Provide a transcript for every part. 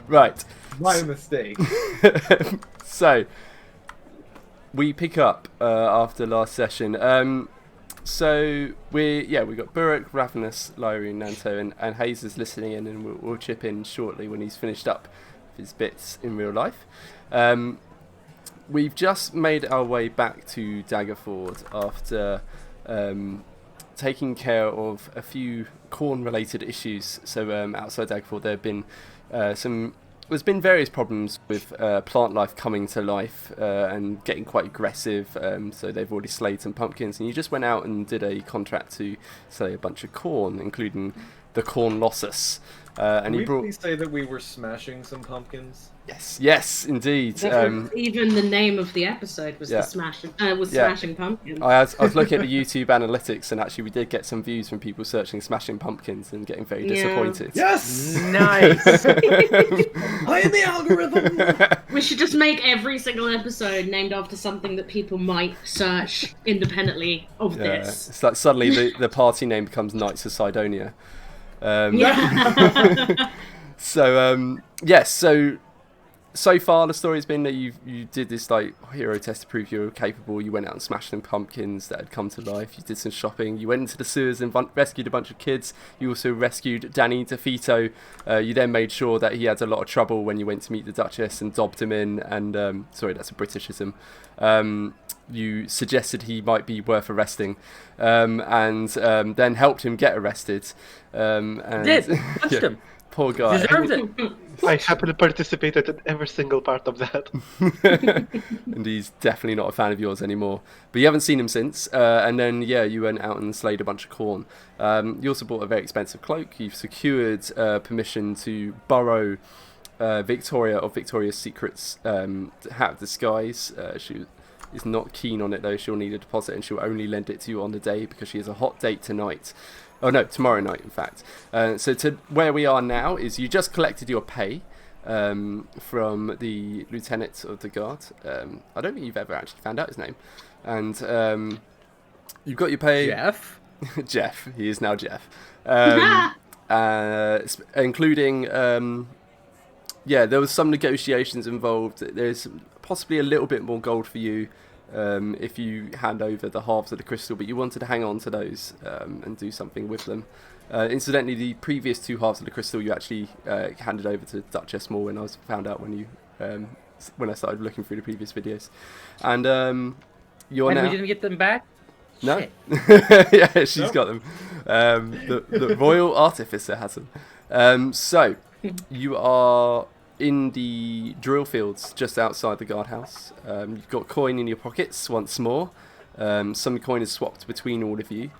Right. My mistake. So we pick up after last session. So we got Burek, Ravenous, Lyrie, Nanto, and Hayes is listening in, and we'll chip in shortly when he's finished up his bits in real life. We've just made our way back to Daggerford after taking care of a few corn-related issues. So outside Daggerford, there have been there's been various problems with plant life coming to life and getting quite aggressive. So they've already slayed some pumpkins, and you just went out and did a contract to slay a bunch of corn, including the Cornlossus. And Can we please say that we were smashing some pumpkins? Yes, indeed. Even the name of the episode was Smashing Pumpkins. I was looking at the YouTube analytics, and actually we did get some views from people searching Smashing Pumpkins and getting very disappointed. Yes! Nice! I am the algorithm! We should just make every single episode named after something that people might search independently of this. It's like suddenly the party name becomes Knights of Sidonia. So far the story's been that you did this like hero test to prove you were capable. You went out and smashed some pumpkins that had come to life. You did some shopping. You went into the sewers and rescued a bunch of kids. You also rescued Danny DeFito. You then made sure that he had a lot of trouble when you went to meet the Duchess and dobbed him in. And sorry, that's a Britishism. You suggested he might be worth arresting, and then helped him get arrested. Punched him. Poor guy. Deserved it. I happily participated in every single part of that. And he's definitely not a fan of yours anymore. But you haven't seen him since. And then, you went out and slayed a bunch of corn. You also bought a very expensive cloak. You've secured permission to borrow Victoria of Victoria's Secret's hat of disguise. She is not keen on it, though. She'll need a deposit, and she'll only lend it to you on the day because she has a hot date tonight. Oh no, tomorrow night, in fact. So to where we are now is you just collected your pay from the lieutenant of the guard. I don't think you've ever actually found out his name. And you've got your pay. Jeff? Jeff. He is now Jeff. Including, there was some negotiations involved. There's possibly a little bit more gold for you if you hand over the halves of the crystal, but you wanted to hang on to those and do something with them. Incidentally, the previous two halves of the crystal you actually handed over to Duchess Moore when I found out when I started looking through the previous videos. And you're and now... we didn't get them back? No. Yeah, she's got them. The Royal Artificer has them. So, you are in the drill fields just outside the guardhouse. You've got coin in your pockets once more. Some coin is swapped between all of you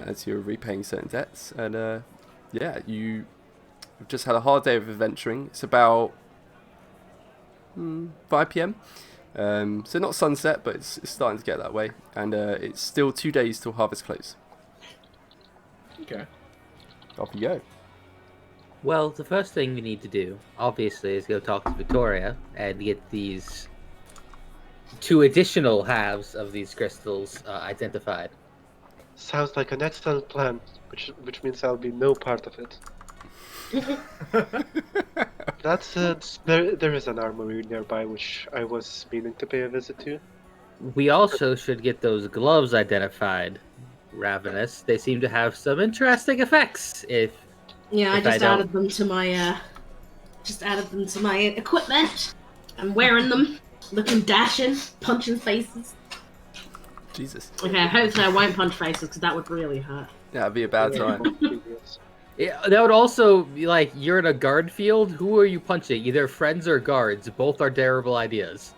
as you're repaying certain debts. And you've just had a hard day of adventuring. It's about 5 p.m. So not sunset, but it's starting to get that way. And it's still 2 days till harvest close. Okay. Off you go. Well, the first thing we need to do, obviously, is go talk to Victoria and get these 2 additional halves of these crystals identified. Sounds like an excellent plan, which means I'll be no part of it. That said, there is an armory nearby which I was meaning to pay a visit to. We also should get those gloves identified, Ravenous. They seem to have some interesting effects. I just added them to my equipment. I'm wearing them, looking dashing, punching faces. Jesus. Okay, hopefully I won't punch faces because that would really hurt. Yeah, it'd be a bad time. Yeah, that would also be like, you're in a guard field. Who are you punching? Either friends or guards. Both are terrible ideas.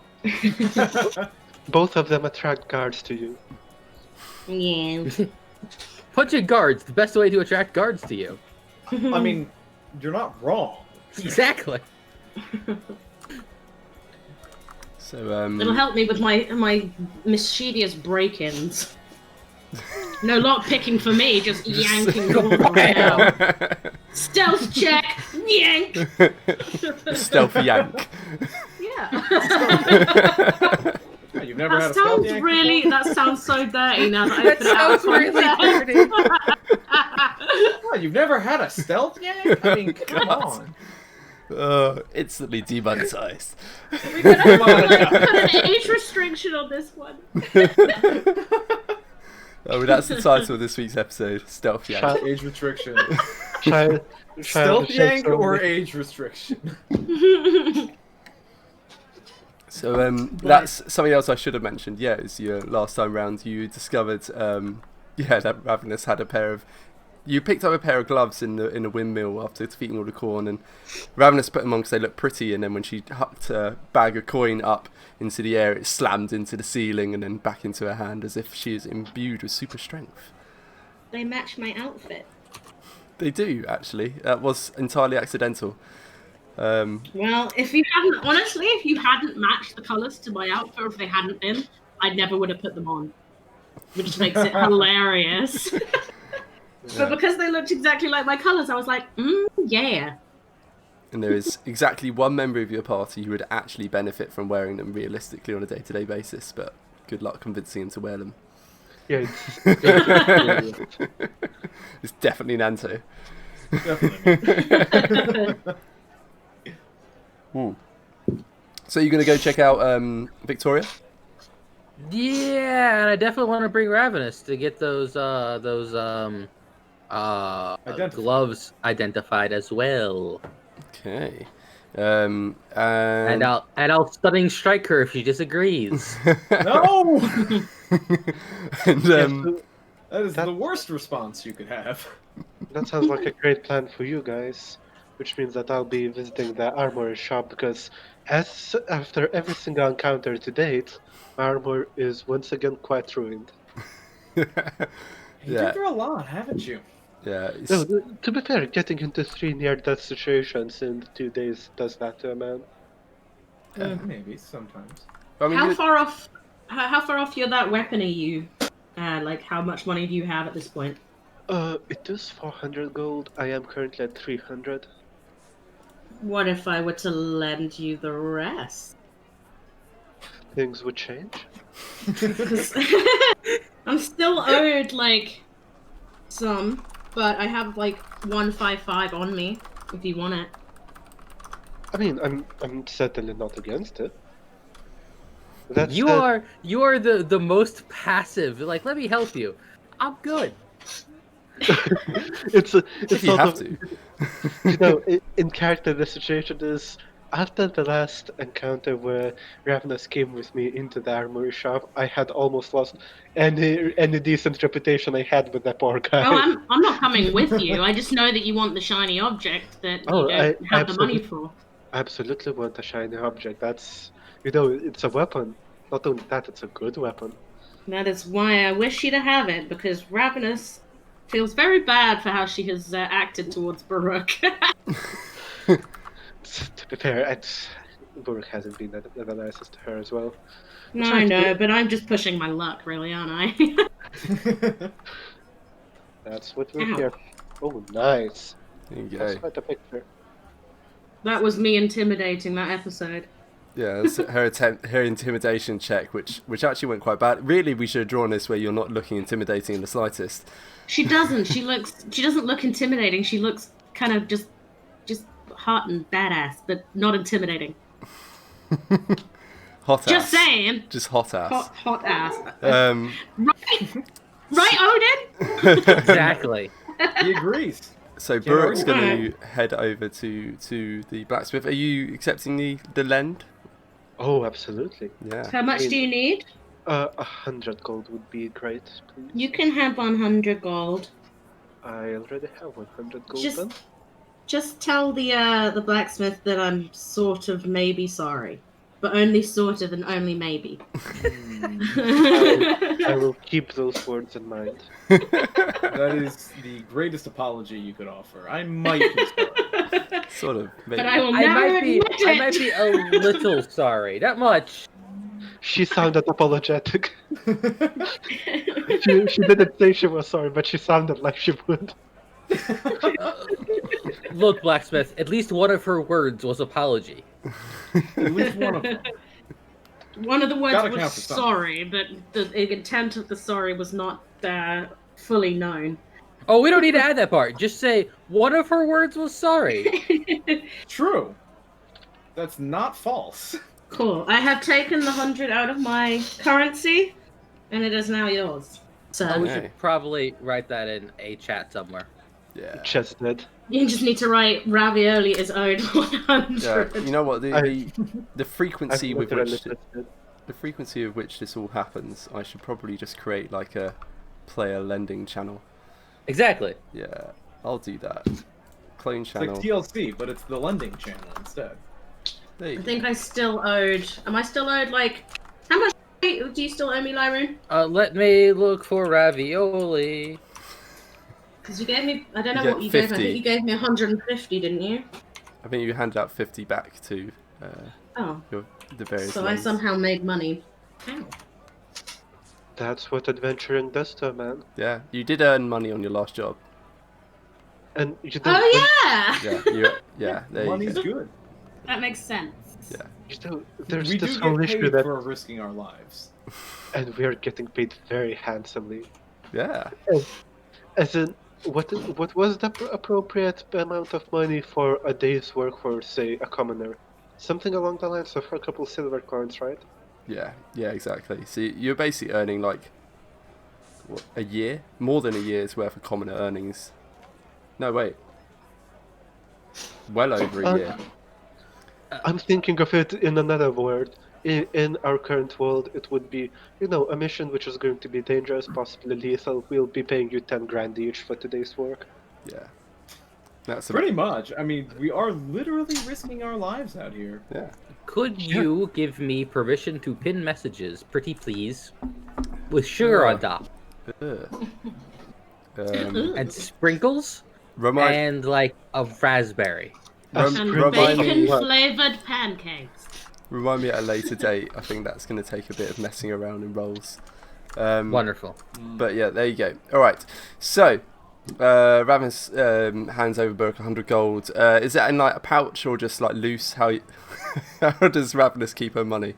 Both of them attract guards to you. Yeah. Punching guards, the best way to attract guards to you. I mean, you're not wrong. Exactly. So it'll help me with my mischievous break-ins. No lock picking for me, just yanking doors right now. Stealth check, yank. Stealth yank. Yeah. You've never had a stealth yank before? That sounds so dirty now that I put it out. Sounds really dirty. What, you've never had a stealth yank? I mean, come on. Instantly demonetized. We're gonna put an age restriction on this one. Oh, that's the title of this week's episode. Stealth yank. Age restriction. Child Stealth yank only. or age restriction? So that's something else I should have mentioned. Yeah, is your last time round you discovered that Ravenous had a pair of. You picked up a pair of gloves in a windmill after defeating all the corn, and Ravenous put them on because they looked pretty. And then when she hucked a bag of coin up into the air, it slammed into the ceiling and then back into her hand as if she is imbued with super strength. They match my outfit. They do, actually. That was entirely accidental. Well, if you hadn't matched the colours to my outfit, or if they hadn't been, I never would have put them on, which makes it hilarious. But because they looked exactly like my colours, I was like, yeah. And there is exactly one member of your party who would actually benefit from wearing them realistically on a day-to-day basis, but good luck convincing him to wear them. Yeah, It's definitely Nanto. Definitely. So you're going to go check out Victoria? Yeah, and I definitely want to bring Ravenous to get those gloves identified as well. Okay. And I'll stunning strike her if she disagrees. No! And, That is the worst response you could have. that sounds like a great plan for you guys. Which means that I'll be visiting the armory shop because after every single encounter to date, my armor is once again quite ruined. You've Yeah. been through a lot, haven't you? Yeah. No, to be fair, getting into 3 near-death situations in 2 days does that to a man. Maybe, sometimes. I mean, How far off you're that weapon are you? Like, how much money do you have at this point? It is 400 gold. I am currently at 300. What if I were to lend you the rest? Things would change. 'Cause I'm still owed, like, some, but I have, like, 155 on me, if you want it. I mean, I'm certainly not against it. That's You are the most passive. Like, let me help you. I'm good. it's if you sort have of, to. you know, in character, the situation is after the last encounter where Ravenous came with me into the armory shop, I had almost lost any decent reputation I had with that poor guy. Oh, I'm not coming with you. I just know that you want the shiny object that you don't have the money for. I absolutely want a shiny object. That's, it's a weapon. Not only that, it's a good weapon. That is why I wish you to have it, because Ravenous feels very bad for how she has acted towards Baruch. To be fair, Baruch hasn't been that nicest to her as well. No, I know, but I'm just pushing my luck, really, aren't I? That's what we're Ow. here. Oh, nice. There you That's go. quite a picture. That was me intimidating that episode. Yeah, that's her intimidation check, which actually went quite bad. Really, we should have drawn this where you're not looking intimidating in the slightest. She doesn't. She doesn't look intimidating. She looks kind of just hot and badass, but not intimidating. Hot ass. Just saying. Just hot ass. Hot ass. Right, Odin? Exactly. He agrees. So Baruch's going to head over to the blacksmith. Are you accepting the lend? Oh, absolutely. Yeah. How much do you need? 100 gold would be great, please. You can have 100 gold. I already have 100 gold Just- then. Just tell the blacksmith that I'm sort of maybe sorry. But only sort of and only maybe. I will keep those words in mind. That is the greatest apology you could offer. I might be sorry. Sort of. Maybe. But I will I never might be admit it. a little sorry. Not much. She sounded apologetic. she didn't say she was sorry, but she sounded like she would. Look, blacksmith. At least one of her words was apology. At least one of them. One of the words Gotta count was for something. sorry, but the intent of the sorry was not fully known. Oh, we don't need to add that part. Just say one of her words was sorry. True. That's not false. Cool. I have taken the 100 out of my currency, and it is now yours. So Oh, we Okay. should probably write that in a chat somewhere. Yeah. Chestnut. you just need to write ravioli is owed 100. Yeah. You know what? The frequency I've with literally which chestnut. the frequency of which this all happens, I should probably just create like a player lending channel. Exactly. Yeah, I'll do that. Clone It's like channel. TLC, but it's the lending channel instead. There you I go. think I still owed. Am I still owed like? How much do you still owe me, Lyroon? Let me look for ravioli. Because you gave me. I don't You know get what you gave me. I 50. think you gave me 150, didn't you? I think you handed out 50 back to Oh, the various. so I loans. somehow made money. Ow. That's what adventuring does to a man. Yeah, you did earn money on your last job. And you don't. Oh yeah. Yeah, there you Money's go. good. That makes sense. Yeah. You know, there's We this do whole get issue paid that, for risking our lives. and we are getting paid very handsomely. Yeah. As in, what was the appropriate amount of money for a day's work for, say, a commoner? Something along the lines of a couple silver coins, right? Yeah, exactly. So you're basically earning like what, a year, more than a year's worth of commoner earnings. No, wait. Well over a year. I'm thinking of it in another word. In our current world, it would be, a mission which is going to be dangerous, possibly lethal. We'll be paying you 10 grand each for today's work. Yeah. That's Pretty much. I mean, we are literally risking our lives out here. Yeah. Could you give me permission to pin messages, pretty please, with sugar on top Ugh. and sprinkles Remind and like a raspberry? And remind me. bacon-flavored pancakes. Remind me at a later date. I think that's going to take a bit of messing around in rolls. Wonderful. But yeah, there you go. All right. So, Ravenous hands over Burke 100 gold. Is that in like a pouch or just like loose? How does Ravenous keep her money?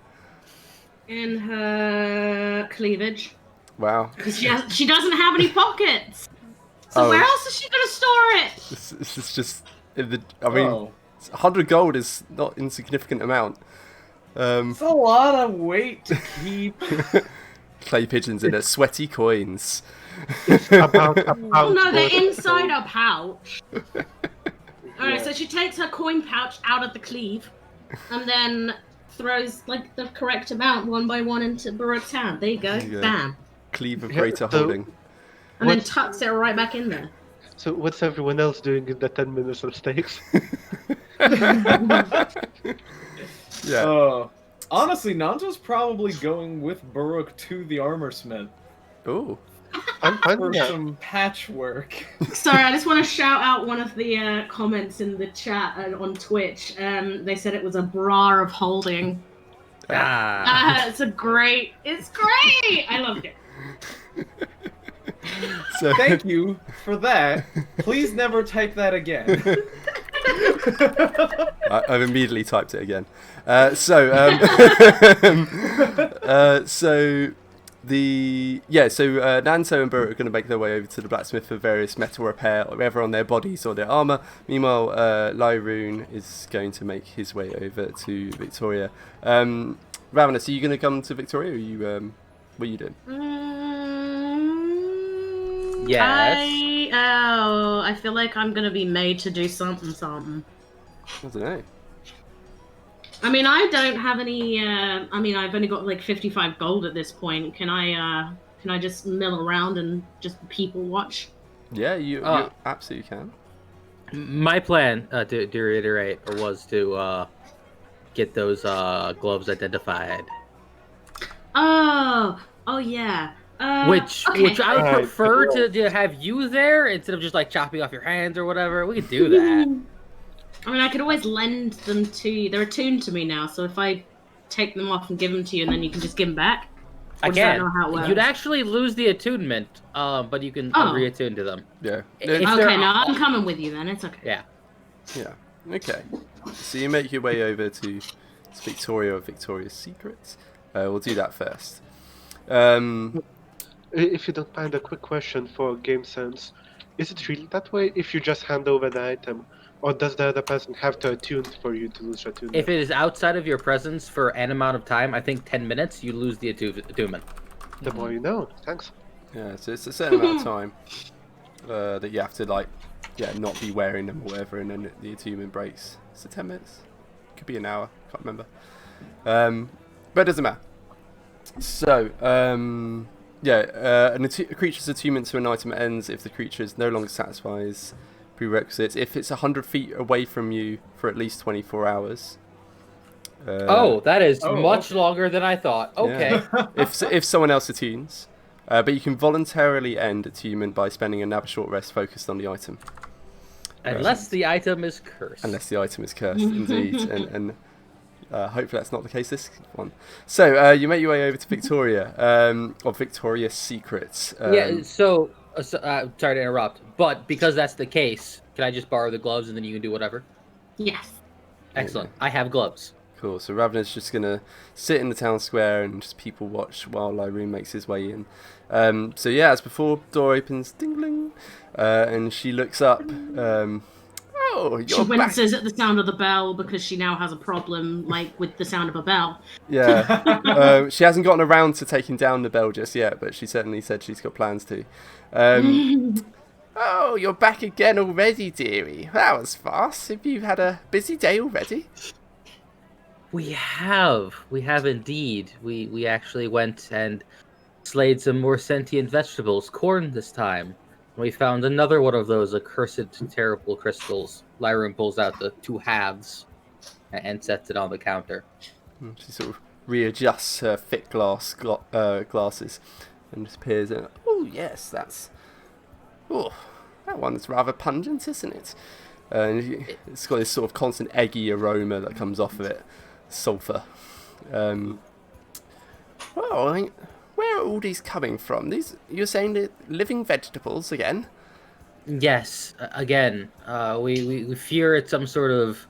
In her cleavage. Wow. Because she doesn't have any pockets. So Oh. where else is she going to store it? This is just. I mean, Oh. 100 gold is not insignificant amount. It's a lot of weight to keep. Clay pigeons in it, sweaty coins. About a pound. Oh no, they're worth of inside gold. a pouch. Alright, Yeah. so she takes her coin pouch out of the cleave and then throws like the correct amount one by one into Baruch's hand. There you go. There you go. Bam. Cleave of Yeah, greater so- holding. And then What's- tucks it right back in there. So what's everyone else doing in the 10 minutes of stakes? Yeah. Honestly, Nanto's probably going with Baruch to the armor smith Oh. I'm fine for with that. some patchwork. Sorry, I just want to shout out one of the comments in the chat on Twitch. They said it was a bra of holding. It's great. I loved it. So, Thank you for that. Please never type that again. I've immediately typed it again. So Nanto and Burr are going to make their way over to the blacksmith for various metal repair, whether on their bodies or their armor. Meanwhile, Lyroon is going to make his way over to Victoria. Ravenous, are you going to come to Victoria? Or are you, what are you doing? Yes. I feel like I'm gonna be made to do something. I don't know. I mean, I don't have any. I've only got like 55 gold at this point. Can I just mill around and just people watch? Yeah, you absolutely can. My plan, to reiterate, was to get those gloves identified. Oh yeah. Which okay. I would Alright, prefer cool. to have you there instead of just like chopping off your hands or whatever. We could do that. I mean, I could always lend them to you. They're attuned to me now, so if I take them off and give them to you, and then you can just give them back. Or does that Again, not how it works? you'd actually lose the attunement, but you can Oh. reattune to them. Yeah. If Okay, they're- no, I'm coming with you then. It's okay. Yeah. Yeah. Okay. So you make your way over to Victoria or Victoria's Secrets. We'll do that first. If you don't mind, a quick question for game sense. is it really that way if you just hand over the item? Or does the other person have to attune for you to lose attunement? If it is outside of your presence for an amount of time, I think 10 minutes, you lose the attunement. The more you know. Thanks. Yeah, so it's a certain amount of time that you have to not be wearing them or whatever, and then the attunement breaks. Is it 10 minutes? Could be an hour. Can't remember. But it doesn't matter. So, a creature's attunement to an item ends if the creature no longer satisfies prerequisites. If it's 100 feet away from you for at least 24 hours. That is much longer than I thought. Okay. Yeah. if someone else attunes. But you can voluntarily end attunement by spending another short rest focused on the item. Unless the item is cursed. Unless the item is cursed, indeed. And hopefully that's not the case this one. So you make your way over to Victoria, or Victoria's Secrets. Sorry to interrupt, but because that's the case, can I just borrow the gloves and then you can do whatever? Yes. Excellent. I have gloves. Cool. So Ravna's just going to sit in the town square and just people watch while Lyroon makes his way in. So yeah, as before, door opens, ding-ling, and she looks up. She winces at the sound of the bell because she now has a problem, with the sound of a bell. Yeah. She hasn't gotten around to taking down the bell just yet, but she certainly said she's got plans to. Oh, you're back again already, dearie. That was fast. Have you had a busy day already? We have indeed. We actually went and slayed some more sentient vegetables, corn this time. We found another one of those accursed, terrible crystals. Lyroon pulls out the 2 halves and sets it on the counter. She sort of readjusts her thick glasses and just peers in. Oh, yes, that one's rather pungent, isn't it? It's got this sort of constant eggy aroma that comes off of it. Sulphur. Where are all these coming from? You're saying they're living vegetables again? Yes, again. We fear it's some sort of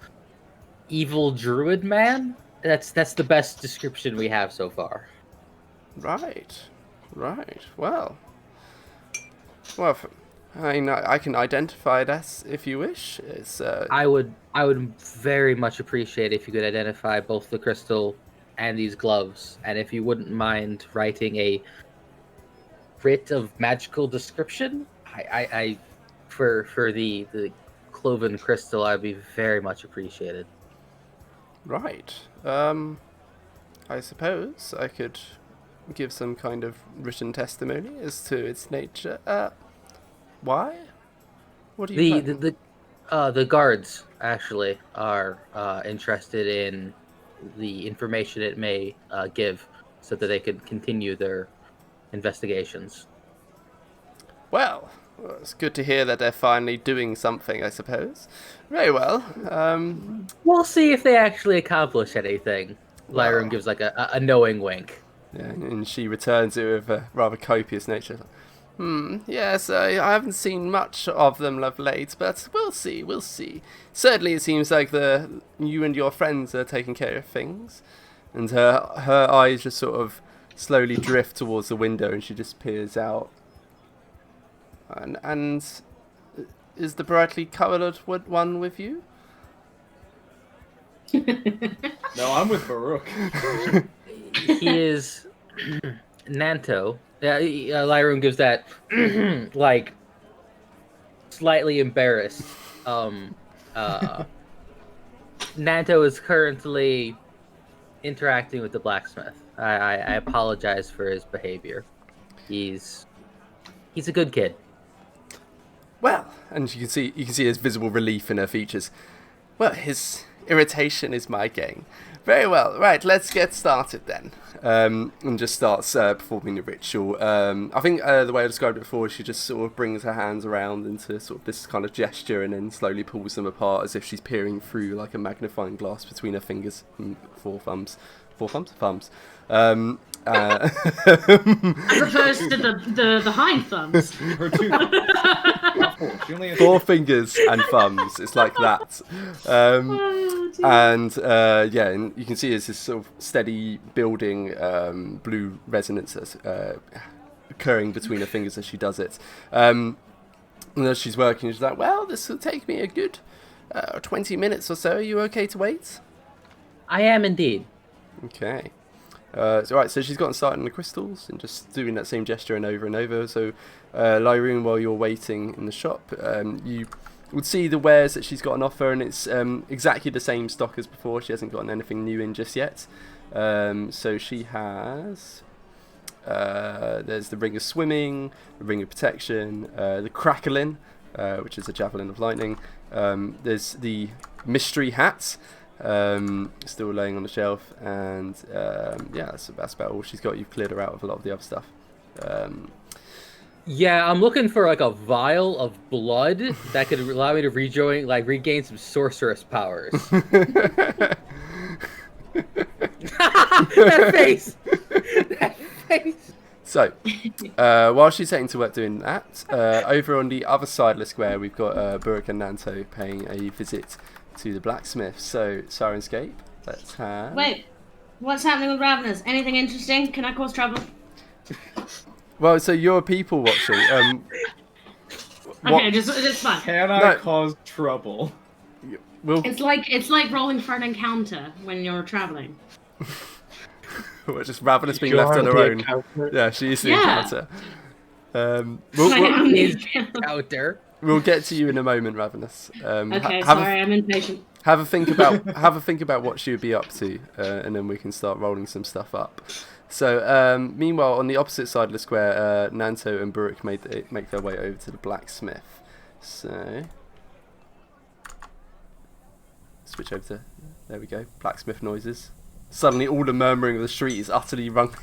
evil druid man. That's the best description we have so far. Right. Well, I can identify that if you wish. I would very much appreciate if you could identify both the crystal and these gloves, and if you wouldn't mind writing a writ of magical description, for the cloven crystal, I'd be very much appreciated. Right. I suppose I could give some kind of written testimony as to its nature. Why? What do you? The guards actually are interested in the information it may give, so that they could continue their investigations. Well, it's good to hear that they're finally doing something, I suppose. Very well. We'll see if they actually accomplish anything. Lyroon gives a knowing wink. Yeah, and she returns it with a rather copious nature. Yes, I haven't seen much of them of late, but we'll see. Certainly it seems like you and your friends are taking care of things. And her eyes just sort of slowly drift towards the window and she just peers out. And is the brightly coloured one with you? No, I'm with Baruch. He is Nanto. Lyroon gives that slightly embarrassed. Nanto is currently interacting with the blacksmith. I apologize for his behavior. He's a good kid. Well, and you can see his visible relief in her features. Well, his irritation is my gain. Very well. Right, let's get started then. And just starts performing the ritual. I think the way I described it before, she just sort of brings her hands around into sort of this kind of gesture and then slowly pulls them apart as if she's peering through like a magnifying glass between her fingers and 4 thumbs. 4 thumbs? Thumbs. As opposed to the hind thumbs. Her 2 thumbs. Not 4. She only has 4 fingers and thumbs. It's like that. And you can see it's this sort of steady building blue resonance that's occurring between her fingers as she does it. And as she's working, she's like, well, this will take me a good 20 minutes or so. Are you okay to wait? I am indeed. Okay. So she's gotten started on the crystals and just doing that same gesture and over. So, Lyroon, while you're waiting in the shop, you would see the wares that she's got on offer, and it's exactly the same stock as before. She hasn't gotten anything new in just yet. So she has... there's the Ring of Swimming, the Ring of Protection, the Crackling, which is a Javelin of Lightning. There's the Mystery Hat, still laying on the shelf, and that's about all she's got. You've cleared her out of a lot of the other stuff. Yeah, I'm looking for like a vial of blood that could allow me to regain some sorceress powers. That face! That face! So, while she's heading to work doing that, over on the other side of the square, we've got Burek and Nanto paying a visit to the blacksmith. So, Syrinscape, let's have... Wait, what's happening with Ravenous? Anything interesting? Can I cause trouble? Well, so you're a people watcher. Okay, it's fun. Can I cause trouble? Well, It's like rolling for an encounter when you're traveling. we're just Ravenous being left on her own. Yeah, she is the encounter. We'll get to you in a moment, Ravenous. Okay, sorry, I'm impatient. Have a think about what she would be up to, and then we can start rolling some stuff up. So, meanwhile, on the opposite side of the square, Nanto and Burek make their way over to the blacksmith. So, switch over to, there we go, blacksmith noises. Suddenly, all the murmuring of the street is utterly rung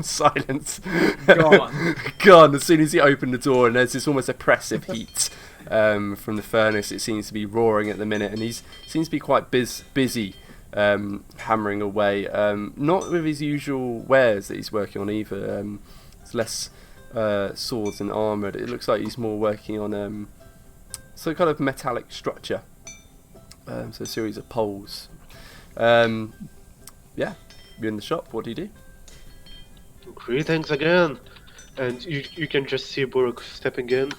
silent. Gone. As soon as you open the door, and there's this almost oppressive heat from the furnace. It seems to be roaring at the minute, and he seems to be quite busy. Hammering away, not with his usual wares that he's working on either. It's less swords and armour. It looks like he's more working on some kind of metallic structure. So a series of poles. Yeah, you're in the shop. What do you do? Greetings again. And you can just see Burek stepping in,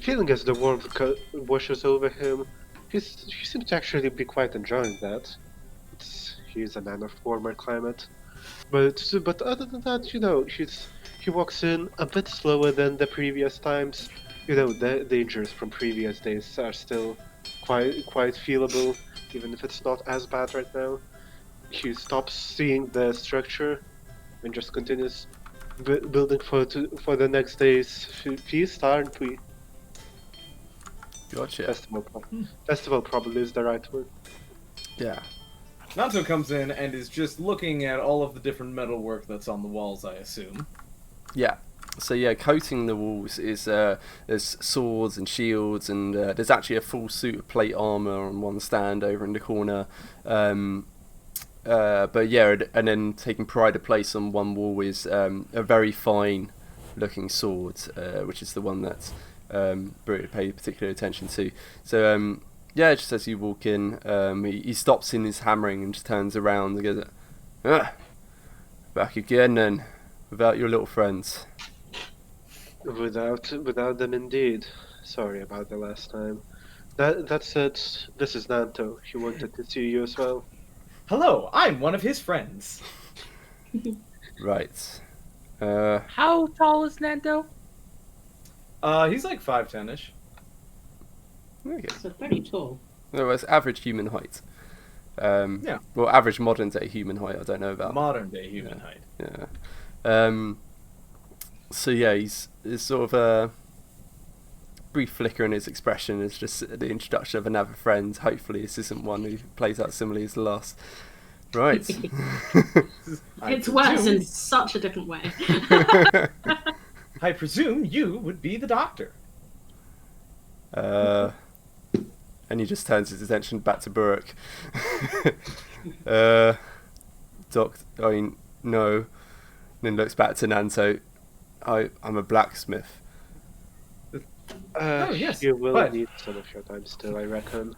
feeling as the warmth washes over him. He seems to actually be quite enjoying that. He's a man of warmer climate, but other than that, he walks in a bit slower than the previous times. The dangers from previous days are still quite feelable, even if it's not as bad right now. He stops seeing the structure and just continues building for the next day's feast, aren't we? Gotcha. Festival probably is the right word. Yeah. Nanto comes in and is just looking at all of the different metalwork that's on the walls, I assume. Yeah. So yeah, coating the walls is there's swords and shields, and there's actually a full suit of plate armor on one stand over in the corner. But yeah, and then taking pride of place on one wall is a very fine looking sword, which is the one that Burek paid particular attention to. So yeah, just as you walk in, he stops in his hammering and just turns around and goes, back again then, without your little friends. Without them indeed. Sorry about the last time. That said, this is Nanto. He wanted to see you as well. Hello, I'm one of his friends. Right. How tall is Nanto? He's like 5'10"-ish. Okay. So pretty tall. No, it's average human height. Yeah. Well, average modern day human height. I don't know about Modern day human height. Yeah. So yeah, he's sort of a brief flicker in his expression is just the introduction of another friend. Hopefully, this isn't one who plays out similarly as the last. Right. It's worse in such a different way. I presume you would be the doctor. And he just turns his attention back to Burek. No. And then looks back to Nanto. I'm a blacksmith. Oh, yes, You will but- need some of your time still, I reckon.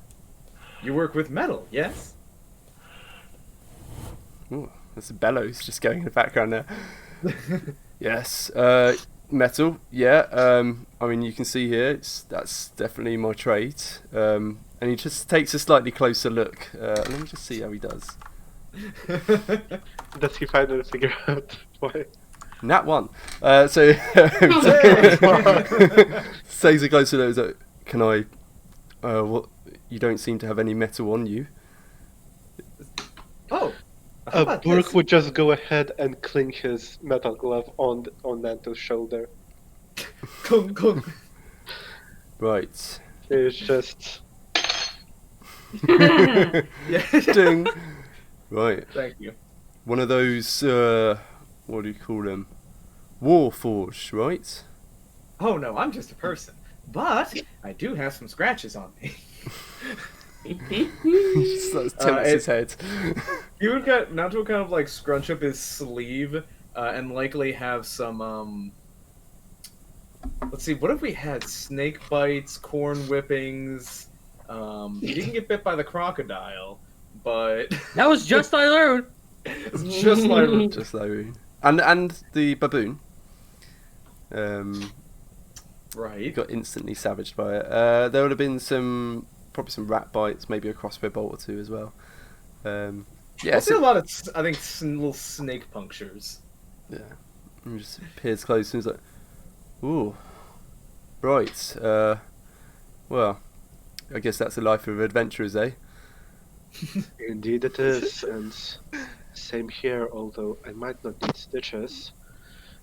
You work with metal, yes? Ooh, there's a bellows just going in the background there. Yes. Metal, yeah. I mean, you can see here, that's definitely my trade. And he just takes a slightly closer look. Let me just see how he does. Does he finally figure out why? Nat 1. So takes a closer look. Like, can I? What? You don't seem to have any metal on you. Oh, how about Burke this? would just go ahead and cling his metal glove on Nanto's shoulder. Kung, kung. Right. It's just Yeah. Ding. Right. Thank you. One of those. What do you call them? Warforged, right? Oh no, I'm just a person, but I do have some scratches on me. He just like, tilts his head. You would get Nato would kind of like scrunch up his sleeve and likely have some let's see, what if we had snake bites, corn whippings? He didn't get bit by the crocodile, but That was just I learned. it's just like Just like and the baboon. right. Got instantly savaged by it. There would have been probably some rat bites, maybe a crossbow bolt or two as well. Yeah, I see a lot of I think little snake punctures. yeah. And just peers close and he's like, ooh, right. Well, I guess that's the life of adventurers, eh? indeed it is, and same here. Although I might not need stitches,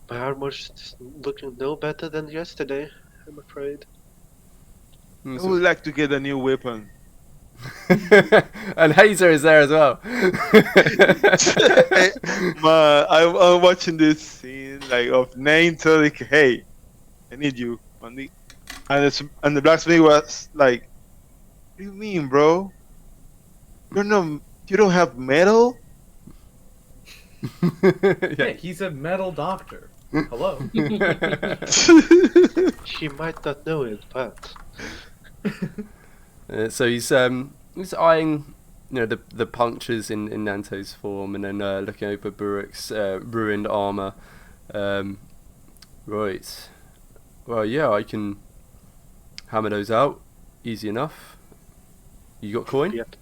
my armor's looking no better than yesterday. I'm afraid. Mm, I so- would like to get a new weapon. and Hazer is there as well. I'm watching this scene like of Nain telling, like, "Hey, I need you." And the blacksmith was like, "What do you mean, bro? You don't have metal?" Yeah, yeah. he's a metal doctor. Hello. She might not know it, but So he's eyeing, the punctures in Nanto's form, and then looking over Buruk's ruined armor. Right. Well, yeah, I can hammer those out. Easy enough. You got coin? yep.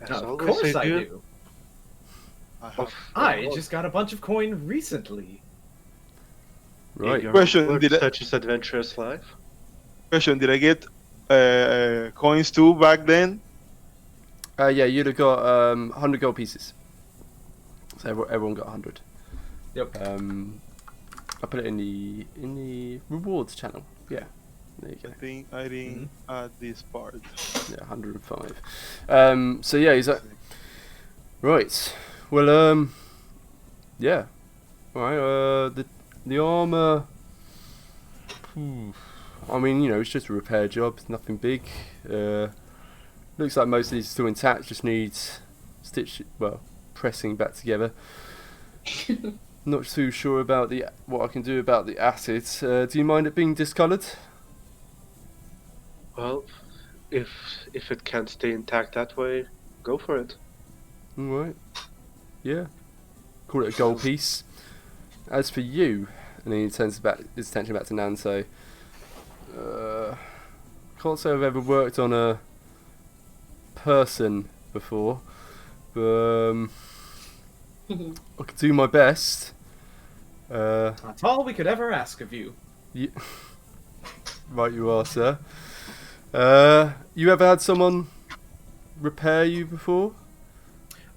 As Of always, course I do. Of I course. just got a bunch of coin recently. Right. Your Question, work did I- such as adventurous life. Question: did I get coins too back then? Yeah, you'd have got 100 gold pieces. So everyone got 100. Yep. I put it in the rewards channel. Yeah. There you go. I think I didn't add this part. Yeah, 105. So yeah, he's like, right. Well, yeah. All right. The armor. I mean, it's just a repair job. It's nothing big. Looks like most of these are still intact. Just needs pressing back together. Not too sure about what I can do about the acid. Do you mind it being discoloured? Well, if it can't stay intact that way, go for it. All right. Yeah. Call it a gold piece. As for you, and then he turns his attention back to Nanto. Can't say I've ever worked on a person before, but I could do my best. That's all we could ever ask of you. Right, you are, sir. You ever had someone repair you before?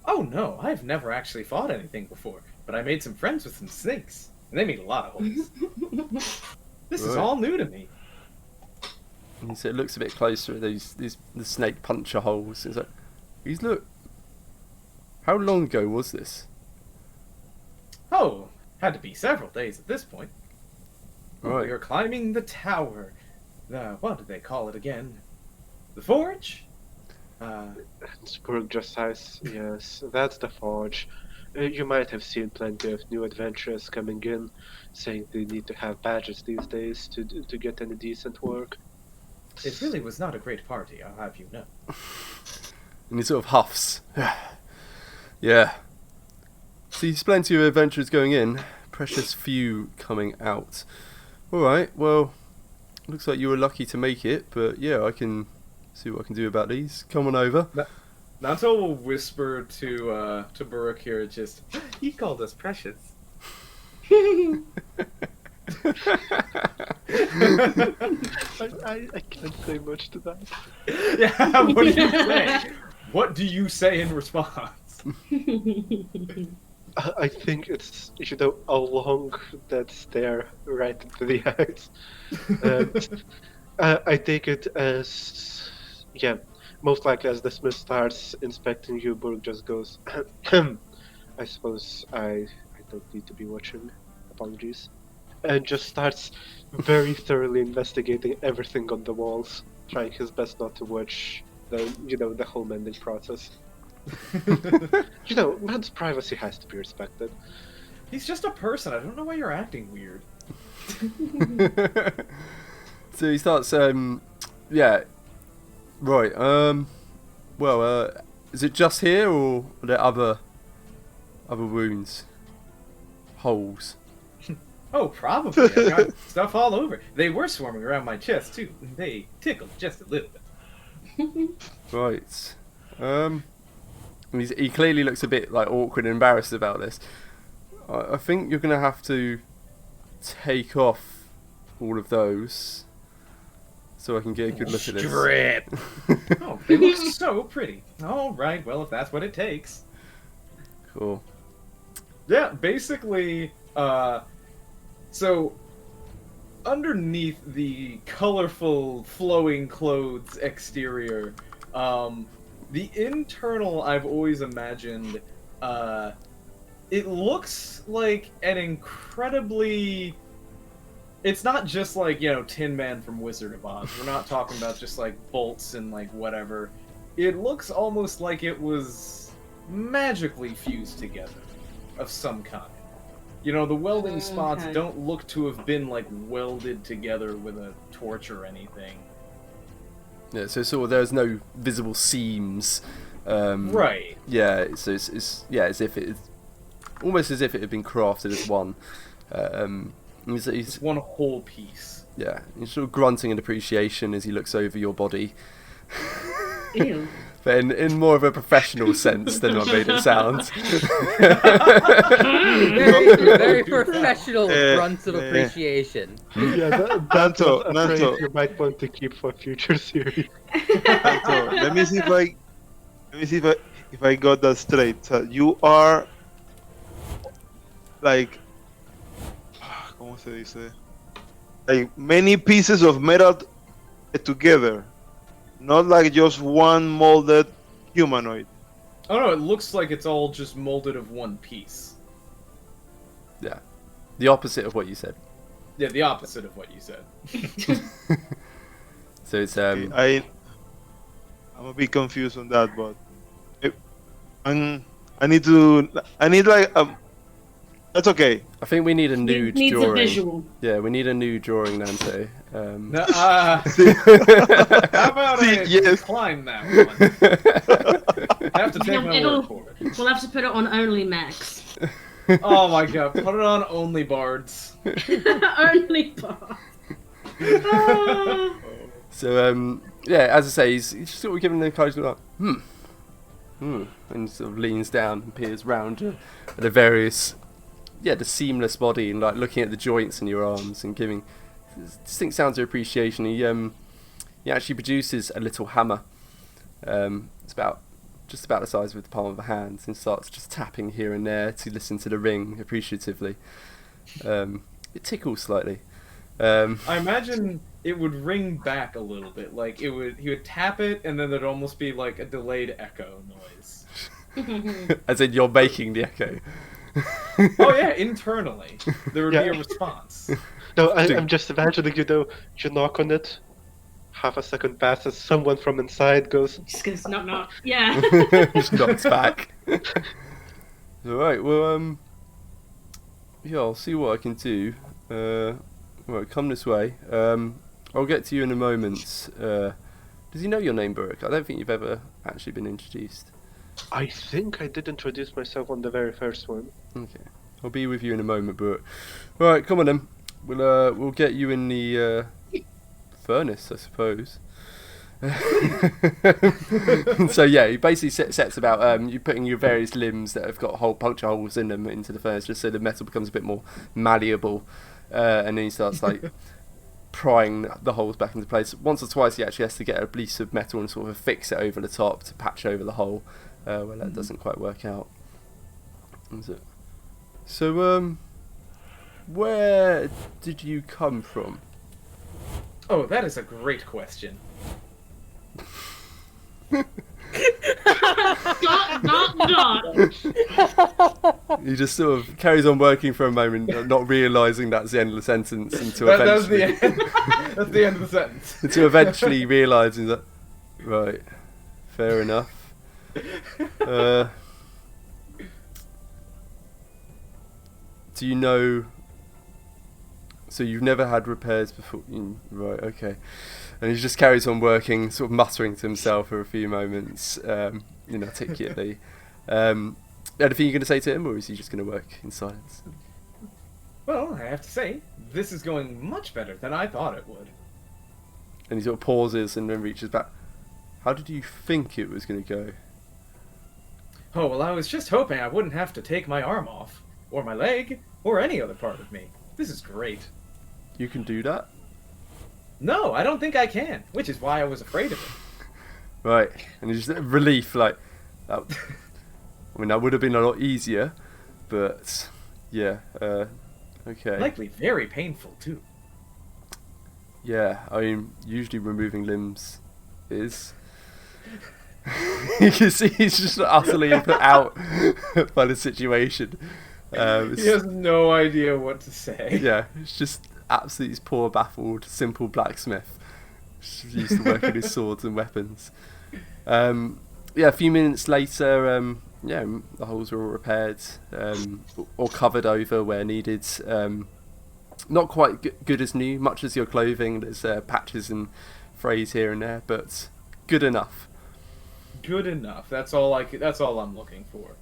Oh no, I've never actually fought anything before, but I made some friends with some snakes, and they made a lot of holes. This is Right. all new to me. And so it looks a bit closer at the snake puncher holes. It's like, look. How long ago was this? Oh, had to be several days at this point. Right. We were climbing the tower. What did they call it again? The forge? Spurg just says, yes, that's the forge. You might have seen plenty of new adventurers coming in, saying they need to have badges these days to get any decent work. It really was not a great party, I'll have you know. And he sort of huffs. Yeah. See, there's plenty of adventurers going in. precious few coming out. Alright, well, looks like you were lucky to make it, but yeah, I can see what I can do about these. Come on over. Nato will whisper to Baruch here, just, he called us precious. I can't say much to that. Yeah, what do you say? What do you say in response? I think it's, along that stair right into the eyes. I take it as, yeah, most likely as the smith starts inspecting you, Burg just goes, I suppose I don't need to be watching. Apologies. And just starts very thoroughly investigating everything on the walls, trying his best not to watch the whole mending process. Man's privacy has to be respected. He's just a person. I don't know why you're acting weird. So he starts, yeah, right, well, is it just here, or are there other wounds? Holes? Oh, probably. I've got stuff all over. They were swarming around my chest, too. They tickled just a little bit. Right. He clearly looks a bit like awkward and embarrassed about this. I think you're going to have to take off all of those so I can get a good look at this. Strip. Oh, they look so pretty. All right, well, if that's what it takes. Cool. Yeah, basically, so underneath the colorful, flowing clothes exterior, the internal I've always imagined, it looks like an incredibly... It's not just like, Tin Man from Wizard of Oz. We're not talking about just like bolts and like whatever. It looks almost like it was magically fused together of some kind. The welding spots don't look to have been like welded together with a torch or anything. Yeah, so sort of there's no visible seams. Right. Yeah, so it's as if it, almost as if it had been crafted as one. He's one whole piece. Yeah, he's sort of grunting in appreciation as he looks over your body. Ew. But in more of a professional sense than what made it sound. Very professional grunts of appreciation. Yeah, that's a phrase you might want to keep for future series. Let me see if I got that straight. So you are like, ¿cómo se dice? Like many pieces of metal together, not like just one molded humanoid. Oh no, it looks like it's all just molded of one piece. Yeah, the opposite of what you said. Yeah, the opposite of what you said. So it's I'm a bit confused on that, but I need like that's okay. I think we need a nude Needs drawing. a visual. Yeah, we need a nude drawing, Nante. How about I climb that one? I have to take my word for it. We'll have to put it on Only Max. Oh my god, put it on Only Bards. Only Bards. So yeah, as I say, he's just sort of giving the encouragement like, and sort of leans down and peers round at the various, the seamless body, and like looking at the joints in your arms and giving distinct sounds of appreciation. He actually produces a little hammer. It's just about the size of the palm of a hand, and starts just tapping here and there to listen to the ring appreciatively. It tickles slightly. I imagine it would ring back a little bit, like he would tap it, and then there'd almost be like a delayed echo noise. As in you're making the echo. Oh yeah, internally there would be a response. No, I'm just imagining, you knock on it, half a second passes, someone from inside goes... Just goes, knock, knock. Yeah. Just knocks back. Alright, well, yeah, I'll see what I can do. Right, come this way. I'll get to you in a moment. Does he know your name, Burke? I don't think you've ever actually been introduced. I think I did introduce myself on the very first one. Okay. I'll be with you in a moment, but all right, come on then. We'll get you in the furnace, I suppose. So yeah, he basically sets about you putting your various limbs that have got puncture holes in them into the furnace, just so the metal becomes a bit more malleable, and then he starts like prying the holes back into place. Once or twice he actually has to get a piece of metal and sort of fix it over the top to patch over the hole where that doesn't quite work out. So where did you come from? Oh, that is a great question. He just sort of carries on working for a moment, not realising that's the end of the sentence, until That's eventually the end. That's the end of the sentence. until eventually realising that, right, fair enough. Do you know? So you've never had repairs before, right? Okay. And he just carries on working, sort of muttering to himself for a few moments, inarticulately. Anything you're going to say to him, or is he just going to work in silence? Well, I have to say, this is going much better than I thought it would. And he sort of pauses and then reaches back. How did you think it was going to go? Oh, well, I was just hoping I wouldn't have to take my arm off, or my leg, or any other part of me. This is great. You can do that? No, I don't think I can, which is why I was afraid of it. Right. And he's just relief, like, that, I mean, that would have been a lot easier, but, yeah, okay. Likely very painful, too. Yeah, I mean, usually removing limbs is... You can see he's just utterly put out by the situation. He has no idea what to say. Yeah, it's just absolutely this poor, baffled, simple blacksmith. Just used to working his swords and weapons. Yeah, a few minutes later, the holes were all repaired, or covered over where needed. Not quite good as new, much as your clothing. There's patches and frays here and there, but good enough. Good enough. That's all I'm looking for.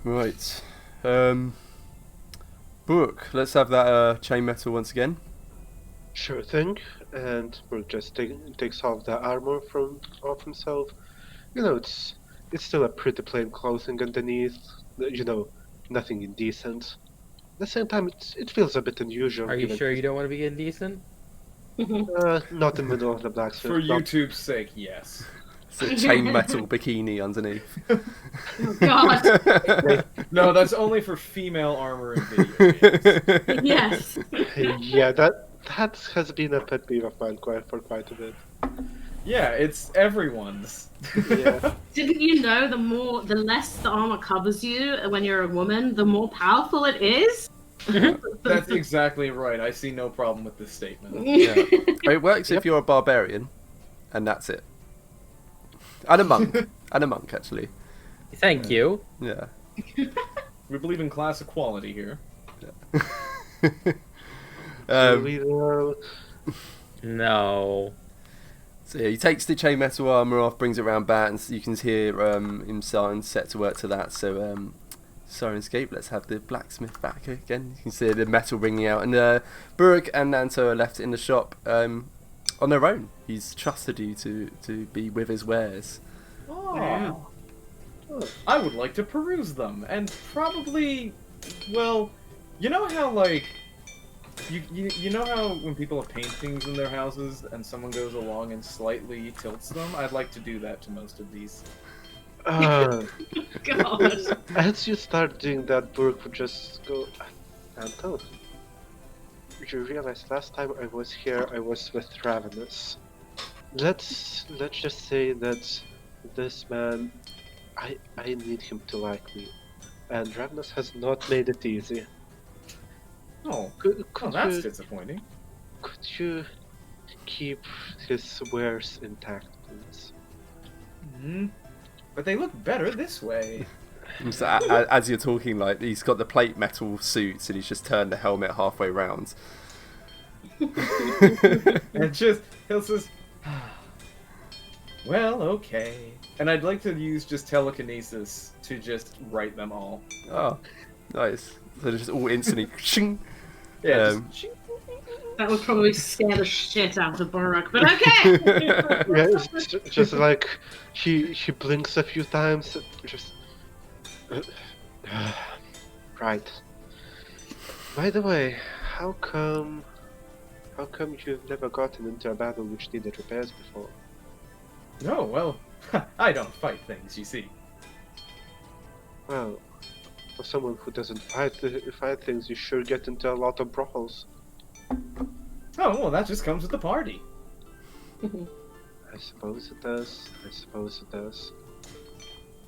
Right. Brooke, let's have that chain metal once again. Sure thing. And Brooke just takes off the armor off himself. It's still a pretty plain clothing underneath. Nothing indecent. At the same time, it feels a bit unusual. Are you sure you don't want to be indecent? Not in the middle of the blacksmith. For YouTube's sake, yes. It's a chain metal bikini underneath. Oh, God. No, that's only for female armor in video games. Yes. Yeah, that has been a pet peeve of mine for quite a bit. Yeah, it's everyone's. Yeah. Didn't you know the less the armor covers you when you're a woman, the more powerful it is? That's exactly right. I see no problem with this statement. Yeah. It works if you're a barbarian, and that's it. And a monk. Actually. Thank you. Yeah. We believe in class equality here. No. So yeah, he takes the chain metal armor off, brings it around back, and you can hear him starting set to work to that. So Syrinscape, let's have the blacksmith back again. You can see the metal ringing out, and Burg and Nanto are left in the shop on their own. He's trusted you to be with his wares. Oh. Yeah. I would like to peruse them, and probably, well, you know how like, you know how when people have paintings in their houses and someone goes along and slightly tilts them? I'd like to do that to most of these. God. As you start doing that, Burke would just go, Anton, you realize last time I was here, I was with Ravenous. Let's just say that this man, I need him to like me, and Ravenous has not made it easy. Oh, Could that's you, disappointing. could you keep his wares intact, please? Hmm. But they look better this way. So, as you're talking, like he's got the plate metal suits, and he's just turned the helmet halfway round. And he'll says, well, okay. And I'd like to use just telekinesis to just write them all. Oh, nice. So they're just all instantly. Shing. Yeah, That would probably scare the shit out of Barak, but okay! Yeah, it's just like she blinks a few times, just right. By the way, how come you've never gotten into a battle which needed repairs before? No, well, I don't fight things, you see. Well, for someone who doesn't fight things, you sure get into a lot of brawls. Oh, well, that just comes with the party. I suppose it does.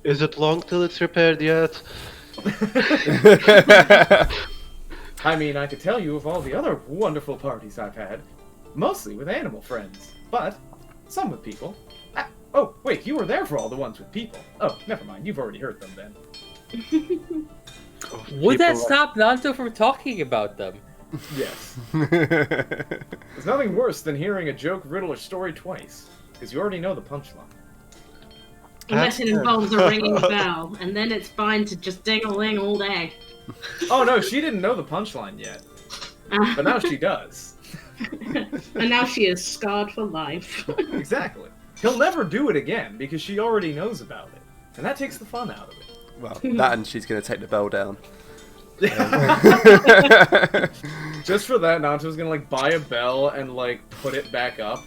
Is it long till it's repaired yet? I mean, I could tell you of all the other wonderful parties I've had. Mostly with animal friends, but some with people. Oh, wait, you were there for all the ones with people. Oh, never mind, you've already heard them then. Would that stop Nanto from talking about them? Yes. There's nothing worse than hearing a joke, riddle, or story twice, because you already know the punchline. Unless it involves a ringing bell, and then it's fine to just ding-a-ling all day. Oh no, she didn't know the punchline yet. But now she does. And now she is scarred for life. Exactly. He'll never do it again, because she already knows about it. And that takes the fun out of it. Well, that and she's going to take the bell down. Just for that, Nanto's gonna like buy a bell and like put it back up.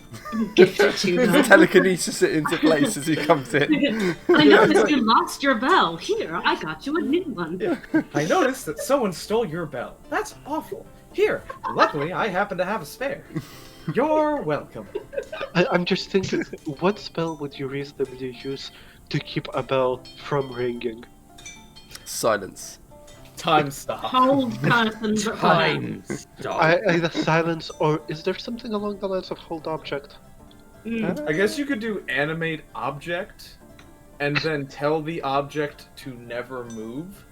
Gift it to them. Telekinesis it into place as he comes in. I noticed you lost your bell. Here, I got you a new one. Yeah. I noticed that someone stole your bell. That's awful. Here, luckily I happen to have a spare. You're welcome. I'm just thinking, what spell would you reasonably use to keep a bell from ringing? Silence. Time stop. Hold person's Time stop. Either silence, or is there something along the lines of hold object? I guess you could do animate object, and then tell the object to never move.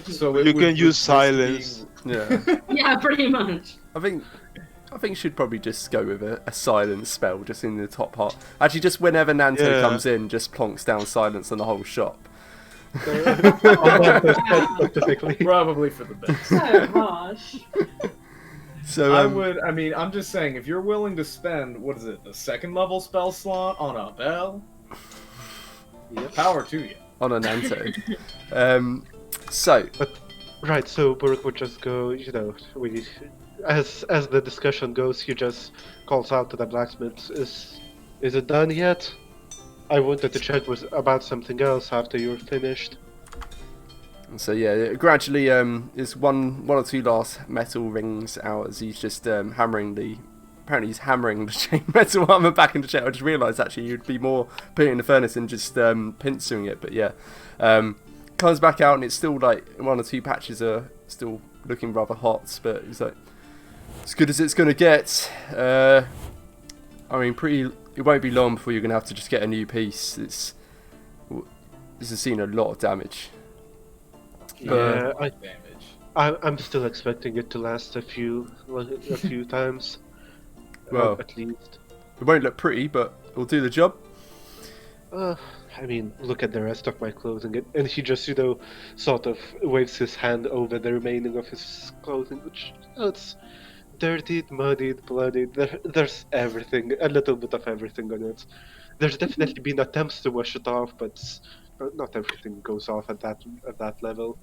So You can use silence. Yeah. Yeah, pretty much. I think she'd probably just go with a silence spell just in the top part. Actually, just whenever Nanto comes in, just plonks down silence on the whole shop. Probably for the best. So harsh. So I'm just saying, if you're willing to spend, what is it, the second level spell slot on a bell? Power to you. On a Nanto. Right, so Burke would just go, as the discussion goes, he just calls out to the blacksmith, is it done yet? I wanted to chat about something else after you're finished. So yeah, gradually is one or two last metal rings out as he's just hammering apparently he's hammering the chain metal armor back into shape. I just realised actually you'd be more putting it in the furnace and just pincering it, but yeah. Comes back out and it's still like one or two patches are still looking rather hot, but it's like as good as it's gonna get. I mean, it won't be long before you're gonna have to just get a new piece. This has seen a lot of damage. Yeah, Damage. I'm still expecting it to last a few times. Well, at least. It won't look pretty, but it'll do the job. I mean, look at the rest of my clothing, and he just, sort of waves his hand over the remaining of his clothing, which, it's dirtied, muddied, bloodied. There's everything, a little bit of everything on it. There's definitely been attempts to wash it off, but not everything goes off at that level.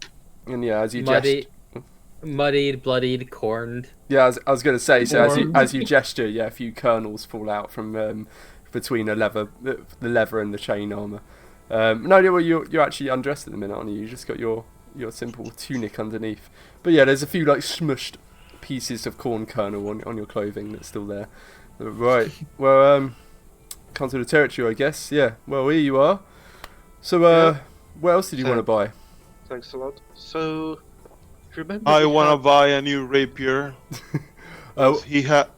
And yeah, as you muddied, bloodied, corned. Yeah, I was going to say. So as you gesture, yeah, a few kernels fall out from between the leather and the chain armor. Well, you're actually undressed at the minute, aren't you? You just got your simple tunic underneath. But yeah, there's a few like smushed pieces of corn kernel on your clothing that's still there. Right. Well, come to the territory, I guess. Yeah. Well, here you are. So, what else did you want to buy? Thanks a lot. So, remember? I want to buy a new rapier. Oh, He had.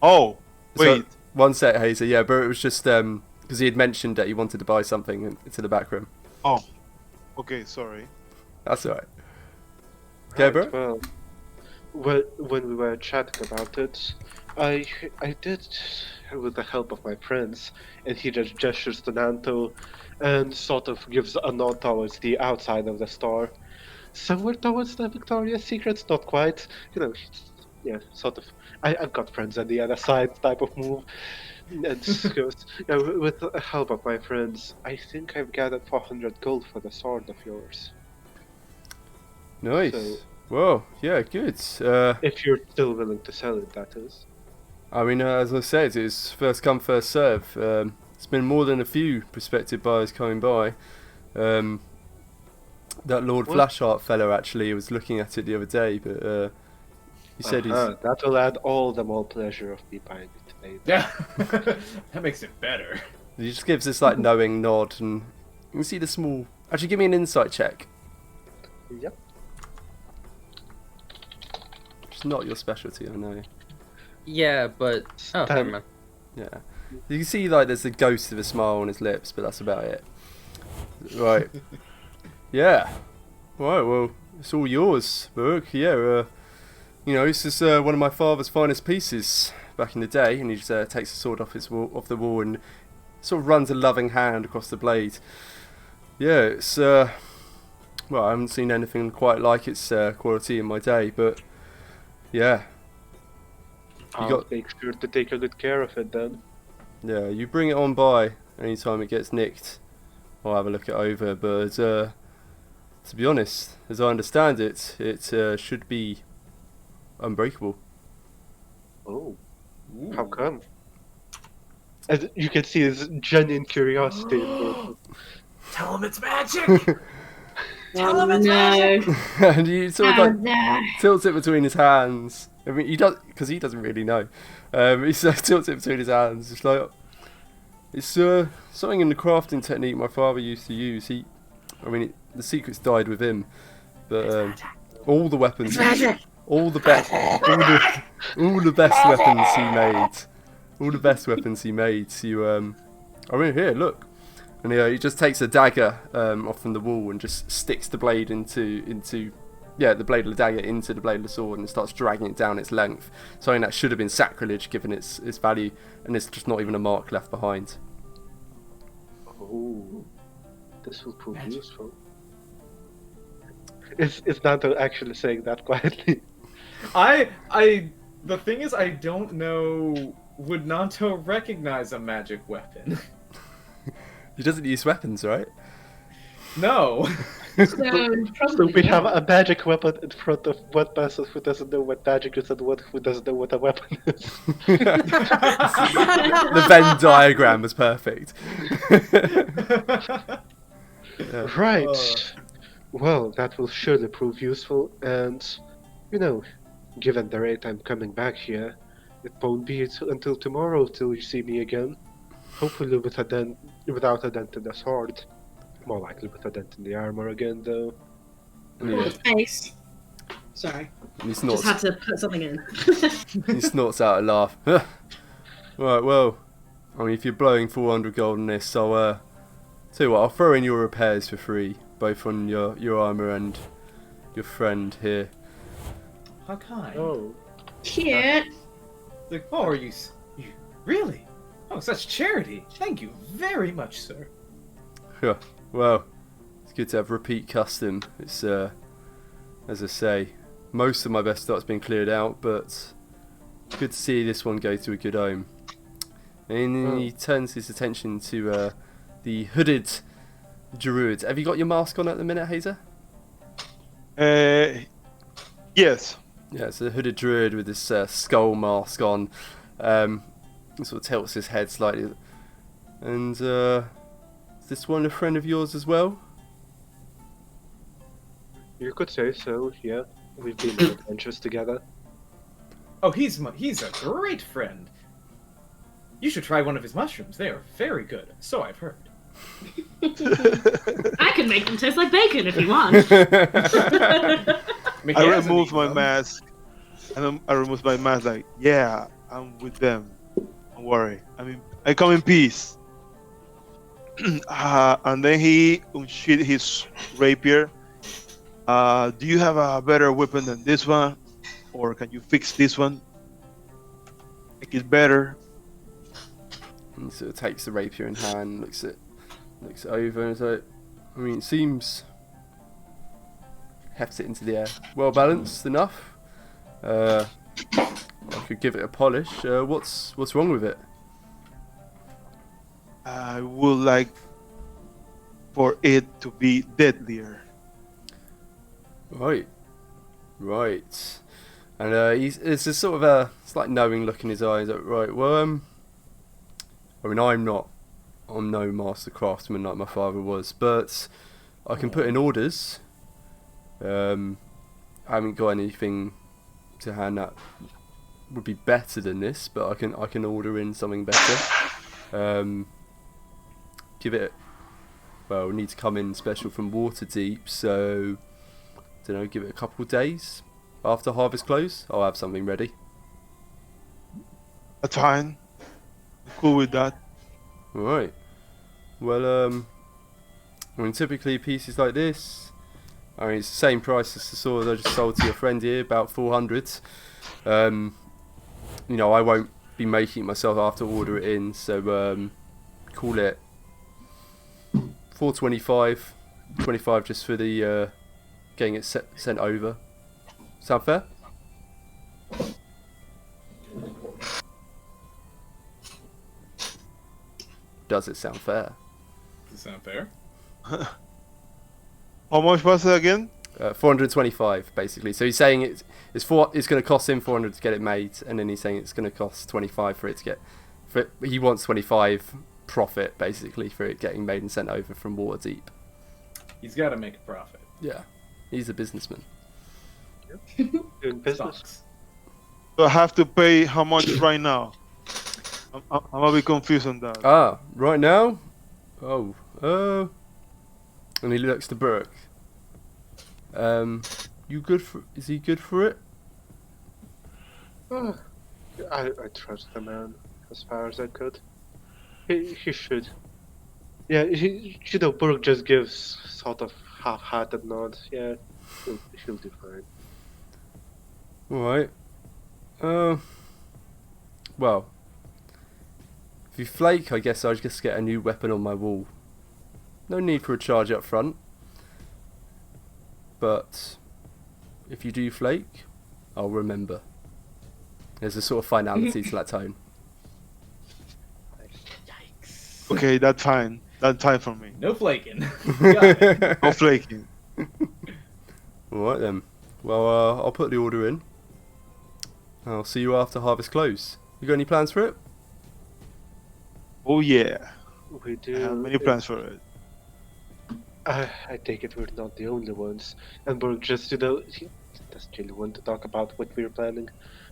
Oh, wait. So, one sec, Hazer. Yeah, but it was just because he had mentioned that he wanted to buy something into the back room. Oh, okay. Sorry. That's alright. Okay, bro. Well, when we were chatting about it, I did, with the help of my friends, and he just gestures to Nanto and sort of gives a nod towards the outside of the store. somewhere towards the Victoria's Secrets, not quite. Yeah, sort of. I've got friends on the other side type of move. And goes, with the help of my friends, I think I've gathered 400 gold for the sword of yours. Nice. So, Well, yeah, good. if you're still willing to sell it, that is. I mean, as I said, it's first come, first serve. It's been more than a few prospective buyers coming by. That Lord Flashheart fellow actually was looking at it the other day, but he said that will add all the more pleasure of me buying it today. Yeah, that makes it better. he just gives this like knowing nod, and you can see the small. Actually, give me an insight check. Yep. It's not your specialty, I know. Yeah, but never mind. Yeah, you can see like there's the ghost of a smile on his lips, but that's about it. Right. Yeah. Right. Well, it's all yours, Burke. Yeah. This is one of my father's finest pieces back in the day, and he just takes the sword off the wall and sort of runs a loving hand across the blade. Yeah, it's well, I haven't seen anything quite like its quality in my day, but yeah. I'll make sure to take a good care of it then. Yeah, you bring it on by anytime it gets nicked. I'll have a look it over, but to be honest, as I understand it, it should be unbreakable. Oh, how come? As you can see, there's genuine curiosity. Tell him it's magic! Tell him it's magic! And he sort of tilts it between his hands. I mean, he does, because he doesn't really know. He sort of tilts it between his hands. It's like, it's something in the crafting technique my father used to use. The secrets died with him, but all the weapons, all the best weapons he made. Here, look, and he just takes a dagger off from the wall and just sticks the blade into the blade of the dagger into the blade of the sword and starts dragging it down its length. Something that should have been sacrilege given its value, and there's just not even a mark left behind. Oh, this will prove useful. It's not actually saying that quietly. The thing is, I don't know. Would Nanto recognize a magic weapon? He doesn't use weapons, right? No. So we have a magic weapon in front of one person who doesn't know what magic is and one who doesn't know what a weapon is. The Venn diagram was perfect. Yeah. Right. Well, that will surely prove useful, and given the rate I'm coming back here, it won't be until tomorrow till you see me again. Hopefully without a dent in the sword. More likely with a dent in the armor again, though. Yeah. Face. Sorry. He snorts. Just had to put something in. He snorts out a laugh. Right, well, if you're blowing 400 gold on this, I'll tell you what, I'll throw in your repairs for free, both on your armor and your friend here. How kind. Oh. Cute. Like, are you really? Oh, such charity. Thank you very much, sir. Yeah. Well, it's good to have repeat custom. It's as I say, most of my best stock's been cleared out, but good to see this one go to a good home. And then he turns his attention to the hooded druid. Have you got your mask on at the minute, Hazer? Yes. Yeah, it's a hooded druid with this skull mask on. He sort of tilts his head slightly. And is this one a friend of yours as well? You could say so, yeah. We've been on adventures together. Oh, he's a great friend. You should try one of his mushrooms. They are very good. So I've heard. I can make them taste like bacon if you want. I removed my mask. And I removed my mask like, yeah, I'm with them. Don't worry. I come in peace. And then he unsheathed his rapier. Do you have a better weapon than this one? Or can you fix this one? Make it better? And sort of takes the rapier in hand, looks it over, and is like, it seems hefts it into the air. Well balanced enough. I could give it a polish. What's wrong with it? I would like for it to be deadlier. Right. And it's a sort of a slight knowing look in his eyes. Like, right, well, I mean, I'm no master craftsman like my father was, but I can put in orders. I haven't got anything to hand that would be better than this, but I can order in something better. Give it. Well, we need to come in special from Waterdeep, so don't know. Give it a couple of days after harvest close. I'll have something ready. That's fine. I'm cool with that. All right. Well, I mean, typically pieces like this, I mean, it's the same price as the sword I just sold to your friend here, about 400. You know, I won't be making it myself. I have to order it in, so call it 425. 25 just for the getting it sent over. Sound fair? Does it sound fair? Does it sound fair? How much was it again? 425 basically. So he's saying it's going to cost him 400 to get it made, and then he's saying it's going to cost 25 for it to get. He wants 25 profit basically for it getting made and sent over from Waterdeep. He's got to make a profit. Yeah, he's a businessman. Doing business. Sucks. So I have to pay how much right now? I'm a bit confused on that. Right now? Oh, and he looks to Burke. You good for? Is he good for it? I trust the man as far as I could. He should. Yeah, you know, Burke just gives sort of half-hearted nod. Yeah, he'll do fine. Alright. Well, if you flake, I guess I'll just get a new weapon on my wall. No need for a charge up front. But if you do flake, I'll remember. There's a sort of finality to that tone. Yikes. Okay, that's fine. That's fine for me. No flaking. Got it. No flaking. Alright then. Well, I'll put the order in. I'll see you after harvest close. You got any plans for it? Oh yeah. We I do. have many plans for it. I take it we're not the only ones. And Burke just, you know, he doesn't really want to talk about what we're planning.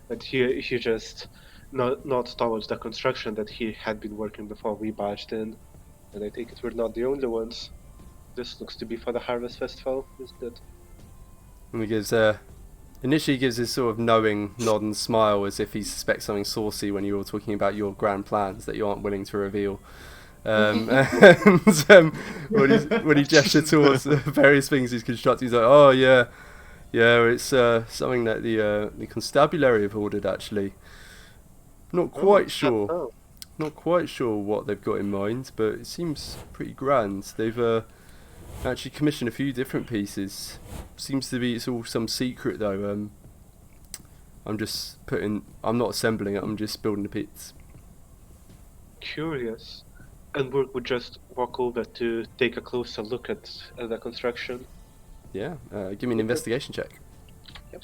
But he just not towards the construction that he had been working before we barged in. And I take it we're not the only ones. This looks to be for the Harvest Festival, isn't it? And he gives initially gives this sort of knowing nod and smile as if he suspects something saucy when you're all talking about your grand plans that you aren't willing to reveal. And when he gestures towards various things he's constructed, he's like, "Oh yeah, it's something that the constabulary have ordered actually. Not quite sure what they've got in mind, but it seems pretty grand. They've actually commissioned a few different pieces. Seems to be it's all some secret though. I'm not assembling it. I'm just building the pits." Curious. And Burke would just walk over to take a closer look at the construction. Yeah, give me an investigation check. Yep.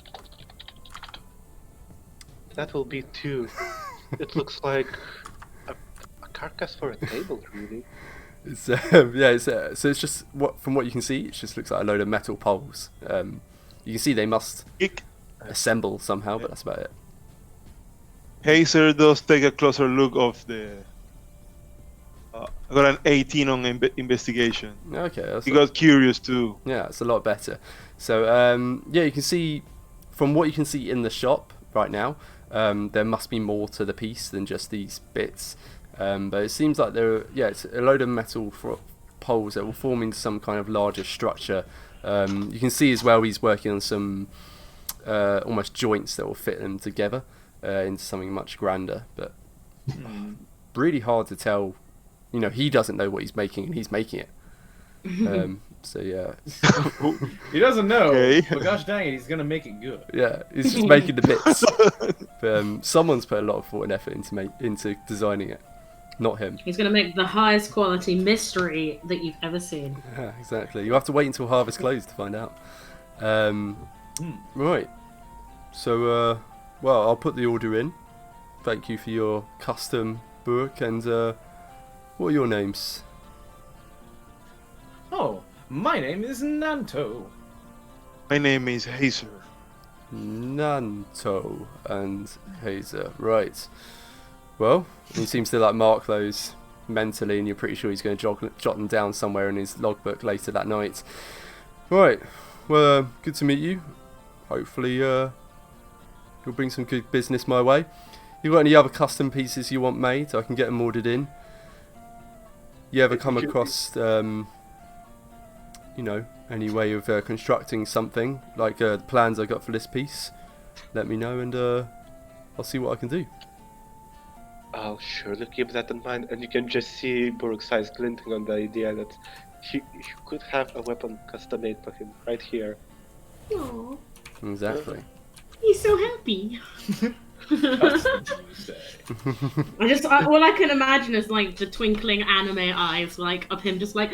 That will be 2. It looks like a carcass for a table, really. It's so it's just from what you can see, it just looks like a load of metal poles. You can see they must assemble somehow, but that's about it. Hazer does take a closer look of the. I got an 18 on investigation. Okay, He got curious too. Yeah, it's a lot better. So you can see from what you can see in the shop right now, there must be more to the piece than just these bits. But it seems like it's a load of metal poles that will form into some kind of larger structure. You can see as well he's working on some almost joints that will fit them together into something much grander. But really hard to tell. You know, he doesn't know what he's making, and he's making it. So yeah, He doesn't know, Okay. but gosh dang it, he's gonna make it good. yeah, he's just making the bits. But, someone's put a lot of thought and effort into designing it, not him. He's going to make the highest quality mystery that you've ever seen. Yeah, exactly. You have to wait until harvest closed to find out. Right. So, well, I'll put the order in. Thank you for your custom book. And what are your names? Oh, my name is Nanto. My name is Hazer. Nanto and Hazer. Right. Well, he seems to like mark those mentally, and you're pretty sure he's going to jot them down somewhere in his logbook later that night. Right. Well, good to meet you. Hopefully, you'll bring some good business my way. You got any other custom pieces you want made? I can get them ordered in. You ever come across, you know, any way of constructing something like the plans I got for this piece? Let me know, and I'll see what I can do. I'll surely keep that in mind, and you can just see Burke's eyes glinting on the idea that he could have a weapon custom made for him right here. Aww, Exactly. he's so happy. Custom, you say. All I can imagine is like the twinkling anime eyes, like of him just like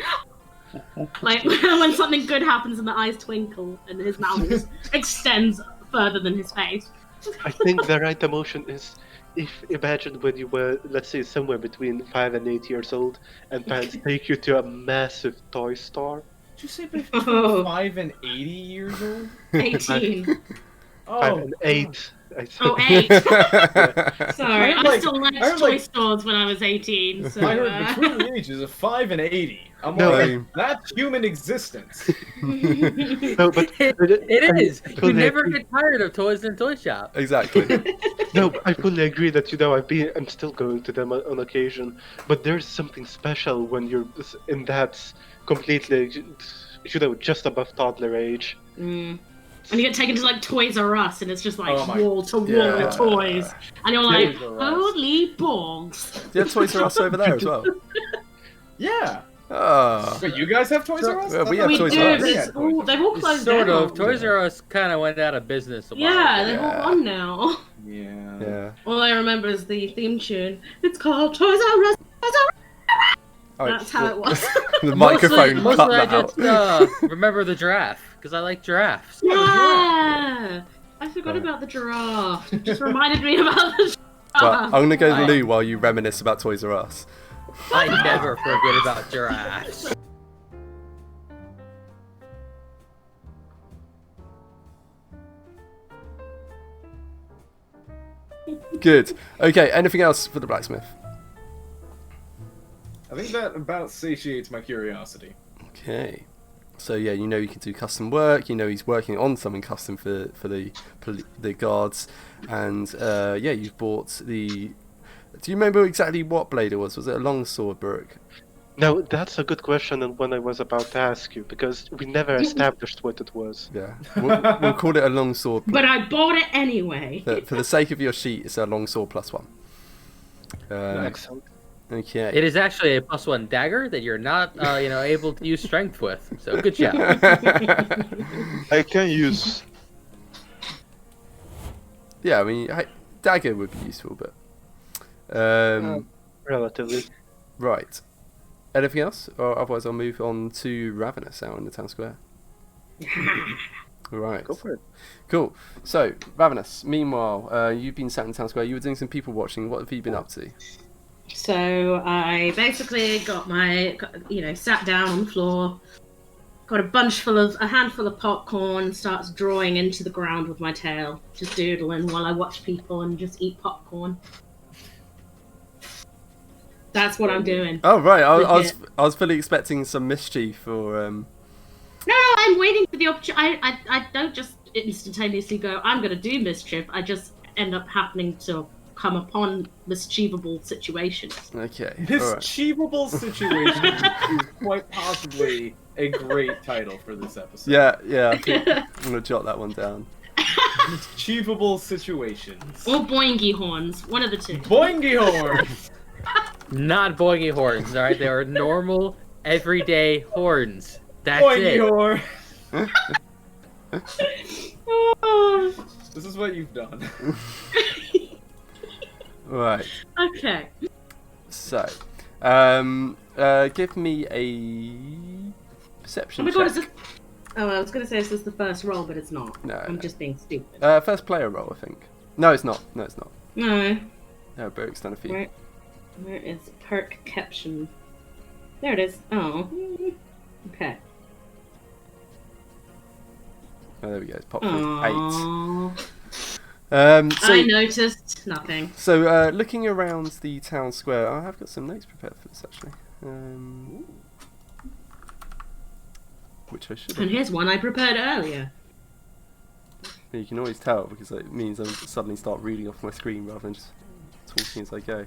when something good happens and the eyes twinkle and his mouth just extends further than his face. I think the right emotion is, imagine when you were, let's say, somewhere between 5 and 8 years old, and parents take you to a massive toy store. Did you say between 5 and 80 years old? 18. 5 and 8. I said. Oh, 8. Sorry, I heard, I like- still liked I heard, toy like- stores when I was 18. So, I heard between the ages of 5 and 80. I'm No, like, that's human existence. No, but It is. You fully never agree. get tired of toys in toy shop. Exactly. No, I fully agree that I'm still going to them on occasion, but there's something special when you're in that completely, just above toddler age. And you get taken to like Toys R Us, and it's just like Oh my- wall to wall Yeah. toys, and you're like, Toys R Us. holy bogs! Do you have Toys R Us over there as well? Yeah. Ah. Wait, you guys have Toys R Us? Yeah, we have We Toys do, R Us. but it's all, they've all closed Sort down. of. Toys R Us kind of went out of business a while Yeah, ago. they've Yeah. all gone now. Yeah. Yeah. All I remember is the theme tune. It's called Toys R Us. Toys R Us. Oh, That's how it was. The microphone Mostly cut I that just out. remember the giraffe because I like giraffes. Yeah, I forgot Right. about the giraffe. It just reminded me about the giraffe. Well, I'm gonna go to the loo while you reminisce about Toys R Us. I never forget about giraffes. Good. Okay. Anything else for the blacksmith? I think that about satiates my curiosity. Okay. So yeah, you know you can do custom work. You know he's working on something custom for the guards, and yeah, you've bought the. Do you remember exactly what blade it was? Was it a longsword, Brooke? Now, that's a good question, and one I was about to ask you, because we never established what it was. Yeah, we'll call it a longsword. But I bought it anyway. But for the sake of your sheet, it's a longsword +1. Excellent. Okay. It is actually a +1 dagger that you're not, able to use strength with. So good job. I can use. Yeah, I mean, dagger would be useful, but Relatively. right. Anything else, or otherwise I'll move on to Ravenous out in the town square. Right. Go for it. Cool. So, Ravenous, meanwhile, you've been sat in town square. You were doing some people watching. What have you been up to? So I basically sat down on the floor, got a handful of popcorn, starts drawing into the ground with my tail, just doodling while I watch people and just eat popcorn. That's what I'm doing. Oh, right. I was fully expecting some mischief or. No, I'm waiting for the opportunity. I don't just instantaneously go, I'm going to do mischief. I just end up happening to come upon mischievable situations. Okay. This All right. achievable situation is quite possibly a great title for this episode. Yeah. I think I'm gonna jot that one down. Achievable situations. Or boingy horns, one of the two. Boingy horns! Not boingy horns, alright? They are normal everyday horns. That's Pointy it. whore. Oh, This is what you've done. Right. okay. So, give me a Oh perception my god, check. is this... Oh, I was going to say, is this the first roll, but it's not. No, I'm no. just being stupid. First player roll, I think. No, it's not. No, it's not. No. No, Beric's done a few. Where is perk caption? There it is. Oh. Okay. Oh, there we go. It's popped through. 8. Aww. So, I noticed nothing. So, looking around the town square, I have got some notes prepared for this actually. Which I should And have. here's one I prepared earlier. You can always tell because it means I suddenly start reading off my screen rather than just talking as I go.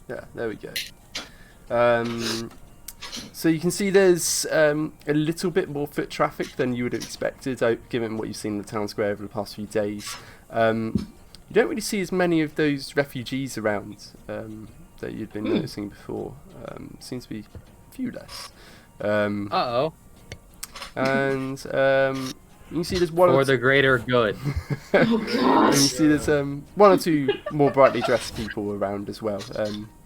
Yeah, there we go. So you can see there's a little bit more foot traffic than you would have expected, given what you've seen in the town square over the past few days. You don't really see as many of those refugees around that you'd been noticing before. Seems to be a few less. Uh-oh. And you can see there's one For or the greater good. Oh and gosh. you see there's one or two more brightly dressed people around as well,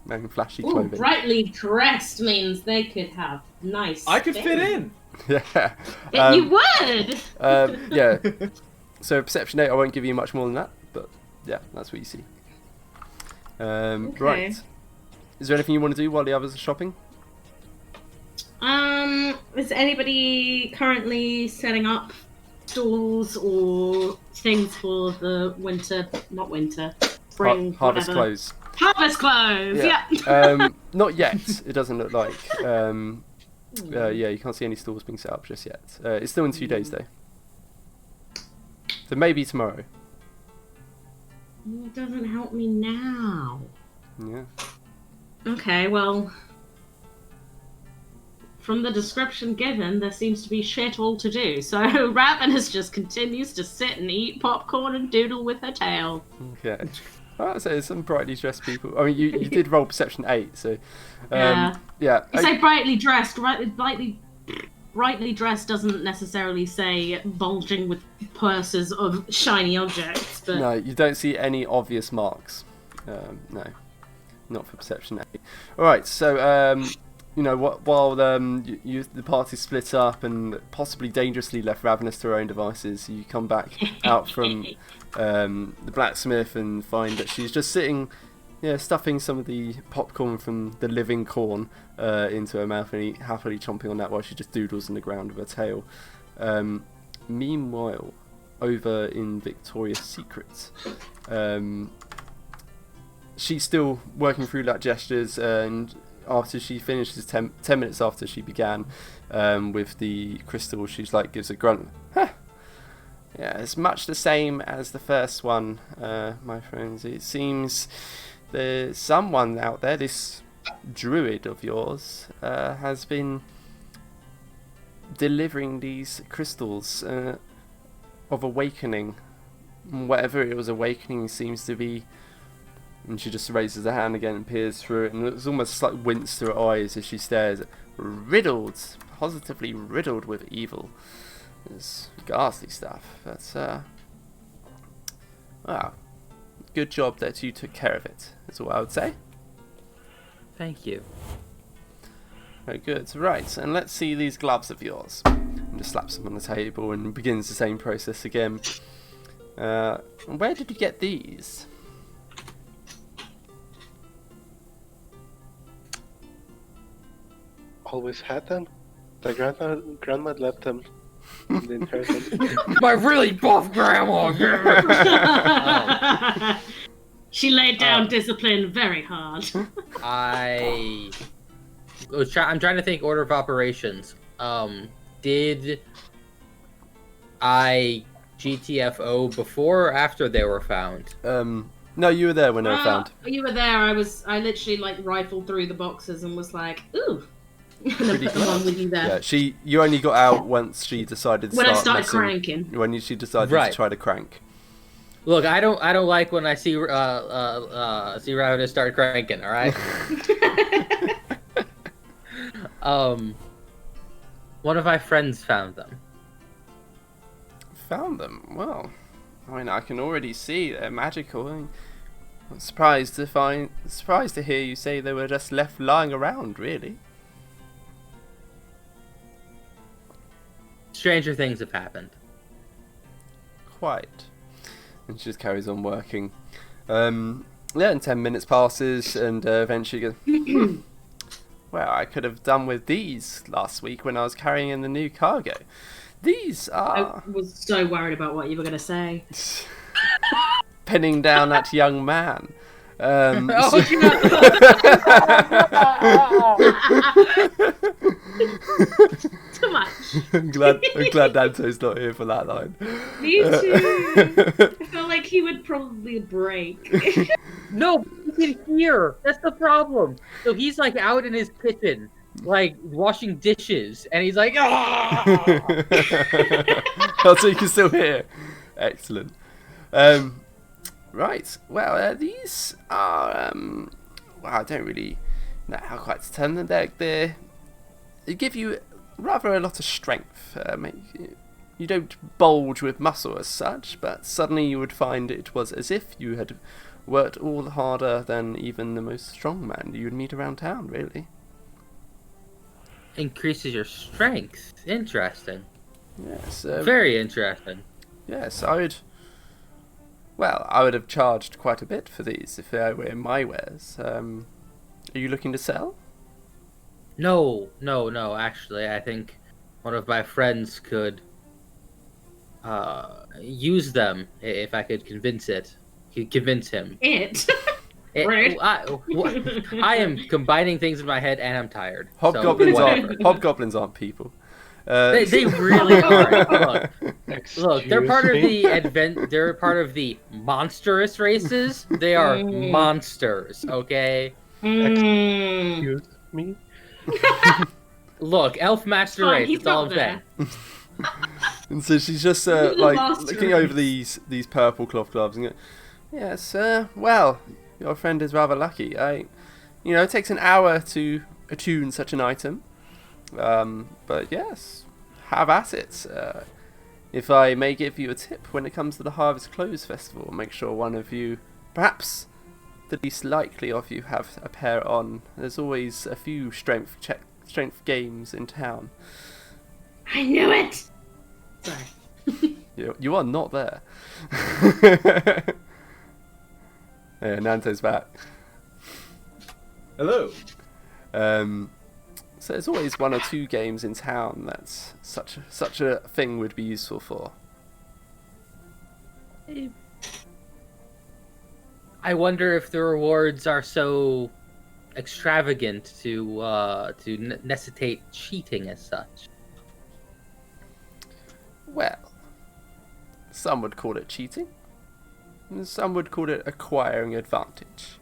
wearing flashy Ooh, clothing. brightly dressed means they could have nice. I could fit in. Yeah. You would. Yeah. So perception 8, I won't give you much more than that, but yeah, that's what you see. Right. Is there anything you want to do while the others are shopping? Is anybody currently setting up stalls or things for the winter? Not winter. Spring. Harvest whatever. clothes. Harvest clothes. Yeah. Not yet. It doesn't look like. Yeah, you can't see any stalls being set up just yet. It's still in 2 days though. So maybe tomorrow. It doesn't help me now. Yeah. Okay, well, from the description given, there seems to be shit all to do. So Ravenous just continues to sit and eat popcorn and doodle with her tail. Okay. Alright, so there's some brightly dressed people. I mean, you did roll perception 8, so Yeah. yeah. You say brightly dressed. Brightly dressed doesn't necessarily say bulging with purses of shiny objects, but No, you don't see any obvious marks. No, not for perception 8. All right, so you know, while the party split up and possibly dangerously left Ravenous to her own devices, you come back out from the blacksmith and find that she's just sitting, stuffing some of the popcorn from the living corn into her mouth and happily chomping on that while she just doodles in the ground with her tail. Meanwhile, over in Victoria's Secret, she's still working through that gestures, and after she finishes 10 minutes after she began with the crystal, she's like, gives a grunt. Huh. Yeah, it's much the same as the first one, my friends. It seems there's someone out there, this druid of yours, has been delivering these crystals of awakening. Whatever it was awakening seems to be. And she just raises her hand again and peers through it, and it's almost like wince to her eyes as she stares. Riddled, positively riddled with evil. It's ghastly stuff. That's wow. Good job that you took care of it. That's all I would say. Thank you. Very good. Right, and let's see these gloves of yours. And just slaps them on the table and begins the same process again. Where did you get these? Always had them. The grandma left them. And inherited them. My really buff grandma. she laid down discipline very hard. I'm trying to think order of operations. Did I GTFO before or after they were found? No, you were there when they were found. You were there. I literally like rifled through the boxes and was like, ooh. And then put them on with you there. Yeah, you only got out once she decided to when start I started messing, cranking. When she decided to try to crank. Look, I don't like when I see Ravenous start cranking. All right. One of my friends found them. Found them? Well, I mean, I can already see they're magical. I'm surprised to hear you say they were just left lying around, really. Stranger things have happened. Quite. And she just carries on working. And 10 minutes passes, and eventually goes, well, I could have done with these last week when I was carrying in the new cargo. These are... I was so worried about what you were going to say. Pinning down that young man. Too much. I'm glad Danto's not here for that line. Me too. I felt like he would probably break. No, he can hear. That's the problem. So he's like out in his kitchen, like washing dishes, and he's like, ah! Oh, so you can still hear. Excellent. Right. Well, these are. Well, I don't really know how quite to term them. They give you rather a lot of strength. You don't bulge with muscle as such, but suddenly you would find it was as if you had worked all harder than even the most strong man you would meet around town, really. Increases your strength. Interesting. Yes. Very interesting. Yes, I would have charged quite a bit for these if they were my wares. Are you looking to sell? No. Actually, I think one of my friends could use them if I could convince him. Rude. I am combining things in my head, and I'm tired. Hobgoblins aren't people. They really are. Look, they're part of the They're part of the monstrous races. They are monsters. Okay. Excuse me. Look, elf master race. It's all I'm saying. And so she's just looking over these purple cloth gloves and going, yes, well, your friend is rather lucky. It takes an hour to attune such an item. But yes, have at it. If I may give you a tip when it comes to the Harvest Clothes Festival, make sure one of you, perhaps the least likely of you, have a pair on. There's always a few strength games in town. I knew it! Sorry. You are not there. Yeah, Nanto's back. Hello. So there's always one or two games in town that's such a thing would be useful for. I wonder if the rewards are so extravagant to necessitate cheating as such. Well, some would call it cheating, and some would call it acquiring advantage.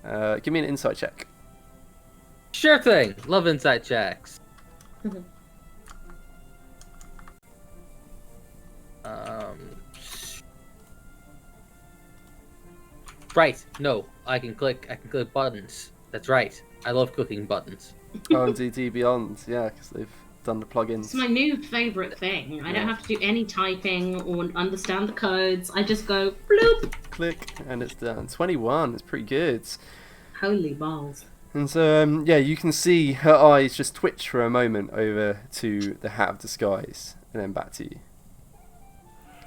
Give me an insight check. Sure thing. Love insight checks. Right. No, I can click buttons. That's right. I love clicking buttons. Oh, and DD Beyond, yeah, because they've done the plugins. It's my new favourite thing. I don't have to do any typing or understand the codes. I just go bloop. Click, and it's done. 21. It's pretty good. Holy balls. And so, you can see her eyes just twitch for a moment over to the Hat of Disguise, and then back to you.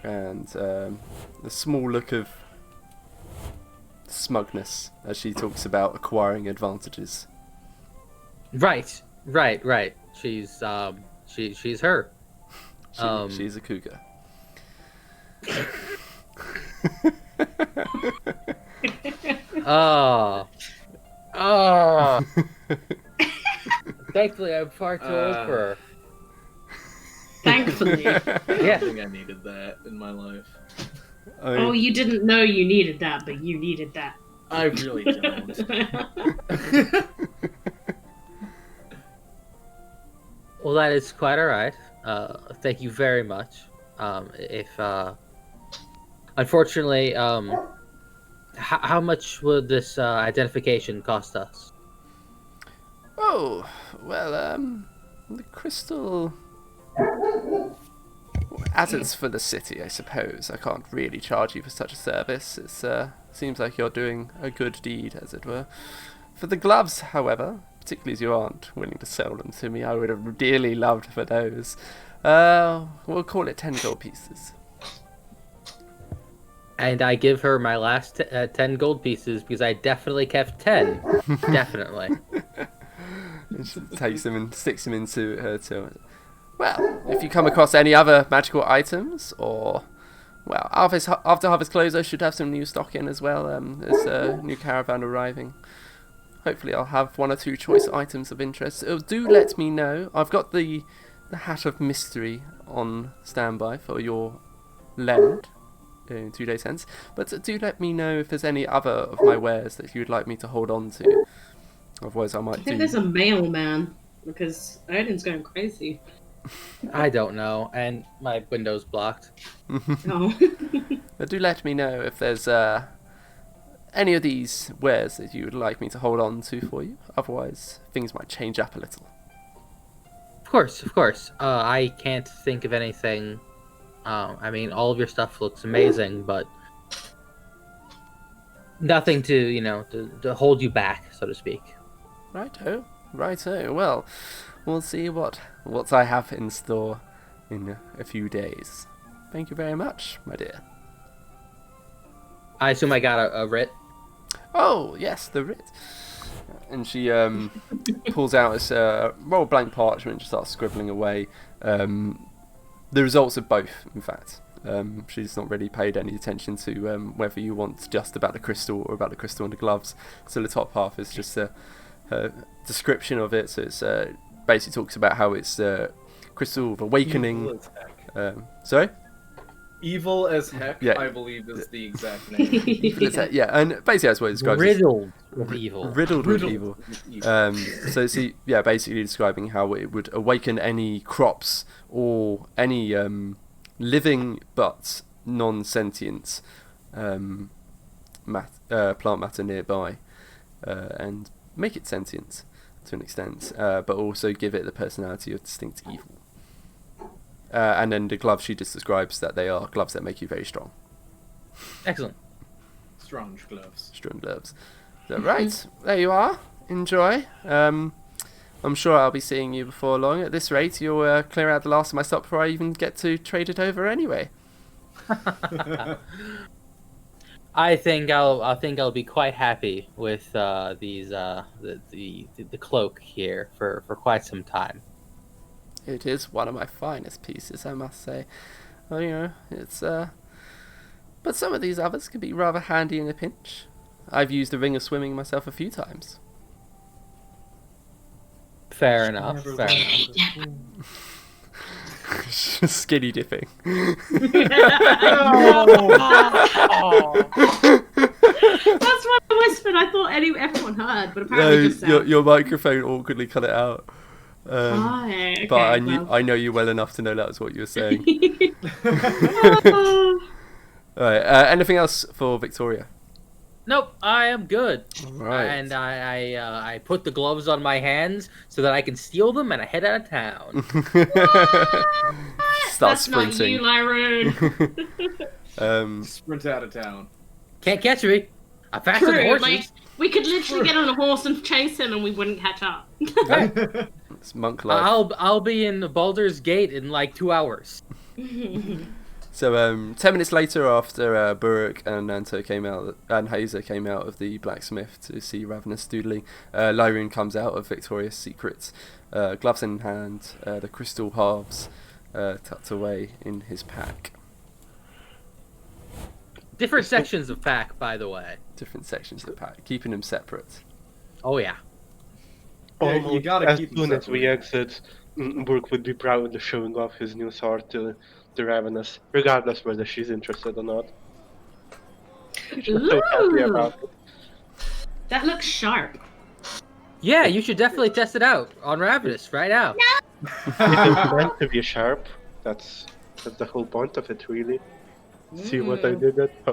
And a small look of smugness as she talks about acquiring advantages. Right. She's she's her. She's a cougar. Oh. Thankfully, I'm far too old for her. Thankfully. I Yeah. don't think I needed that in my life. Oh, you didn't know you needed that, but you needed that. I really don't. Well, that is quite alright. Thank you very much. Unfortunately, how much would this identification cost us? Oh, well, the crystal. As it's for the city, I suppose. I can't really charge you for such a service. It seems like you're doing a good deed, as it were. For the gloves, however, particularly as you aren't willing to sell them to me, I would have dearly loved for those. We'll call it 10 gold pieces. And I give her my last 10 gold pieces because I definitely kept 10. Definitely. And she takes them and sticks them into her till. Well, if you come across any other magical items, or well, after Harvest Close, I should have some new stock in as well. There's a new caravan arriving. Hopefully, I'll have one or two choice items of interest. Do let me know. I've got the Hat of Mystery on standby for your lend in 2 days hence. But do let me know if there's any other of my wares that you would like me to hold on to. Otherwise, I might I think there's a mailman because Odin's going crazy. I don't know, and my window's blocked. Oh. But do let me know if there's any of these wares that you would like me to hold on to for you. Otherwise, things might change up a little. Of course. I can't think of anything. I mean, all of your stuff looks amazing, but nothing to hold you back, so to speak. Righto. Well, we'll see what I have in store in a few days. Thank you very much, my dear. I assume I got a writ. Oh, yes, the writ. And she pulls out this roll of blank parchment and just starts scribbling away. The results of both, in fact. She's not really paid any attention to whether you want just about the crystal or about the crystal and the gloves. So the top half is just a description of it. So it's basically talks about how it's crystal of awakening. Evil as heck. Sorry? Evil as heck, Yeah. I believe, is the exact name. Yeah, and basically that's what it describes. Riddled with evil. Riddled with evil. So basically describing how it would awaken any crops or any living but non-sentient plant matter nearby, and make it sentient to an extent, but also give it the personality of distinct evil. And then the gloves, she just describes that they are gloves that make you very strong. Excellent. Strong gloves. Strong gloves. So, right, there you are. Enjoy. I'm sure I'll be seeing you before long. At this rate, you'll clear out the last of my stock before I even get to trade it over anyway. I think I'll be quite happy with these the cloak here for quite some time. It is one of my finest pieces, I must say. Well, it's but some of these others can be rather handy in a pinch. I've used the ring of swimming myself a few times. Fair enough. Skinny dipping. That's what I whispered. I thought everyone heard, but apparently just your microphone awkwardly cut it out. Okay, but I know you well enough to know that was what you were saying. Alright, anything else for Victoria? Nope, I am good. Right. And I put the gloves on my hands so that I can steal them and I head out of town. Start That's sprinting. not you, Lyron. Sprint out of town. Can't catch me. I'm faster than True, horses. like, we could literally get on a horse and chase him and we wouldn't catch up. It's monk life. I'll be in Baldur's Gate in like 2 hours. So 10 minutes later, after Burke and Nanto came out, and Hazer came out of the blacksmith to see Ravenous doodling, Lyroon comes out of Victoria's secrets, gloves in hand, the crystal halves tucked away in his pack. Different sections of pack, by the way. Different sections of the pack, keeping them separate. Oh yeah. Yeah, you gotta as keep them soon as we separate. exit, Burke would be proudly showing off his new sword to Ravenous, regardless whether she's interested or not. She's so happy about it. That looks sharp. Yeah, you should definitely test it out on Ravenous right now. It is meant to be sharp. That's the whole point of it, really. See what I did there? I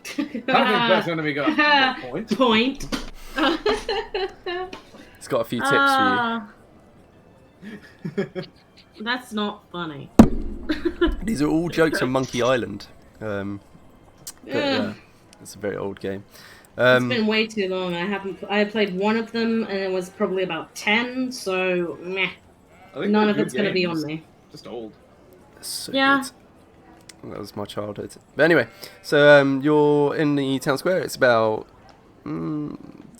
think that's going to be good. Point. Point. It's got a few tips for That's not funny. you. These are all jokes from Monkey Island. But yeah, it's a very old game. It's been way too long. I played one of them, and it was probably about 10. So meh. None of it's going to be on me. Just old. So Yeah. good. That was my childhood. But anyway, so you're in the town square. It's about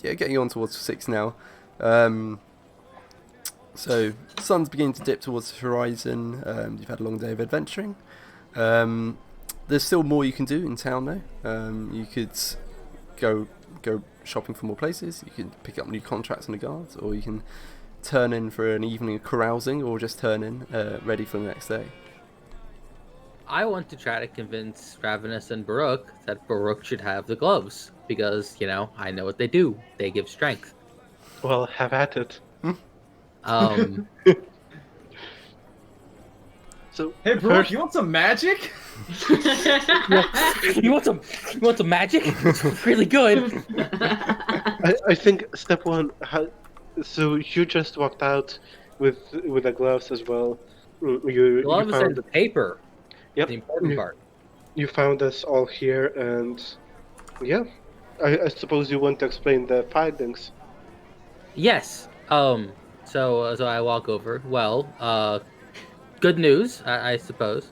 getting on towards 6 now. So sun's beginning to dip towards the horizon. You've had a long day of adventuring. There's still more you can do in town though. You could go shopping for more places. You can pick up new contracts on the guards, or you can turn in for an evening of carousing, or just turn in ready for the next day. I want to try to convince Ravenous and Baruch that Baruch should have the gloves, because, I know what they do. They give strength. Well, have at it. So, Hey, Brooke, you want some magic? You want some magic? It's really good. I think step one. So you just walked out with the gloves as well. You Gloves found and the paper. Yep. The important part. You found us all here, and yeah, I suppose you want to explain the findings. Yes. So I walk over. Well, good news, I suppose.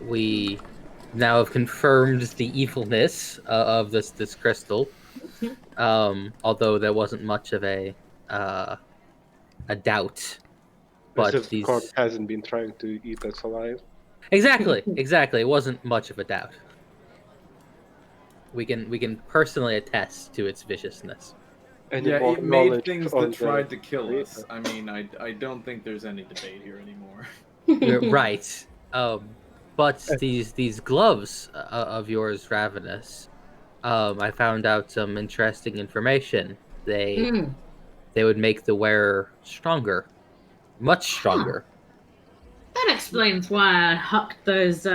We now have confirmed the evilness of this crystal. Although there wasn't much of a doubt. But As if the corp hasn't been trying to eat us alive. Exactly. It wasn't much of a doubt. We can personally attest to its viciousness. And yeah, it made things that tried to kill creator. us. I mean, I don't think there's any debate here anymore. You're right. But these gloves of yours, Ravenous, I found out some interesting information. They would make the wearer stronger. Much stronger. That explains why I hucked those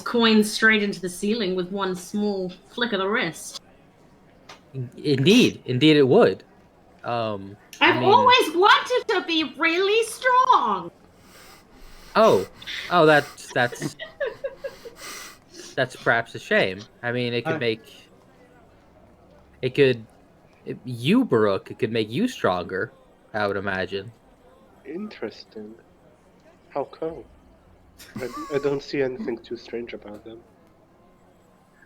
coins straight into the ceiling with one small flick of the wrist. Indeed it would. I've always wanted to be really strong. Oh, that's that's perhaps a shame. I mean, it could you, Baruch, it could make you stronger, I would imagine. Interesting. How come? I don't see anything too strange about them.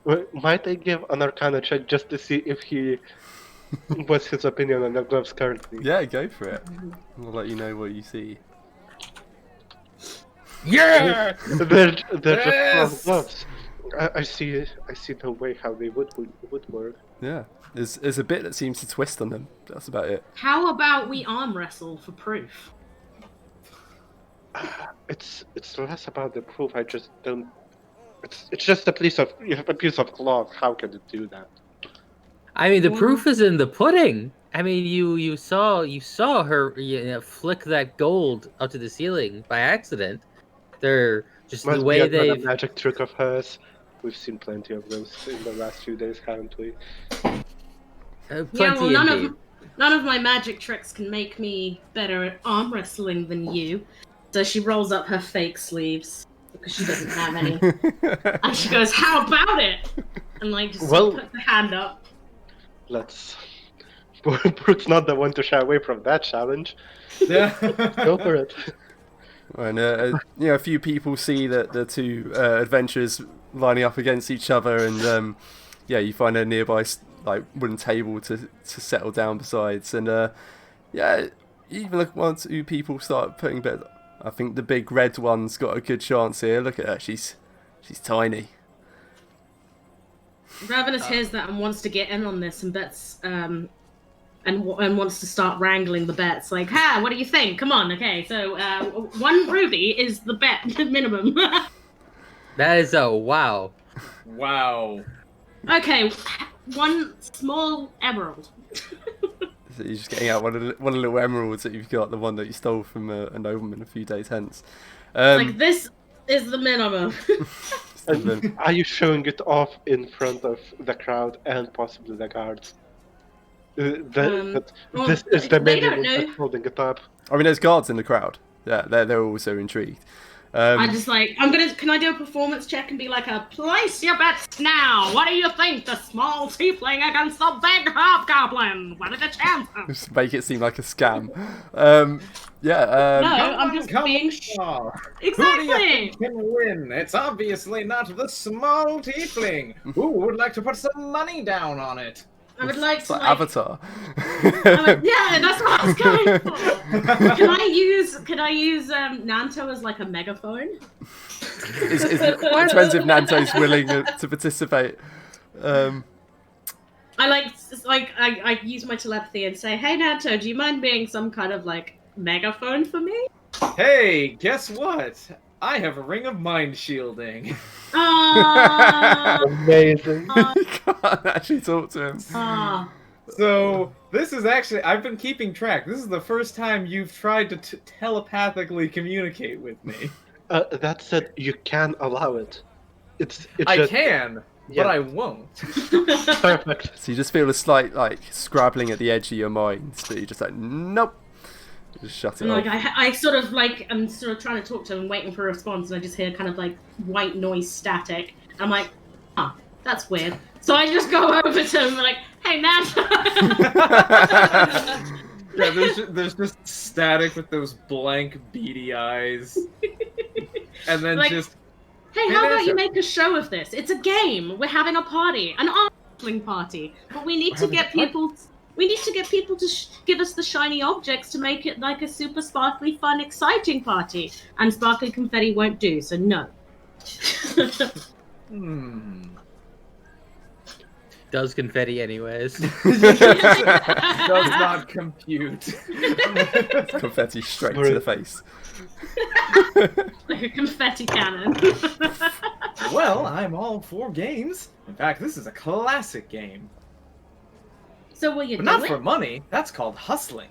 Well, might I give an Arcana check just to see if what's his opinion on the gloves currently? Yeah, go for it. I'll let you know what you see. Yeah. They're just gloves. I see no way how they would work. Yeah, there's a bit that seems to twist on them. That's about it. How about we arm wrestle for proof? It's less about the proof. I just don't. It's just a piece of cloth. How can it do that? I mean, the proof is in the pudding. I mean, you saw her flick that gold up to the ceiling by accident. They're just the way Must be they a magic trick of hers. We've seen plenty of those in the last few days, haven't we? Plenty indeed. None of my magic tricks can make me better at arm wrestling than you. So she rolls up her fake sleeves because she doesn't have any, and she goes, "How about it?" And just put the hand up. Let's. Brooke's not the one to shy away from that challenge. Yeah, go for it. And a few people see that the two adventurers lining up against each other, and you find a nearby wooden table to settle down besides, and even like one or two people start putting a bit. I think the big red one's got a good chance here. Look at her, she's tiny. Ravenous hears that and wants to get in on this and bets, and wants to start wrangling the bets. Like, what do you think? Come on, okay. So 1 ruby is the bet minimum. That is wow. Wow. Okay, 1 small emerald. So you're just getting out one of the little emeralds that you've got, the one that you stole from a nobleman a few days hence. This is the minimum. And are you showing it off in front of the crowd and possibly the guards? But well, this is the they don't minimum know. that's holding it up. I mean, there's guards in the crowd. Yeah, they're also intrigued. I'm just like, can I do a performance check and be like, place your bets now. What do you think? The small tiefling against the big hobgoblin. What are the chances? Just make it seem like a scam. Yeah. No, I'm just being Who do you exactly. think can win? It's obviously not the small tiefling. Who would like to put some money down on it? I would like It's to like like. Avatar. Yeah, that's what I was going for. Can I use Nanto as like a megaphone? It depends if Nanto's willing to participate. I use my telepathy and say, "Hey Nanto, do you mind being some kind of like megaphone for me?" Hey, guess what? I have a ring of mind shielding. Amazing. You can't actually talk to him. So, this is actually, I've been keeping track. This is the first time you've tried to telepathically communicate with me. That said, you can allow it. It's I just, can, yeah. but I won't. Perfect. So you just feel a slight like scrabbling at the edge of your mind, but you're just like, nope. Just shut it And off. like I sort of like I'm sort of trying to talk to him, waiting for a response, and I just hear kind of like white noise static. And I'm like, that's weird. So I just go over to him and like, hey Nanto. Yeah, there's just static with those blank beady eyes. And then Like, just, hey, how about Nanto. you make a show of this? It's a game. We're having a party, an arm party, but we need to get people. We need to get people to give us the shiny objects to make it like a super sparkly, fun, exciting party. And sparkly confetti won't do, so no. Does confetti anyways. does not compute. Confetti straight to the face. Like a confetti cannon. Well, I'm all for games. In fact, this is a classic game. So what you But doing? not for money. That's called hustling.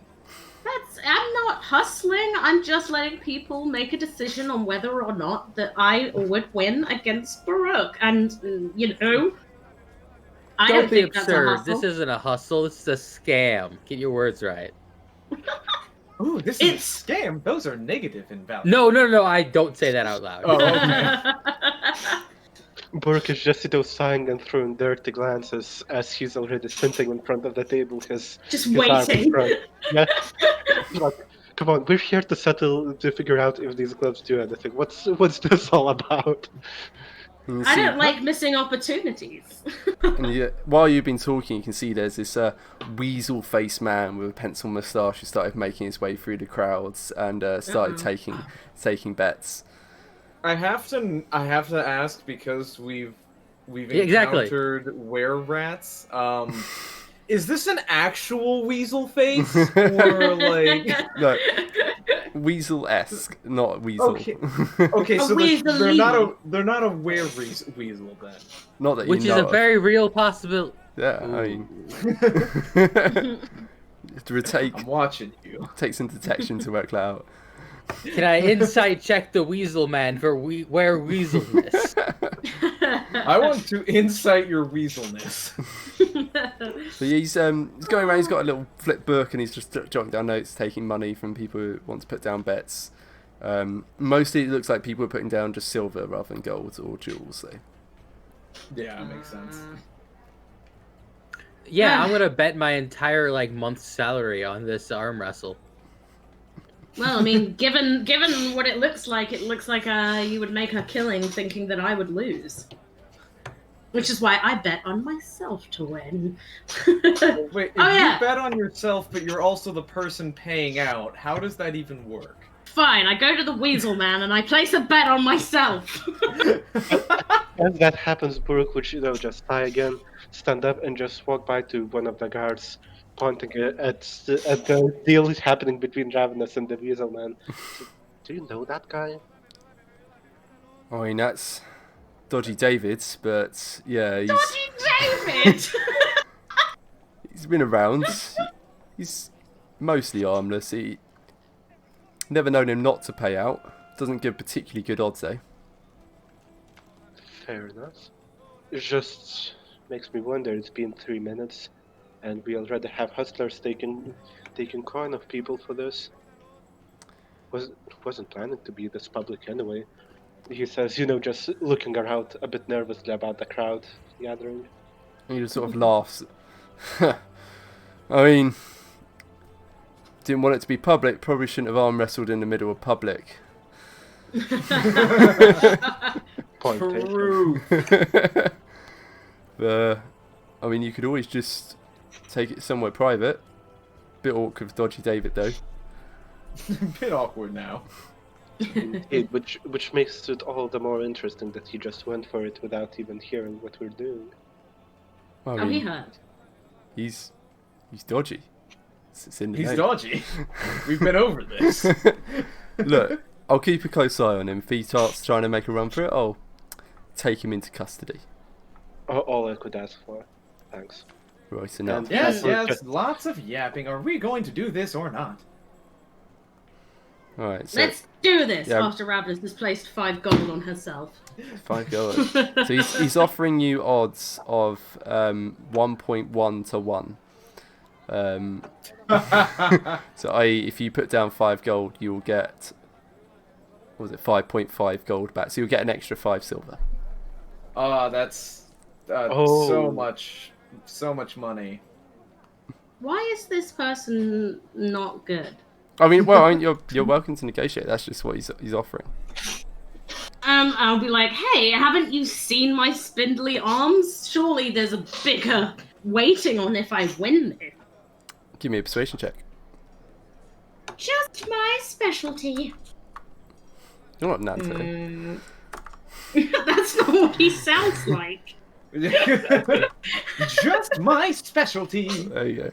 I'm not hustling. I'm just letting people make a decision on whether or not that I would win against Baroque. And I Don't don't be think that's a absurd. hustle. This isn't a hustle. This is a scam. Get your words right. Ooh, this is a scam. Those are negative in value. No. I don't say that out loud. Oh, okay. Burke is just sighing and throwing dirty glances as he's already sitting in front of the table. His Just arm in waiting. front. Yeah. Like, come on, we're here to figure out if these gloves do anything. What's this all about? You can I see- don't like missing opportunities. And while you've been talking, you can see there's this weasel faced man with a pencil moustache who started making his way through the crowds and started taking bets. I have to ask because we've exactly. encountered were-rats. Is this an actual weasel face or like? No, weasel-esque, not weasel. Okay, so they're weaselie. they're not a were-weasel then. Not that Which you is know a of. very real possibility. Yeah, I mean, you have to I'm watching you. take some detection to work that out. Can I insight check the weasel man for where weaselness? I want to incite your weaselness. So he's going around. He's got a little flip book and he's just jotting down notes, taking money from people who want to put down bets. Mostly, it looks like people are putting down just silver rather than gold or jewels. Though. Yeah, that makes sense. Yeah, I'm gonna bet my entire month's salary on this arm wrestle. Well, I mean, given what it looks like you would make a killing thinking that I would lose. Which is why I bet on myself to win. Wait, if Oh, yeah. you bet on yourself, but you're also the person paying out, how does that even work? Fine, I go to the Weasel Man and I place a bet on myself. As that happens, Burke would just sigh again, stand up, and just walk by to one of the guards, pointing at the deal happening between Ravenous and the Weasel Man. Do you know that guy? I mean, that's Dodgy David's, but yeah, Dodgy David! he's been around. He's mostly harmless. Never known him not to pay out. Doesn't give particularly good odds though. Fair enough. It just makes me wonder. It's been 3 minutes, and we already have hustlers taking coin of people for this. Wasn't planning to be this public anyway. He says, just looking around a bit nervously about the crowd gathering. And he just sort of laughs. I mean, didn't want it to be public. Probably shouldn't have arm wrestled in the middle of public. Point taken. True. I mean, you could always just take it somewhere private. Bit awkward for Dodgy David, though. Bit awkward now. Indeed, which makes it all the more interesting that he just went for it without even hearing what we're doing. I Oh, he mean, heard. he's dodgy. It's in the He's name. dodgy. We've been over this. Look, I'll keep a close eye on him. If he starts trying to make a run for it, I'll take him into custody. All I could ask for. Thanks. Right enough. And- Yes, Just- yes, lots of yapping. Are we going to do this or not? Alright, so Let's do this Yeah. after Ravlis has placed 5 gold on herself. $5. So he's offering you odds of 1.1 to 1. So if you put down 5 gold, you'll get, what was it, 5.5 gold back. So you'll get an extra 5 silver. That's Oh. so much money. Why is this person not good? I mean, you're welcome to negotiate. That's just what he's offering. I'll be like, hey, haven't you seen my spindly arms? Surely there's a bigger waiting on if I win this. Give me a persuasion check. Just my specialty. You're not Nanto. That's not what he sounds like. Just my specialty. There you go.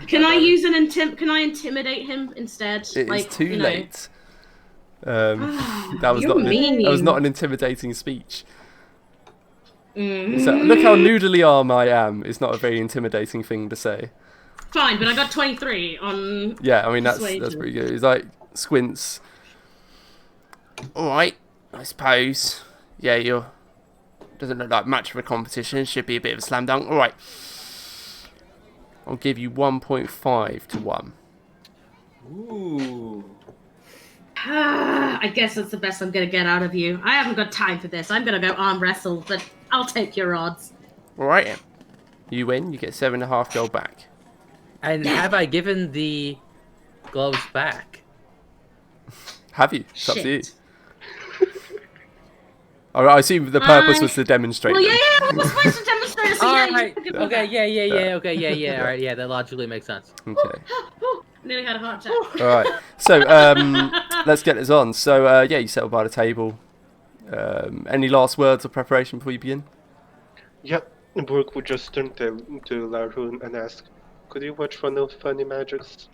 Can I use Can I intimidate him instead? It is too late. That was You're that was mean. not an intimidating speech. So, look how noodly arm I am. It's not a very intimidating thing to say. Fine, but I got 23 on. Yeah, I mean that's Persuasion. pretty good. He's like squints. All right, I suppose. Yeah, you doesn't look like much of a competition. Should be a bit of a slam dunk. All right, I'll give you 1.5 to 1. Ooh. I guess that's the best I'm gonna get out of you. I haven't got time for this. I'm gonna go arm wrestle, but I'll take your odds. All right, you win. You get 7.5 gold back. And have I given the gloves back? Have you? It's up to you. Shit. All right, I assume the purpose was to demonstrate. Well, them. yeah, I was supposed to demonstrate it. So All yeah, you right. can give me Okay. that. Yeah. Okay. Yeah. All right. Yeah, that logically makes sense. Okay. Nearly had a heart attack. All right. So let's get this on. So yeah, you settle by the table. Any last words or preparation before you begin? Yep. Brooke would just turn to Laroon and ask, could you watch for no funny magics?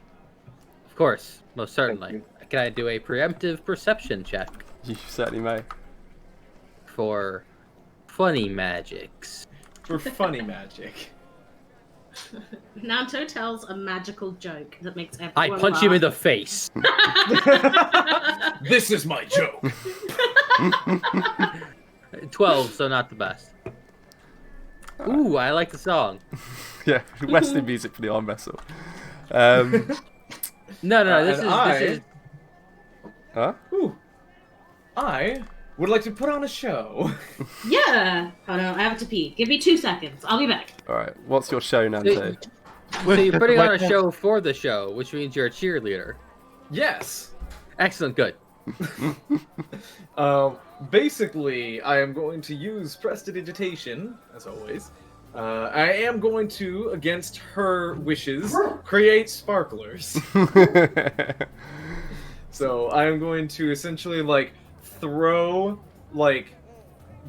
Of course, most certainly. you. Can I do a preemptive perception check You certainly may. for funny magics? For funny magic. Nanto tells a magical joke that makes everyone I punch him in the laugh. face. This is my joke. 12, so not the best. Ooh, I like the song. Yeah, Western music for the arm wrestle. Um, No, this and is huh? Ooh. I would like to put on a show. Yeah. Hold on, I have to pee. Give me 2 seconds. I'll be back. All right. What's your show, Nanto? so you're putting on a show for the show, which means you're a cheerleader. Yes. Excellent, good. Basically, I am going to use prestidigitation, as always. I am going to, against her wishes, create sparklers. So I am going to essentially, like, throw, like,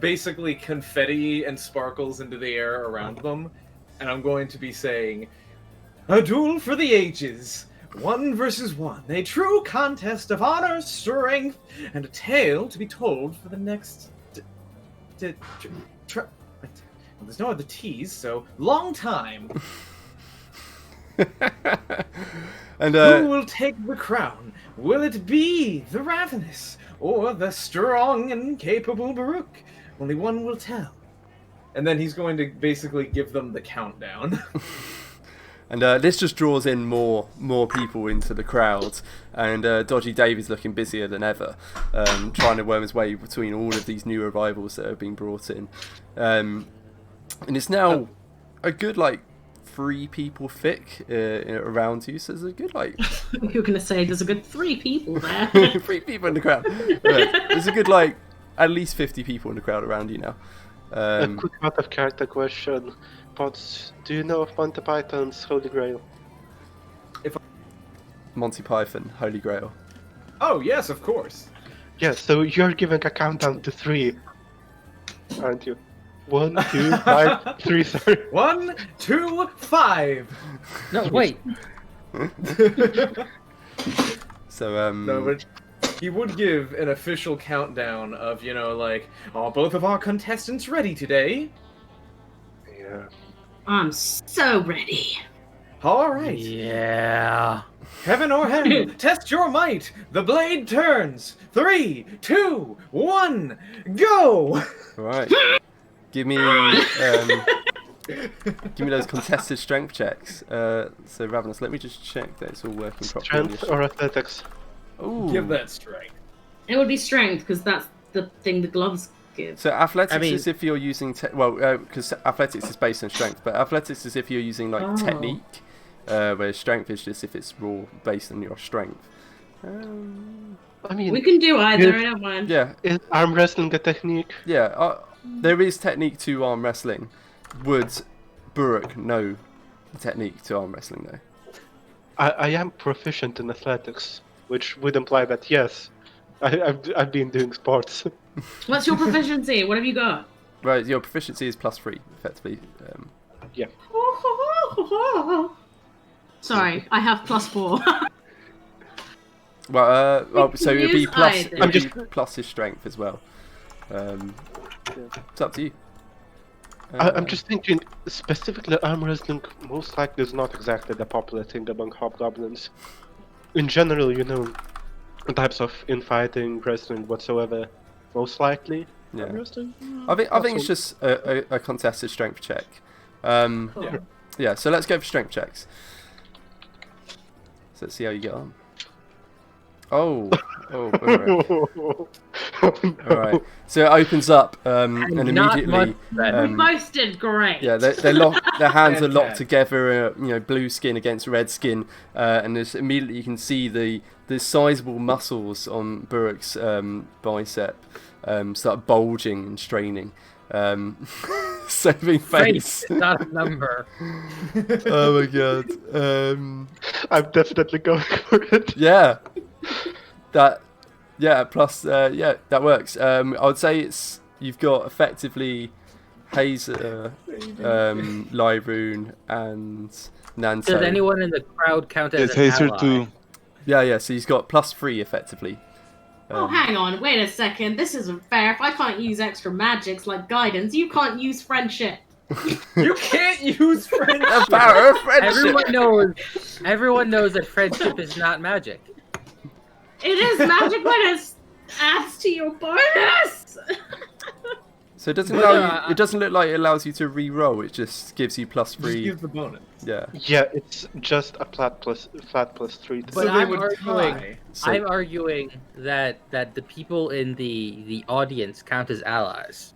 basically confetti and sparkles into the air around them. And I'm going to be saying, a duel for the ages. 1 versus 1. A true contest of honor, strength, and a tale to be told for the next... well, there's no other T's, so long time. And Who will take the crown? Will it be the ravenous or the strong and capable Baruch? Only one will tell. And then he's going to basically give them the countdown. And this just draws in more people into the crowd, and Dodgy Davy's looking busier than ever, trying to worm his way between all of these new arrivals that have been brought in. And it's now a good, 3 people thick around you, so there's a good, You're going to say there's a good 3 people there. 3 people in the crowd. There's a good, at least 50 people in the crowd around you now. A quick out of character question. Pods, do you know of Monty Python's Holy Grail? Monty Python, Holy Grail. Oh, yes, of course. Yeah, so you're giving a countdown to 3, aren't you? 1, 2, 5, 3, sorry. 1, 2, 5. No, wait. So, No, but he would give an official countdown of, are both of our contestants ready today? Yeah. I'm so ready. All right. Yeah. Heaven or hell, test your might. The blade turns. 3, 2, 1, go! Alright. Give me those contested strength checks. So Ravenous, let me just check that it's all working properly. Strength or athletics? Ooh. Give that strength. It would be strength, because that's the thing the gloves give. So athletics is if you're using because athletics is based on strength, but athletics is if you're using technique, whereas strength is just if it's raw based on your strength. I mean, We can do either, I don't mind. Yeah, is arm wrestling a technique? yeah. There is technique to arm wrestling. Would Buruk know the technique to arm wrestling though? I am proficient in athletics, which would imply that yes, I've been doing sports. What's your proficiency? What have you got? Right, your proficiency is +3, effectively. Yeah. Sorry, I have +4. So it would be plus. Use It would be plus his strength as well. It's up to you. I'm just thinking, specifically arm wrestling most likely is not exactly the popular thing among hobgoblins. In general, types of infighting, wrestling, whatsoever, most likely. Yeah. Arm wrestling? I think it's just a contested strength check. Yeah. So let's go for strength checks. So let's see how you get on. Oh, all right. So it opens up, and immediately, We both did great. yeah, their hands are locked together. Blue skin against red skin, and immediately you can see the sizable muscles on Buruk's bicep start bulging and straining. Saving face. Not a number. Oh my god. I'm definitely going for it. Yeah. That works. I would say you've got effectively Hazer, Lyroon, and Nanto. Does anyone in the crowd count as It's an Hazer ally? too. Yeah. So he's got +3 effectively. Oh, hang on, wait a second. This isn't fair. If I can't use extra magics like guidance, you can't use friendship. You can't use friendship. The power of friendship. Everyone knows that friendship is not magic. It is magic when it adds to your bonus. So it doesn't allow you, it doesn't look like it allows you to re-roll. It just gives you Just +3. give the bonus. Yeah. Yeah, it's just a flat plus 3. But So they I'm would arguing. tie. So, I'm arguing that the people in the audience count as allies.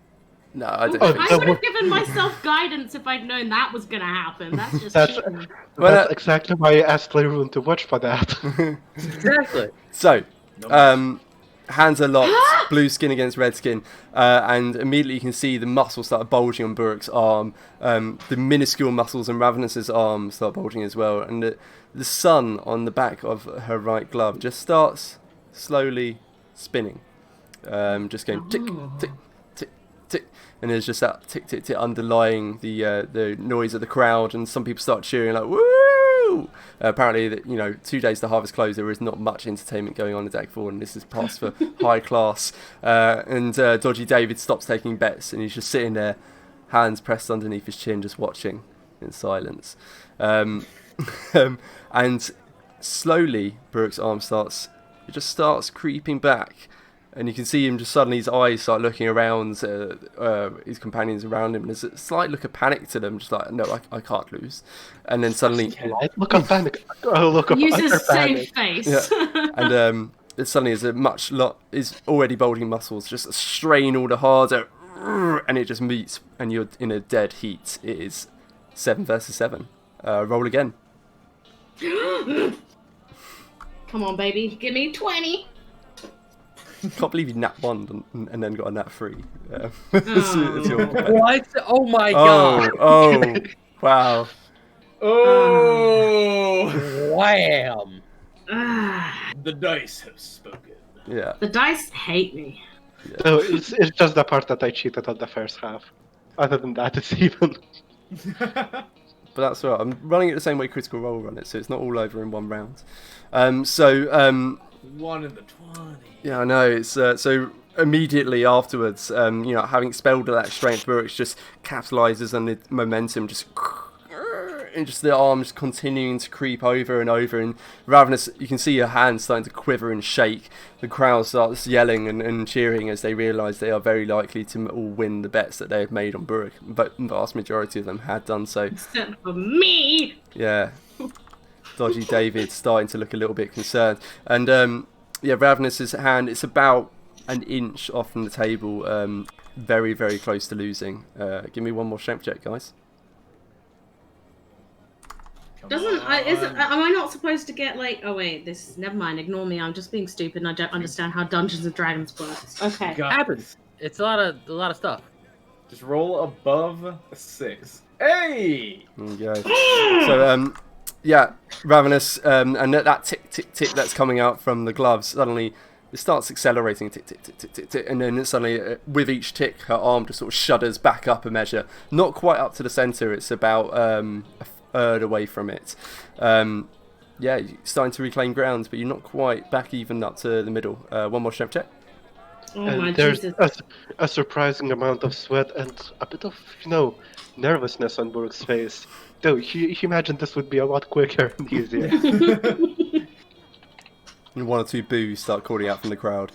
no, I don't Oh, think I so. would have given myself guidance if I'd known that was going to happen. That's just That's cheating. Well, that's exactly why I asked Lyroon to watch for that. Exactly. So, hands are locked, blue skin against red skin, and immediately you can see the muscles start bulging on Buruk's arm. The minuscule muscles on Ravenous's arm start bulging as well, and the sun on the back of her right glove just starts slowly spinning, just going tick, tick, tick, tick, and there's just that tick, tick, tick underlying the noise of the crowd, and some people start cheering like woo. Apparently, 2 days to harvest close, there is not much entertainment going on in Deck 4, and this is passed for high class. And Dodgy David stops taking bets, and he's just sitting there, hands pressed underneath his chin, just watching in silence. And slowly, Buruk's arm starts creeping back, and you can see him just suddenly, his eyes start looking around, his companions around him, and there's a slight look of panic to them, just like, no, I can't lose. And then suddenly, look of panic. Oh, look of Uses utter same panic. face. yeah, and suddenly, as a much lot is already bulging muscles just strain all the harder, and it just meets, and you're in a dead heat. It is 7 versus 7. Roll again. Come on, baby, give me 20. Can't believe you nat 1 and then got a nat 3. What? Oh my god! Oh, wow. Oh! Wham! The dice have spoken. Yeah. The dice hate me. No, it's just the part that I cheated on the first half. Other than that, it's even. But that's all right. I'm running it the same way Critical Role run it, so it's not all over in one round. 1 in the 20. Yeah, I know. It's so immediately afterwards, having expelled that strength, Burks just capitalizes on the momentum, and just the arms continuing to creep over and over. And Ravenous, you can see your hands starting to quiver and shake. The crowd starts yelling and cheering as they realise they are very likely to all win the bets that they have made on Burke. But the vast majority of them had done so. Except for me. Yeah. Dodgy David starting to look a little bit concerned. And Ravenous's hand, it's about an inch off from the table, very, very close to losing. Give me one more strength check, guys. Am I not supposed to get like? Oh wait, never mind. Ignore me. I'm just being stupid, and I don't understand how Dungeons and Dragons works. Okay. Happens. It's a lot of stuff. Just roll above a 6. Hey! There you go. So, Ravenous, and that tick, tick, tick that's coming out from the gloves, suddenly it starts accelerating, tick, tick, tick, tick, tick, tick, and then suddenly, with each tick, her arm just sort of shudders back up a measure. Not quite up to the centre, it's about a third away from it. You're starting to reclaim ground, but you're not quite back even up to the middle. One more strength check. Oh my There's Jesus. a surprising amount of sweat and a bit of, nervousness on Burke's face. Though he imagined this would be a lot quicker and easier. And 1 or 2 boos start calling out from the crowd.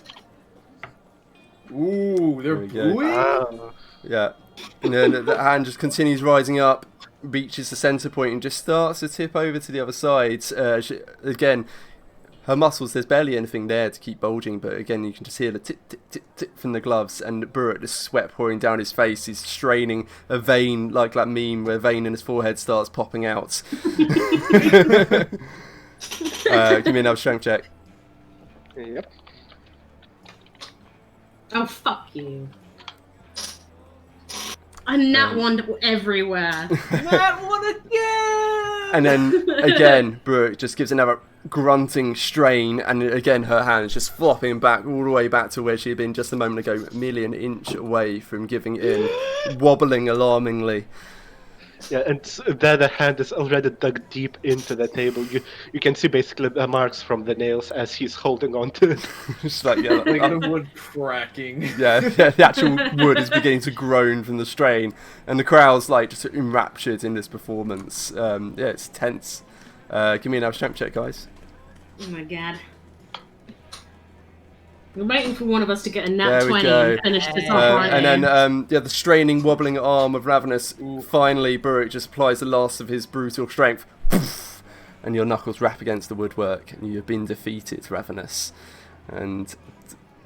Ooh, they're There we go. booing? Yeah. And then the hand just continues rising up, reaches the centre point and just starts to tip over to the other side. Again, her muscles, there's barely anything there to keep bulging, but again, you can just hear the tip, tip, tip, tip from the gloves, and Burrett, the sweat pouring down his face, he's straining a vein, like that meme where a vein in his forehead starts popping out. Give me another strength check. Yep. Oh fuck you. And that one everywhere. That one again! And then, again, Brooke just gives another grunting strain, and again her hand's just flopping back all the way back to where she had been just a moment ago, merely an inch away from giving in, wobbling alarmingly. Yeah, and there the hand is already dug deep into the table. You can see basically the marks from the nails as he's holding on to it. Just like, Like the wood cracking. yeah, the actual wood is beginning to groan from the strain, and the crowd's like just enraptured in this performance. It's tense. Give me another strength check, guys. Oh my god. We're waiting for one of us to get a nat There we 20 go. and finish this off right. And then, the straining, wobbling arm of Ravenous. Finally, Burrick just applies the last of his brutal strength. Poof, and your knuckles rap against the woodwork, and you have been defeated, Ravenous. And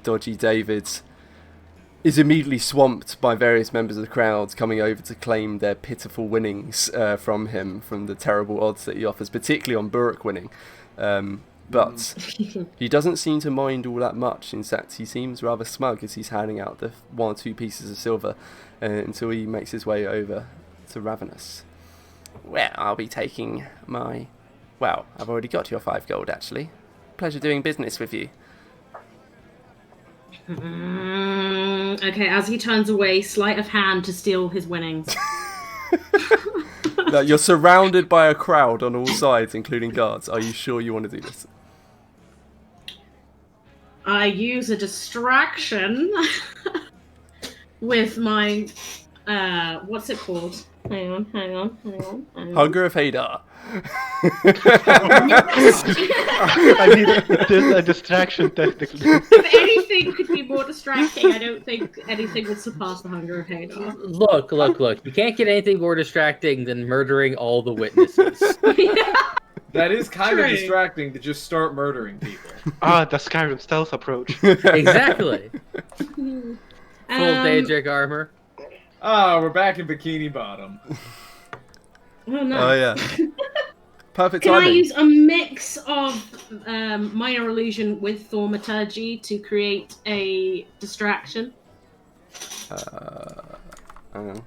Dodgy David is immediately swamped by various members of the crowd coming over to claim their pitiful winnings from him, from the terrible odds that he offers, particularly on Burrick winning. But he doesn't seem to mind all that much. In fact, he seems rather smug as he's handing out the 1 or 2 pieces of silver until he makes his way over to Ravenous. Well, I'll be taking my... Well, I've already got your 5 gold, actually. Pleasure doing business with you. Okay, as he turns away, sleight of hand to steal his winnings. No, you're surrounded by a crowd on all sides, including guards. Are you sure you want to do this? I use a distraction with my what's it called? Hang on. Hunger of Hadar. I need a distraction technically. If anything could be more distracting, I don't think anything would surpass the Hunger of Hadar. Look. You can't get anything more distracting than murdering all the witnesses. That is kind of True. distracting to just start murdering people. The Skyrim stealth approach. Exactly. Full Daedric armor. We're back in Bikini Bottom. Oh no. Oh yeah. Perfect Can I timing. use a mix of minor illusion with thaumaturgy to create a distraction? Hang on.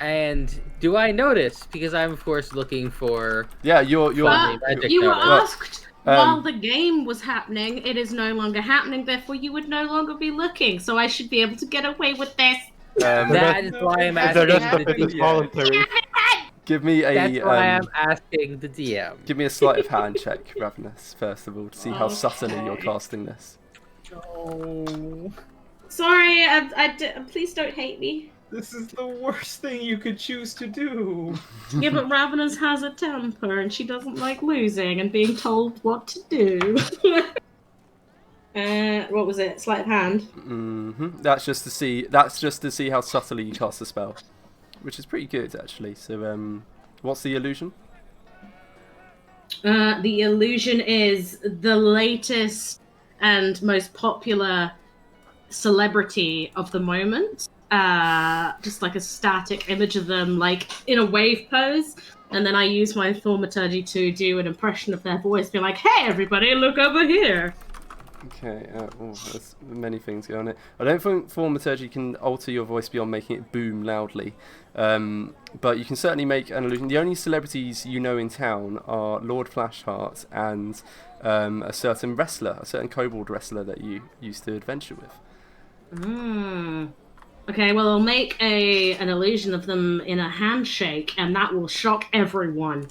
And do I notice? Because I'm of course looking for. Yeah, you're. But magic you were notice. asked while the game was happening. It is no longer happening. Therefore, you would no longer be looking. So I should be able to get away with this. That is why I'm The asking rest of the it is DM. voluntary. Give me a. That's why I'm asking the DM. Give me a sleight of hand check, Ravenous, first of all, to see how subtly you're casting this. Oh, Sorry, please don't hate me. this is the worst thing you could choose to do. Yeah, but Ravenous has a temper and she doesn't like losing and being told what to do. What was it? Sleight of hand? That's just to see. That's just to see how subtly you cast the spell, which is pretty good actually. So, what's the illusion? The illusion is the latest and most popular celebrity of the moment. Just like a static image of them, like in a wave pose. And then I use my thaumaturgy to do an impression of their voice, be like, "Hey, everybody, look over here." Okay, there's many things going on. I don't think thaumaturgy can alter your voice beyond making it boom loudly, but you can certainly make an illusion. The only celebrities you know in town are Lord Flashheart and a certain wrestler, a certain kobold wrestler that you used to adventure with. Okay, well, I'll make an illusion of them in a handshake, and that will shock everyone.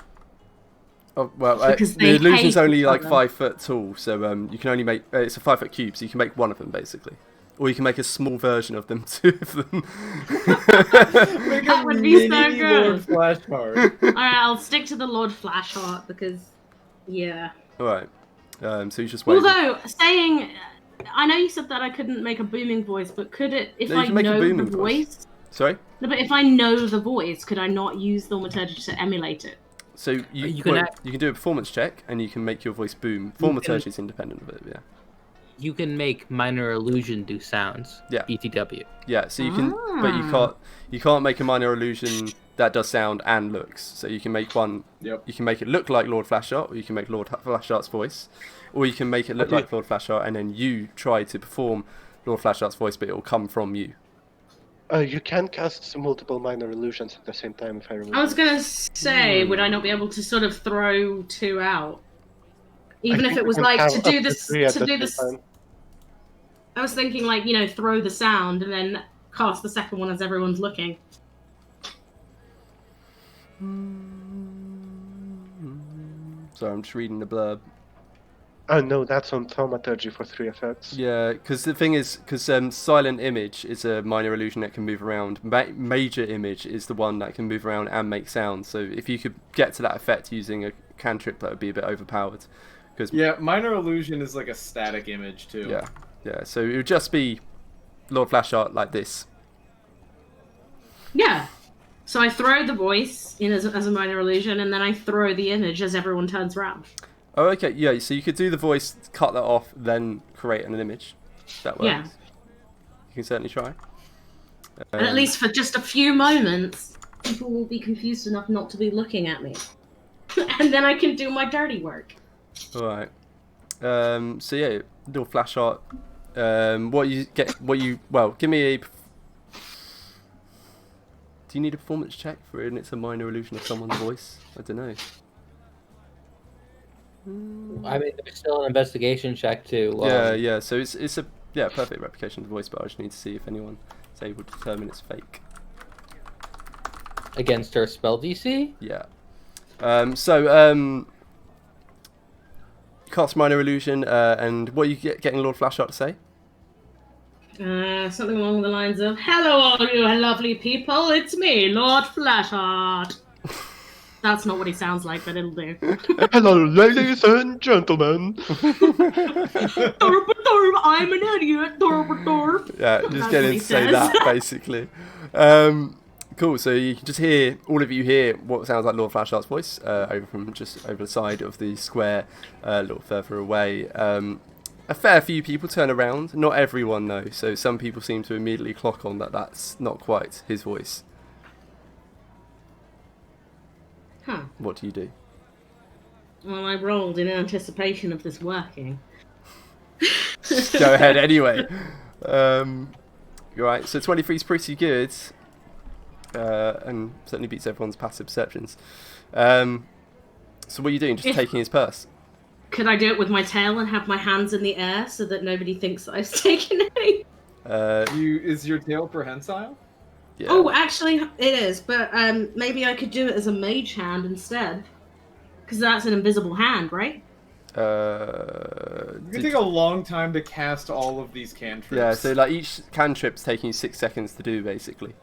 Oh, well, Because the they illusion's hate only each like other. 5 foot tall, so you can only make it's a 5 foot cube, so you can make one of them basically, or you can make a small version of them, 2 of them. That would be so good. Flashcard. All right, I'll stick to the Lord Flashheart because, yeah. All right, so you just wait. Although saying, I know you said that I couldn't make a booming voice, but could it if No, you I can make a know the booming voice. voice? Sorry. No, but if I know the voice, could I not use thaumaturgy to emulate it? So you can can do a performance check and you can make your voice boom. Thaumaturgy is independent of it, yeah. You can make minor illusion do sounds. Yeah. BTW. Yeah, so you can, but you can't make a minor illusion that does sound and looks. So you can make one. Yep. You can make it look like Lord Flashheart, or you can make Lord Flashheart's voice, or you can make it look like Lord Flashheart, and then you try to perform Lord Flashheart's voice, but it will come from you. You can cast multiple minor illusions at the same time, if I remember. I was gonna say, would I not be able to sort of throw 2 out, even if it was like to do this? I was thinking like, throw the sound and then cast the second one as everyone's looking. So I'm just reading the blurb. Oh no, that's on thaumaturgy for 3 effects. Yeah, because the thing is, silent image is a minor illusion that can move around. Major image is the one that can move around and make sounds. So if you could get to that effect using a cantrip, that would be a bit overpowered. Yeah, minor illusion is like a static image too. Yeah. So it would just be Lord Flashheart like this. Yeah. So I throw the voice in as a minor illusion, and then I throw the image as everyone turns around. Oh, okay. Yeah. So you could do the voice, cut that off, then create an image. That works. Yeah. You can certainly try. And at least for just a few moments, people will be confused enough not to be looking at me. And then I can do my dirty work. All right. So yeah, little Flashheart. Give me a. Do you need a performance check for it? And it's a minor illusion of someone's voice. I don't know. I mean, there's still an investigation check too. Yeah. So it's a perfect replication of the voice, but I just need to see if anyone is able to determine it's fake. Against her spell DC? Yeah. Cast minor illusion, and what are you getting Lord Flashheart to say? Something along the lines of, "Hello, all you lovely people. It's me, Lord Flashheart." That's not what he sounds like, but it'll do. Hello, ladies and gentlemen. I'm an idiot. Yeah, just That's get what him he to say says. that, basically. Cool, so you can just hear, all of you hear what sounds like Lord Flashheart's voice over from just over the side of the square, a little further away. A fair few people turn around, not everyone though, so some people seem to immediately clock on that that's not quite his voice. Huh. What do you do? Well, I rolled in anticipation of this working. Go ahead anyway. Right, so 23 is pretty good, and certainly beats everyone's passive perceptions. So what are you doing? Just taking his purse? Could I do it with my tail and have my hands in the air so that nobody thinks that I've taken any? Is your tail prehensile? Yeah. Oh, actually, it is, but maybe I could do it as a mage hand instead. Because that's an invisible hand, right? It can take a long time to cast all of these cantrips. Yeah, so like each cantrip's taking you 6 seconds to do, basically.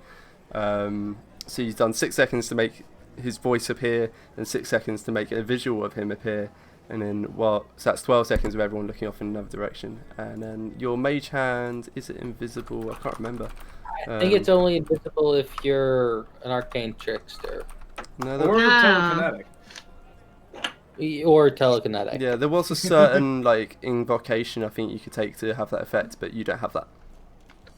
So you've done 6 seconds to make his voice appear, and 6 seconds to make a visual of him appear, and then so that's 12 seconds of everyone looking off in another direction. And then your mage hand, is it invisible? I can't remember. I think it's only invisible if you're an arcane trickster. No, Or telekinetic. Or telekinetic. Yeah, there was a certain like invocation I think you could take to have that effect, but you don't have that.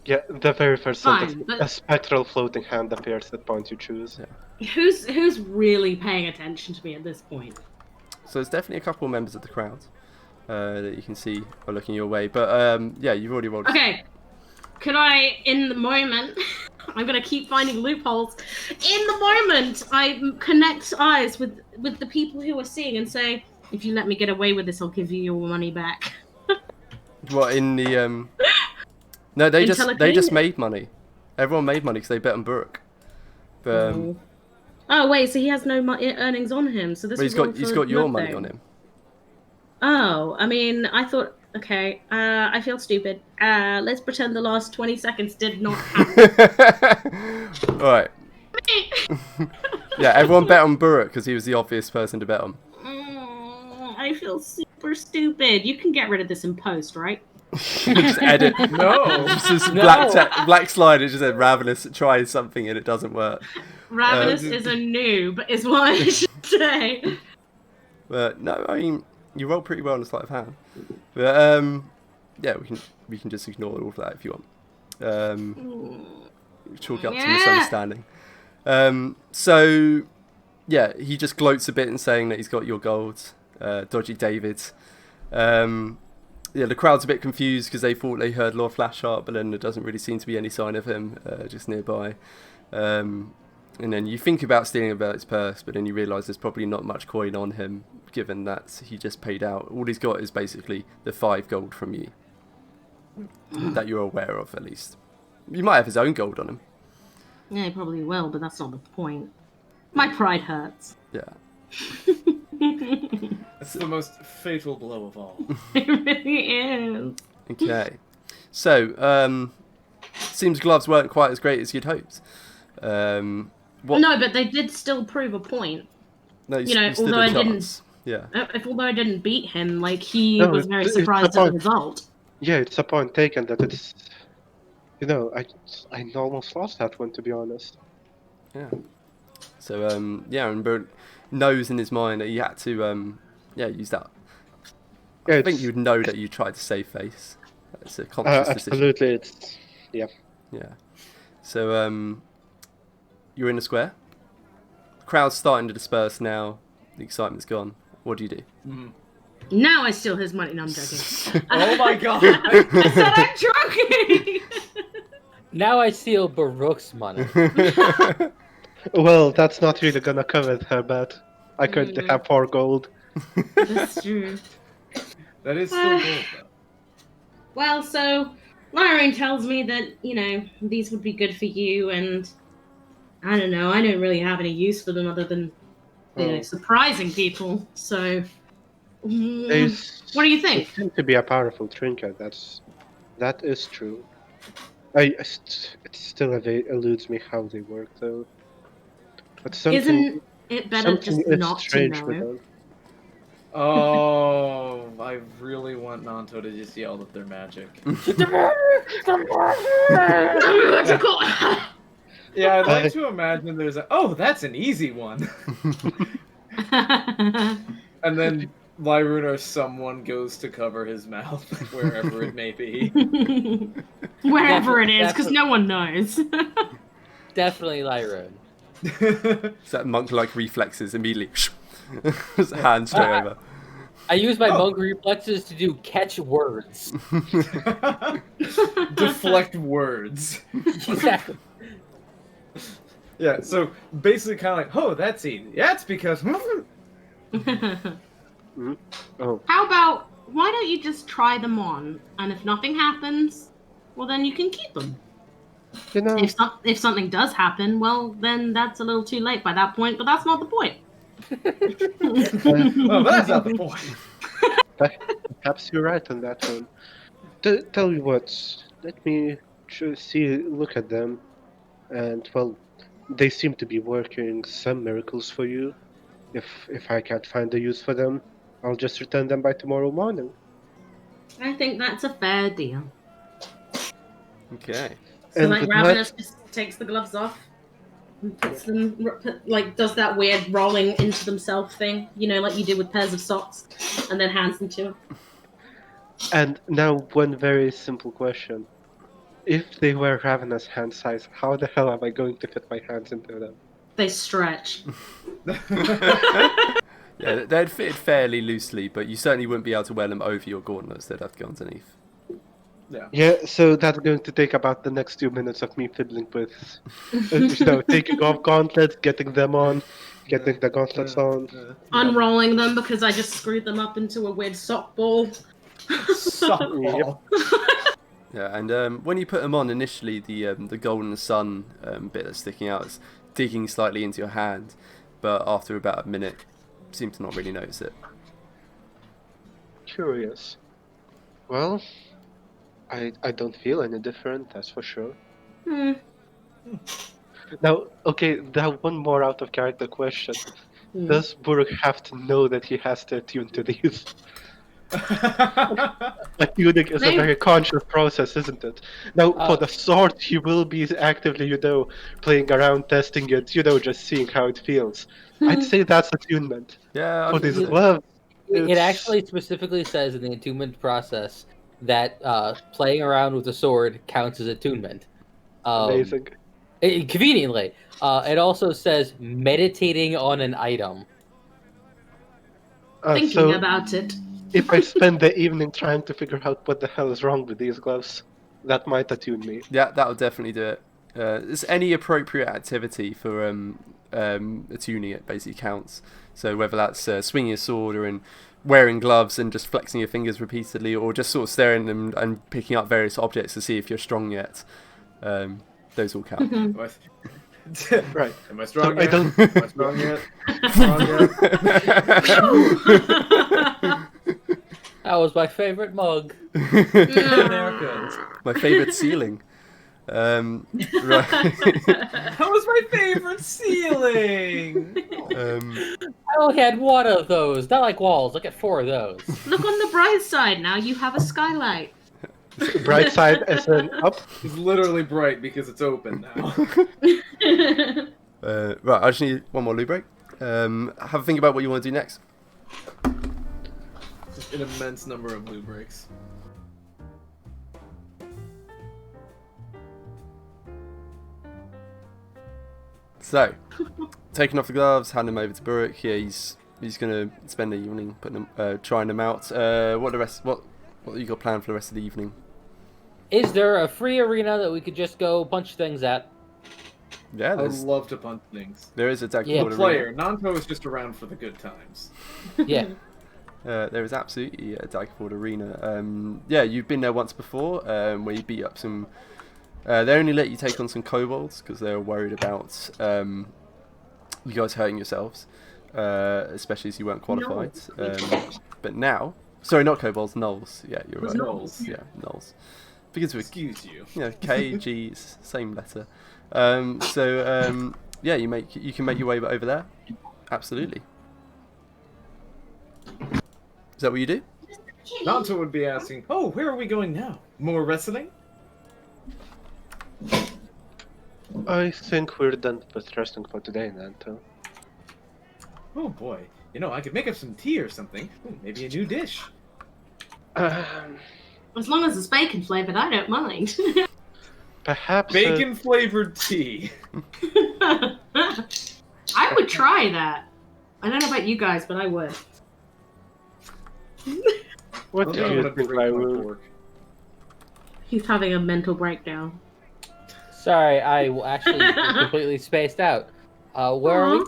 Yeah, the very first Fine, sentence, but- a spectral floating hand appears at the point you choose. Yeah. Who's really paying attention to me at this point? So there's definitely a couple of members of the crowd that you can see are looking your way. But yeah, you've already rolled. Okay. Could I, in the moment, I'm going to keep finding loopholes. In the moment, I connect eyes with the people who are seeing and say, if you let me get away with this, I'll give you your money back. What, in the... No, they In just Telekine? made money. Everyone made money because they bet on Burke. But, Oh, wait, so he has no earnings on him. So this well, was all he's for got your money nothing. on him. Oh, I mean, I thought, okay, I feel stupid. Let's pretend the last 20 seconds did not happen. Alright. Yeah, everyone bet on Burke because he was the obvious person to bet on. I feel super stupid. You can get rid of this in post, right? Just edit. No. Just this No. black slide, it just said Ravenous tries something and it doesn't work. Ravenous is a noob, is what I should say. But no, I mean, you roll pretty well on the sleight of hand. But yeah, we can just ignore all of that if you want. Chalk it up to misunderstanding. So yeah, he just gloats a bit in saying that he's got your gold, dodgy David. Yeah, the crowd's a bit confused because they thought they heard Lord Flashheart, but then there doesn't really seem to be any sign of him just nearby. And then you think about stealing about his purse, but then you realise there's probably not much coin on him, given that he just paid out. All he's got is basically the 5 gold from you, that you're aware of at least. You might have his own gold on him. Yeah, he probably will, but that's not the point. My pride hurts. Yeah. It's the most fatal blow of all. It really is. Okay. So, seems gloves weren't quite as great as you'd hoped. What? No, but they did still prove a point. No, you know, stood although a I didn't- chance. Yeah. Although I didn't beat him, like, he No, was very it's surprised the at the point. result. Yeah, it's a point taken that it's, you know, I almost lost that one, to be honest. Yeah. So yeah, and Bert knows in his mind that he had to yeah, use that. Yeah, I think you'd know that you tried to save face. It's a conscious decision. absolutely, it's Yeah. So you're in the square. The crowd's starting to disperse now. The excitement's gone. What do you do? Now I steal his money. No, I'm joking. Oh my god! I said I'm joking! Now I steal Baruch's money. well, that's not really gonna cover her bet. I currently have 4 gold. That's true. That is still gold, though. Well, so Lyrene tells me that, you know, these would be good for you, and I don't know, I don't really have any use for them other than, you know, surprising people. So, what do you They think? seem to be a powerful trinket. That is true. It still eludes me how they work though. But something Isn't it better something just is not to strange with know? them. Oh, I really want Nanto to just yell that they're magic. Yeah, I'd like to imagine there's a, oh, that's an easy one. And then Lyrun or someone goes to cover his mouth, wherever it may be. Wherever it is, because no one knows. Definitely Lyrun. Is that monk-like reflexes immediately? Hand straight over. I use my monk reflexes to do catch words. Deflect words. Exactly. Yeah, so basically kind of like, oh, that's easy. Yeah, it's because... Oh, How about, why don't you just try them on, and if nothing happens, well then you can keep them. you know, If something does happen, well then that's a little too late by that point, but that's not the point. Oh, but that's not the point. perhaps you're right on that one. Tell you what, let me look at them, and well, they seem to be working some miracles for you. If I can't find a use for them, I'll just return them by tomorrow morning. I think that's a fair deal. Okay. So And like with Ravenous just takes the gloves off and puts them, like does that weird rolling into themselves thing, you know, like you did with pairs of socks, and then hands them to him. And now one very simple question. If they were Ravenous hand size, how the hell am I going to fit my hands into them? They stretch. Yeah, they'd fit fairly loosely, but you certainly wouldn't be able to wear them over your gauntlets. They'd have to go underneath. Yeah, so that's going to take about the next 2 minutes of me fiddling with, taking off gauntlets, getting them on, getting the gauntlets on. Unrolling them because I just screwed them up into a weird sock ball. Sock ball. Yeah, and when you put them on initially, the golden sun bit that's sticking out is digging slightly into your hand, but after about a minute, you seem to not really notice it. Curious. Well, I don't feel any different, that's for sure. Now, okay, now one more out of character question. Does Buruk have to know that he has to attune to these? Attuning is a very conscious process, isn't it? Now, for the sword, he will be actively, playing around, testing it, just seeing how it feels. I'd say that's attunement. Yeah, For these gloves, It actually specifically says in the attunement process that playing around with the sword counts as attunement. Amazing. Conveniently, it also says meditating on an item. Thinking about it. If I spend the evening trying to figure out what the hell is wrong with these gloves, that might attune me. Yeah, that'll definitely do it. It's any appropriate activity for attuning it basically counts. So whether that's swinging a sword or in wearing gloves and just flexing your fingers repeatedly, or just sort of staring at them and picking up various objects to see if you're strong yet, those all count. Right. Am I strong So yet? Am I strong yet? That was my favorite mug. Americans. My favorite ceiling. Right. That was my favorite ceiling. I only had one of those. Not like walls. Look at 4 of those. Look on the bright side now, you have a skylight. Bright side as an up. It's literally bright because it's open now. Right, I just need one more loo break. Have a think about what you want to do next. Just an immense number of blue breaks. So, taking off the gloves, handing them over to Buruk. Here, he's going to spend the evening putting them, trying them out. What you got planned for the rest of the evening? Is there a free arena that we could just go punch things at? Yeah, I would love to punch things. there is a deck Yeah. called The Arena. player, Nanto is just around for the good times. Yeah. There is absolutely a Daggerford Arena. Yeah, you've been there once before, where you beat up some. They only let you take on some kobolds because they were worried about you guys hurting yourselves, especially as you weren't qualified. But now, sorry, not kobolds, gnolls. Yeah, you're right. Gnolls. Yeah, gnolls. Begins with Excuse you. yeah, K, G, same letter. Yeah, you can make your way over there. Absolutely. Is that what you do? Nanto would be asking, "Oh, where are we going now? More wrestling?" I think we're done with wrestling for today, Nanto. Oh boy, I could make up some tea or something. Ooh, maybe a new dish. As long as it's bacon flavored, I don't mind. Perhaps Bacon flavored tea. I would try that. I don't know about you guys, but I would. What do you think I would? He's having a mental breakdown. Sorry, I actually completely spaced out. Where are we?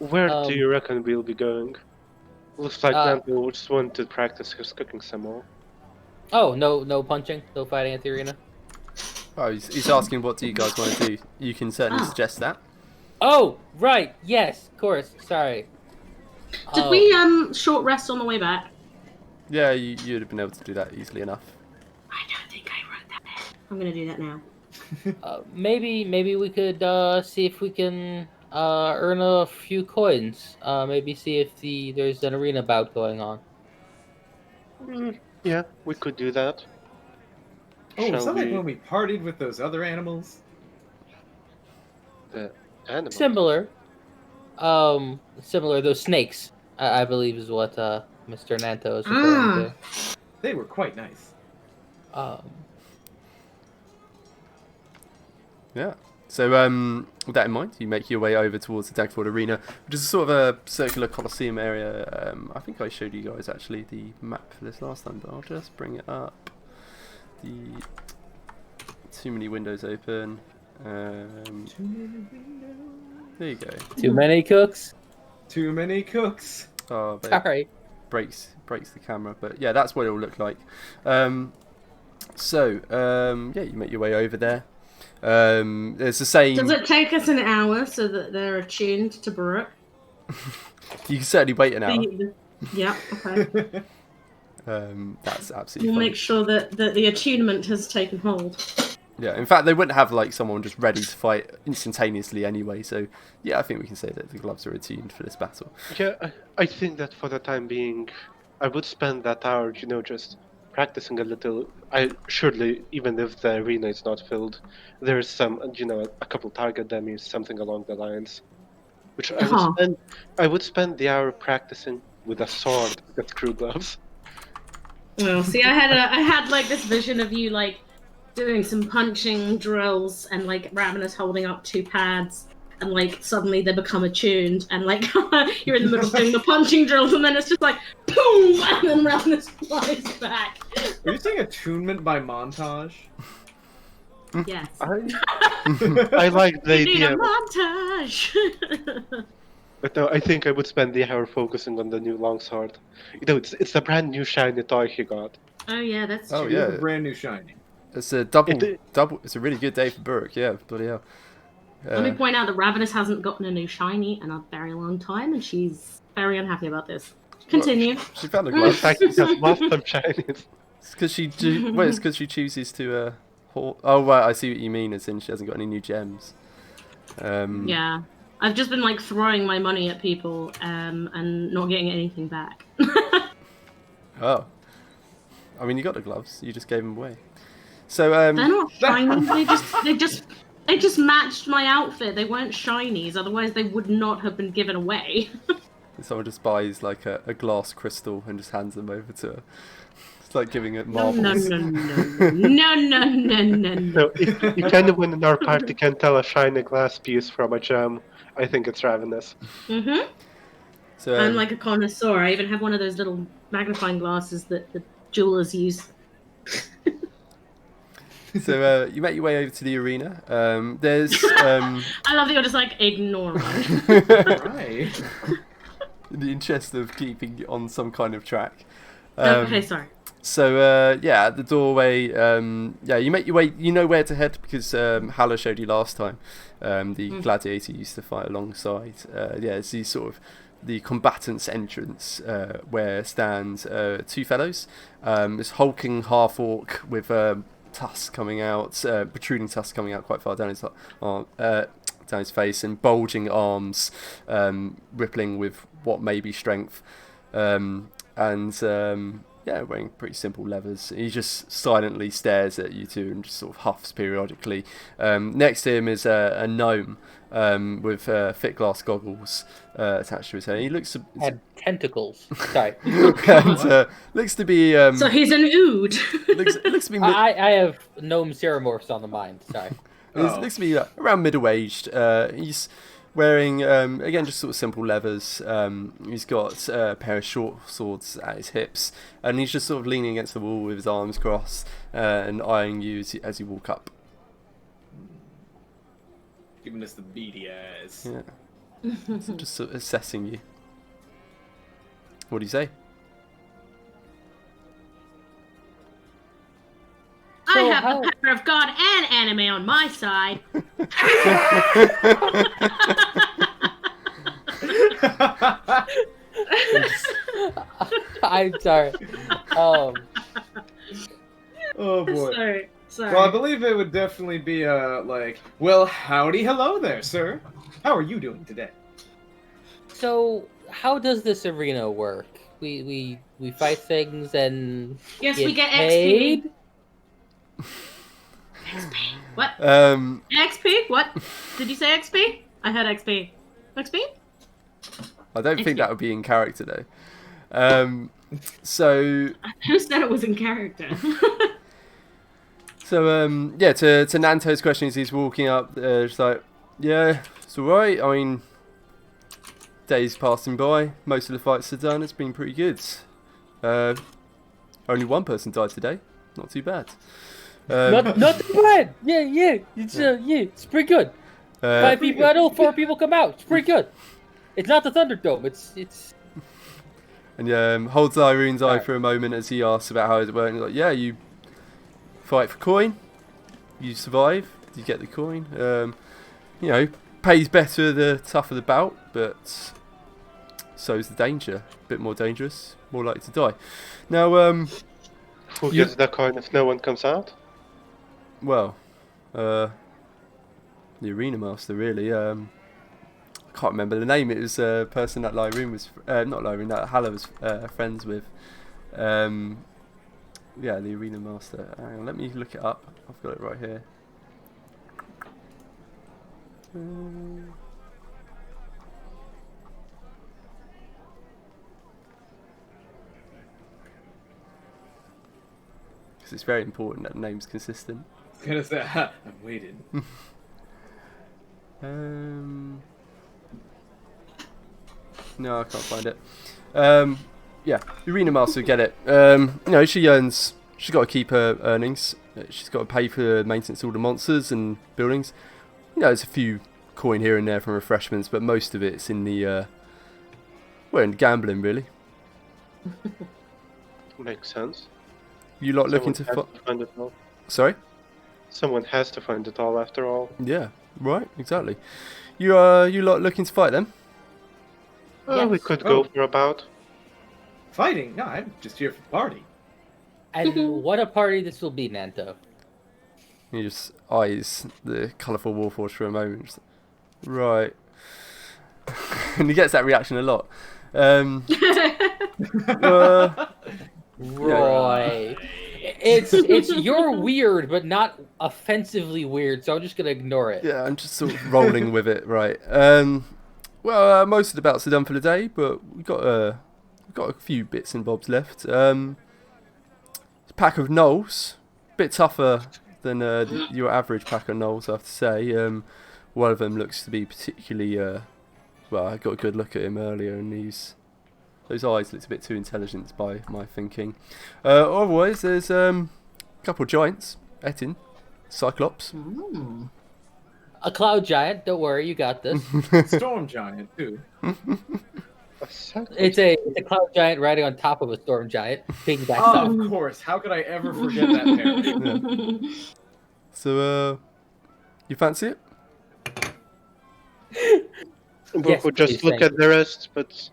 Where do you reckon we'll be going? Looks like Nanto just wanted to practice his cooking some more. Oh, no punching, no fighting at the arena. Oh, he's asking what do you guys want to do. You can certainly suggest that. Oh, right, yes, of course. Sorry. Did we short rest on the way back? Yeah, you'd have been able to do that easily enough. I don't think I wrote that down. I'm gonna do that now. Maybe we could see if we can earn a few coins. Maybe see if there's an arena bout going on. Yeah, we could do that. Oh, is that Shall like we- when we partied with those other animals? The animal. Similar. Those snakes, I believe is what Mr. Nanto is referring They were quite nice. to. Yeah. So with that in mind, you make your way over towards the Dagford Arena, which is sort of a circular Colosseum area. I think I showed you guys actually the map for this last time, but I'll just bring it up. Too many windows open. There you go. Too many cooks? Too many cooks. Oh, babe. Sorry. breaks the camera, but yeah, that's what it will look like. Yeah, you make your way over there. It's the same. Does it take us an hour so that they're attuned to Baruch? You can certainly wait an hour. Yeah, okay. That's absolutely We'll fine. make sure that the attunement has taken hold. Yeah, in fact, they wouldn't have like someone just ready to fight instantaneously anyway. So yeah, I think we can say that the gloves are attuned for this battle. Yeah, I think that for the time being, I would spend that hour, just practicing a little. Surely, even if the arena is not filled, there's some, a couple target dummies, something along the lines. Which I would spend the hour practicing with a sword with screw gloves. Well, see, I had like this vision of you like doing some punching drills and like Ravenous holding up 2 pads and like suddenly they become attuned and like you're in the middle of doing the punching drills and then it's just like boom and then Ravenous flies back. Are you saying attunement by montage? Yes. I like the You need idea. a montage. But no, I think I would spend the hour focusing on the new longsword. It's a brand new shiny toy he got. Oh yeah, that's Oh, true. yeah. A brand new shiny. It's a double. It's a really good day for Burke. Yeah, bloody hell. Let me point out that Ravenous hasn't gotten a new shiny in a very long time, and she's very unhappy about this. Continue. She found a In glove. fact, he has lost some shinies. It's because she. It's because she chooses to. Oh right, I see what you mean. As in, she hasn't got any new gems. Yeah. I've just been like throwing my money at people and not getting anything back. Oh. I mean, you got the gloves. You just gave them away. So They're not shiny. They just matched my outfit. They weren't shinies. Otherwise, they would not have been given away. someone just buys like a glass crystal and just hands them over to her. It's like giving it No, marbles. no. So if anyone in our party can tell a shiny glass piece from a gem, I think it's Ravenous. Mm-hmm. So I'm like a connoisseur. I even have one of those little magnifying glasses that the jewelers use. So you make your way over to the arena. There's I love that you're just like ignoring. Right. in the interest of keeping on some kind of track. Okay, sorry. So yeah, at the doorway, yeah, you make your way. You know where to head because Hala showed you last time. The gladiator used to fight alongside. Yeah, it's the sort of the combatants' entrance where stand 2 fellows. This hulking half orc with tusks coming out, protruding tusks coming out quite far down his down his face, and bulging arms, rippling with what may be strength, and wearing pretty simple leathers. He just silently stares at you two and just sort of huffs periodically. Next to him is a gnome with thick glass goggles attached to his head. He looks Had tentacles. Sorry. and looks to be So he's an ood. looks to be I have gnome xenomorphs on the mind. Sorry. looks to be around middle-aged. He's wearing, again, just sort of simple leathers. He's got a pair of short swords at his hips, and he's just sort of leaning against the wall with his arms crossed and eyeing you as you walk up. Giving us the beady eyes. Yeah. So just sort of assessing you. What do you say? I have the power of God and anime on my side. I'm sorry. Oh boy. Sorry. Well, I believe it would definitely be well, howdy, hello there, sir. How are you doing today? So, how does this arena work? We fight things and Yes, get we get paid? XP. What? XP? What? Did you say XP? I heard XP. XP? I don't think that would be in character though. So Who said it was in character? to Nanto's question as he's walking up, just like, yeah, it's alright. I mean, days passing by, most of the fights are done. It's been pretty good. Only one person died today. Not too bad. Not too bad. Yeah. It's pretty good. 5 people battle, 4 people come out. It's pretty good. It's not the Thunderdome. It's. And holds Irene's eye for a moment as he asks about how it works. He's like, yeah, you fight for coin. You survive. You get the coin. Pays better the tougher the bout, but so's the danger. A bit more dangerous. More likely to die. Now, Who gets the coin if no one comes out? well, the arena master really. I can't remember the name. It was a person that Lyroon was not Lyroon, that Halla was friends with. The arena master. Hang on, let me look it up. I've got it right here. Because it's very important that the name's consistent. I was gonna say, I'm waiting. No, I can't find it. The arena master, get it. She's got to keep her earnings. She's got to pay for maintenance of all the monsters and buildings. There's a few coin here and there from refreshments, but most of it's in the in gambling, really. Makes sense. You lot looking Someone to has to find it all. Sorry? Someone has to find it all after all. Yeah, right, exactly. You lot looking to fight them? We could go for a bout. Fighting? No, I'm just here for party. And what a party this will be, Nanto. He just eyes the colourful warforged for a moment. Just, right. And he gets that reaction a lot. Right. It's you're weird, but not offensively weird, so I'm just gonna ignore it. Yeah, I'm just sort of rolling with it, right. Most of the bouts are done for the day, but we've got a few bits and bobs left. A pack of gnolls, bit tougher than your average pack of gnolls, I have to say. One of them looks to be particularly, I got a good look at him earlier, and those eyes looked a bit too intelligent by my thinking. Otherwise, there's a couple of giants, Etin, Cyclops. Ooh. A cloud giant, don't worry, you got this. Storm giant too. It's a cloud giant riding on top of a storm giant. Piggyback Oh, off. of course. How could I ever forget that parody? Yeah. So, you fancy it? We Yes, could just please, look thank at the rest, but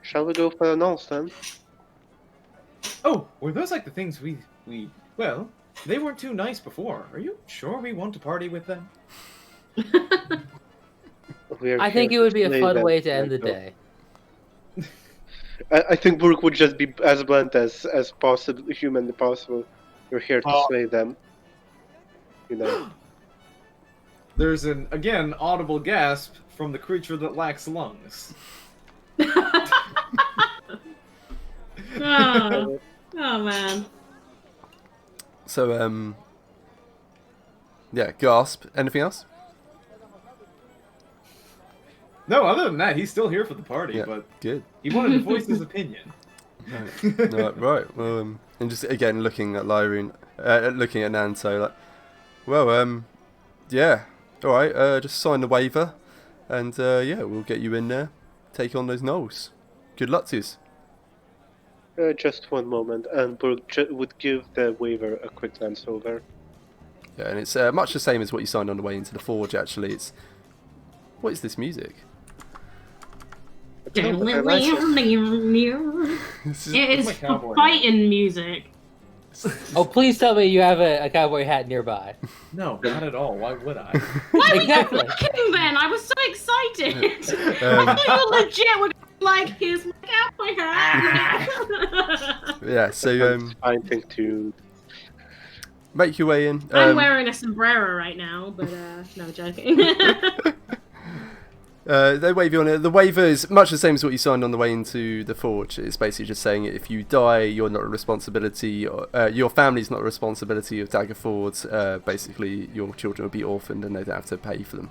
shall we go for the nulls then? Oh, were those like the things we They weren't too nice before. Are you sure we want to party with them? I think it would be a fun way to end the Nanto. day. I think Burke would just be as blunt as possible, humanly possible. You're here to Oh. slay them. You know. There's an, again, audible gasp from the creature that lacks lungs. Oh, oh man. So, yeah, gasp. Anything else? No, other than that, he's still here for the party, Yeah, but good. he wanted to voice his opinion. Right. Well, and just again looking at Lyrian, looking at Nanto, like, well, yeah, all right. Just sign the waiver, and yeah, we'll get you in there, take on those gnolls. Good luck to you. Just one moment, and Burke would give the waiver a quick glance over. Yeah, and it's much the same as what you signed on the way into the forge. Actually, it's what is this music? No, but I like it. This is- It is my cowboy fighting music. Oh, please tell me you have a cowboy hat nearby. No, not at all. Why would I? Why were Exactly. you looking then? I was so excited. Um, I thought you were legit. Were like, here's my cowboy hat. yeah, so It's fine thing to. make your way in. I'm wearing a sombrero right now, but no joking. They wave you on it. The waiver is much the same as what you signed on the way into the forge. It's basically just saying if you die, you're not a responsibility. Your family's not a responsibility of Daggerford. Basically, your children will be orphaned and they don't have to pay for them.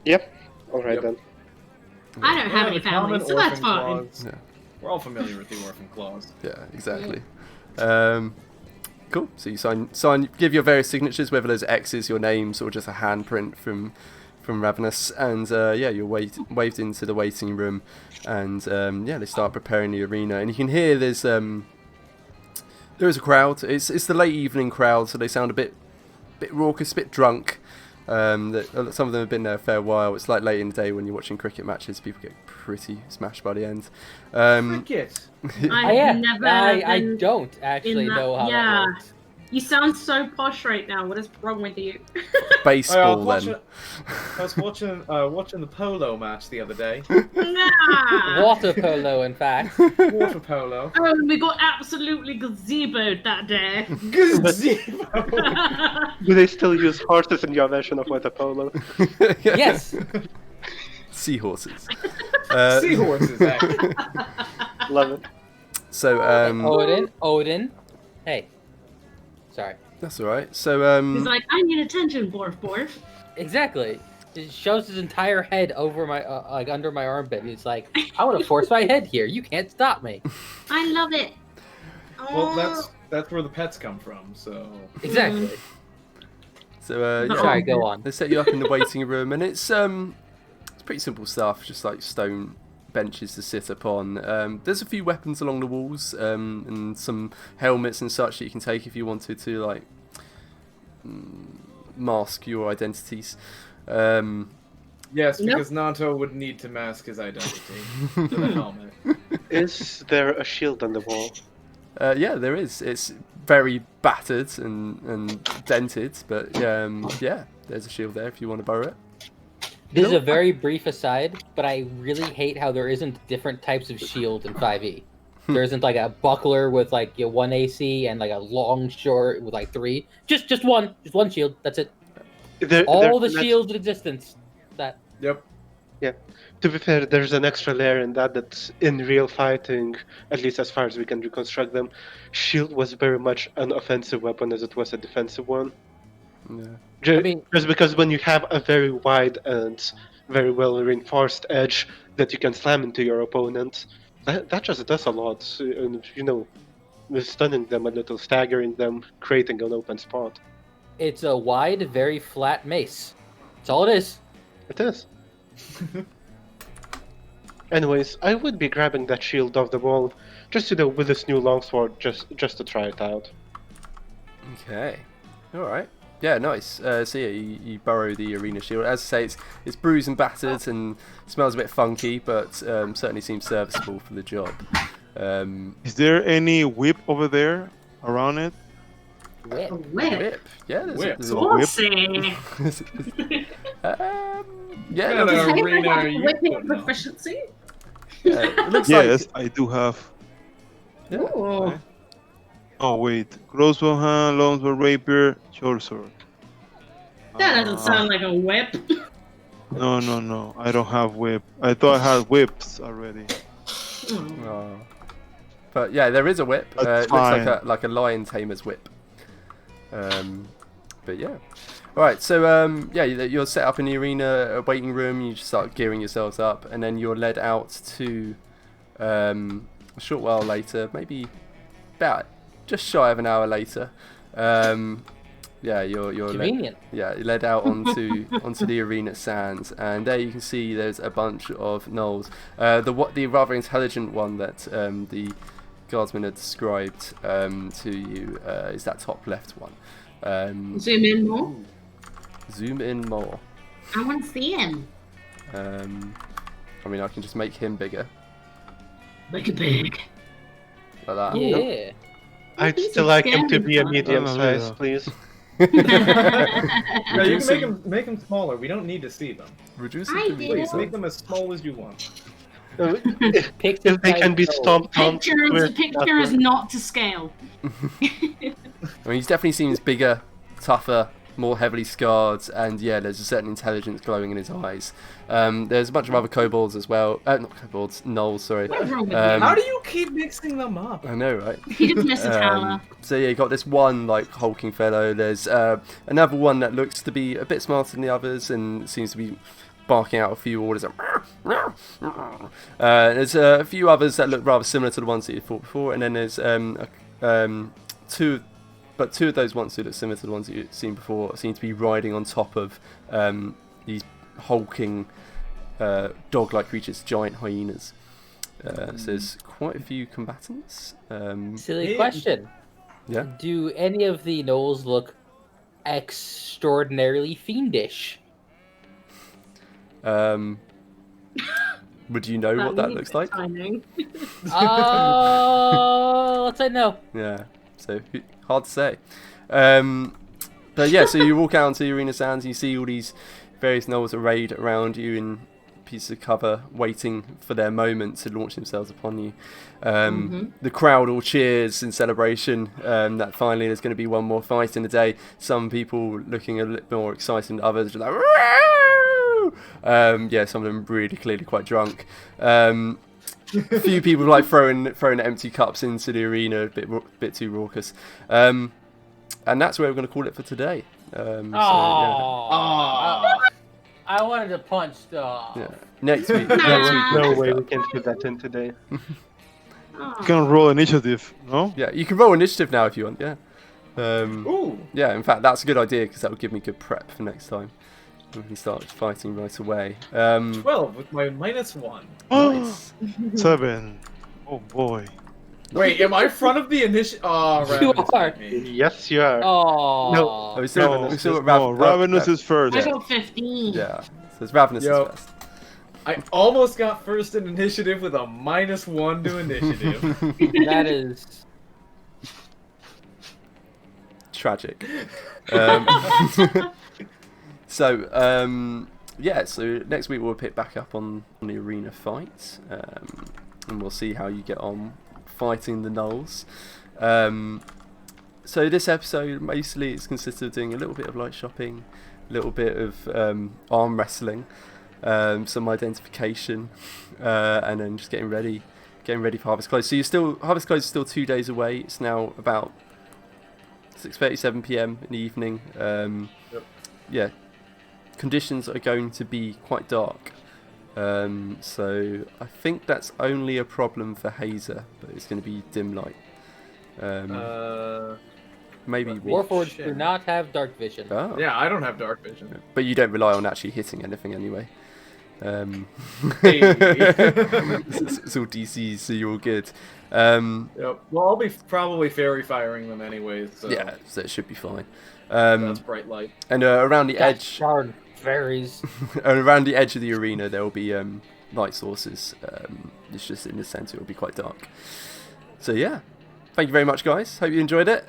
Yep. All right Yep. then. I don't have Yeah, any the common family, so that's orphan fine. clause. Yeah. We're all familiar with the orphan clause. Yeah, exactly. Cool. So you sign, give your various signatures, whether there's X's, your names, or just a handprint from Ravenous, and yeah, you're waved into the waiting room, and yeah, they start preparing the arena, and you can hear there is a crowd. It's the late evening crowd, so they sound a bit raucous, a bit drunk. Some of them have been there a fair while. It's like late in the day when you're watching cricket matches, people get pretty smashed by the end. Cricket. I've never I been don't actually in that- know how yeah. that works. You sound so posh right now. What is wrong with you? Baseball then. I was watching the polo match the other day. Nah. Water polo, in fact. Water polo. Oh, we got absolutely gazeboed that day. Gazebo. Do they still use horses in your version of water polo? Yes. Seahorses. Seahorses, actually. Love it. So Odin. Hey. Sorry. that's all right. So He's like, I need attention, Borf Borf. Exactly. It shows his entire head over my like under my armpit. He's like, I want to force my head here. You can't stop me. I love it. Well, that's where the pets come from. So Exactly. So yeah, Sorry, go on. they set you up in the waiting room, and it's pretty simple stuff, just like stone benches to sit upon. There's a few weapons along the walls, and some helmets and such that you can take if you wanted to, like mask your identities. yes, Nope. because Nanto would need to mask his identity to the helmet. Is there a shield on the wall? Yeah, there is. It's very battered and dented, but yeah, there's a shield there if you want to borrow it. This is a very brief aside, but I really hate how there isn't different types of shield in 5e. There isn't like a buckler with like 1 AC and like a long short with like 3. Just one shield. That's it. All the shields in existence. That. Yep. To be fair, there's an extra layer in that's in real fighting, at least as far as we can reconstruct them. Shield was very much an offensive weapon as it was a defensive one. Yeah. I mean, Just because when you have a very wide and very well reinforced edge that you can slam into your opponent, that just does a lot. And stunning them a little, staggering them, creating an open spot. it's a wide, very flat mace. That's all it is. It is. Anyways, I would be grabbing that shield off the wall, just with this new longsword, just to try it out. Okay. All right. Yeah, nice. So yeah, you borrow the arena shield. As I say, it's bruised and battered and smells a bit funky, but certainly seems serviceable for the job. Is there any whip over there around it? Whip. A whip. Whip. Yeah, Whip. there's Saucy. yeah, Kinda there's- Does arena anyone have are you whipping putting on? proficiency? it looks Yes, like. I do have. Yeah. Ooh. Oh wait, crossbow hand, longsword, rapier, short sword. That doesn't sound like a whip. No. I don't have whip. I thought I had whips already. Oh. But yeah, there is a whip. That's It looks fine. like a lion tamer's whip. But yeah. All right. So yeah, you're set up in the arena, a waiting room. You just start gearing yourselves up, and then you're led out to a short while later, maybe about just shy of an hour later. Yeah, you're Convenient. you're led out onto the arena sands, and there you can see there's a bunch of gnolls. The rather intelligent one that the guardsman had described to you is that top left one. Zoom in more. Zoom in more. I want to see him. I mean, I can just make him bigger Make it big. like that. Yeah. I'd He's still like him to scary be a fun. medium Oh, size, yeah. please. Yeah, you Reducing- can make them smaller. We don't need to see them. Reducing I to did. Please medium. make them as small as you want. If Picture they can be size stomped on, The picture is not to scale. I mean, he definitely seems bigger, tougher, more heavily scarred, and yeah, there's a certain intelligence glowing in his eyes. There's a bunch of other kobolds as well. Not kobolds, gnolls, sorry. What's wrong with How do you keep mixing them up? I know, right? you? He just missed a tower. So yeah, you got this one like hulking fellow. There's another one that looks to be a bit smarter than the others and seems to be barking out a few orders. There's a few others that look rather similar to the ones that you fought before, and then there's two of those ones who look similar to the ones that you've seen before seem to be riding on top of these hulking dog-like creatures, giant hyenas. So there's quite a few combatants. Silly Yeah. question. Yeah. Do any of the gnolls look extraordinarily fiendish? Would you know what that looks like? Timing. Oh, let's say no. Yeah, so hard to say. But yeah, so you walk out onto the arena sands and you see all these various gnolls arrayed around you in pieces of cover, waiting for their moment to launch themselves upon you. The crowd all cheers in celebration that finally there's going to be one more fight in the day. Some people looking a little more excited than others, just like, "Woo!" Yeah, some of them really clearly quite drunk. A few people like throwing empty cups into the arena, a bit too raucous. And that's where we're going to call it for today. So, I wanted to punch stuff. yeah. Next week. No way we can fit that in today. Oh. You can roll initiative, no? Yeah, you can roll initiative now if you want. Yeah. Ooh. Yeah. In fact, that's a good idea because that will give me good prep for next time. We can start fighting right away. 12 with my -1. Nice. 7. Oh boy. Wait, am I front of the initiative? Oh, You Ravenous are. beat me. Yes, you are. Oh. No. Oh, we still, No, we still no, Ravenous is first. I got 15. Yeah. So it's Ravenous is Yo. first. I almost got first in initiative with a -1 to initiative. That is. Tragic. So yeah, so next week we'll pick back up on the arena fight, and we'll see how you get on fighting the gnolls. So this episode mostly it's consisted of doing a little bit of light shopping, a little bit of arm wrestling, some identification, and then just getting ready for Harvest Close. So Harvest Close is still 2 days away. It's now about 6:37 p.m. in the evening. Yeah, conditions are going to be quite dark. So I think that's only a problem for Hazer, but it's going to be dim light. Maybe Warforged do not have dark vision. Oh. Yeah, I don't have dark vision. But you don't rely on actually hitting anything anyway. Hey. It's all DCs, so you're all good. Yep. Well, I'll be probably fairy firing them anyways. So Yeah, so it should be fine. that's bright light. And around the Gosh edge, darn fairies. and around the edge of the arena, there will be light sources. It's just in the centre; it will be quite dark. So yeah, thank you very much, guys. Hope you enjoyed it.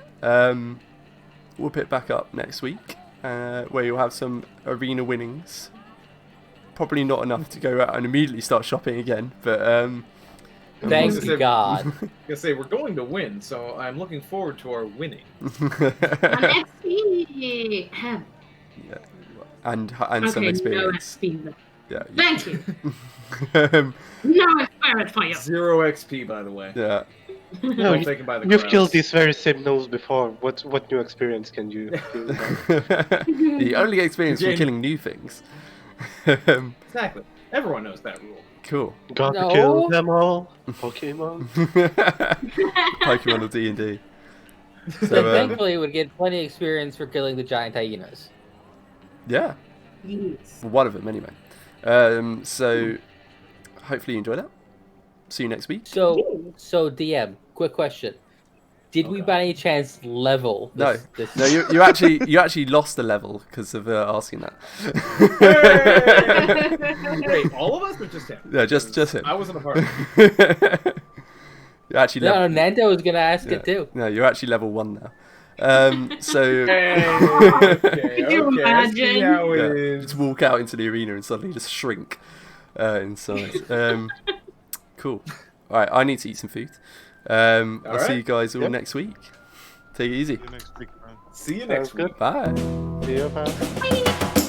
we'll pick back up next week, where you'll have some arena winnings. Probably not enough to go out and immediately start shopping again, but Thank you, God. I'm gonna say we're going to win, so I'm looking forward to our winning. And XP. Yeah, and some Okay, experience. no XP then. Yeah. Thank you. Um, No experience for you. 0 XP, by the way. yeah. No, All taken by the you've crowds. killed these very same gnomes before. What new experience can you do? The only experience from Again. killing new things. Exactly. Everyone knows that rule. Cool. Gotta No. kill them all. Pokemon. Pokemon or D&D. So So, thankfully, we'd get plenty of experience for killing the giant hyenas. yeah. Yes. Well, one of them, anyway. So, hopefully you enjoyed that. See you next week. So DM, quick question: did we, by any chance, level this? No, you actually lost a level because of asking that. Wait, all of us or just him? Yeah, just him. I wasn't a part of it. You're actually No, level. Nando was gonna ask Yeah. it too. No, you're actually level 1 now. So Okay, Could you I see imagine? how it yeah, is. just walk out into the arena and suddenly just shrink in size. Cool. All right, I need to eat some food. I'll see you guys all Yep. next week. Take it easy. See you next week, man. See you next Sounds week. good. Bye. See you, pal. Bye.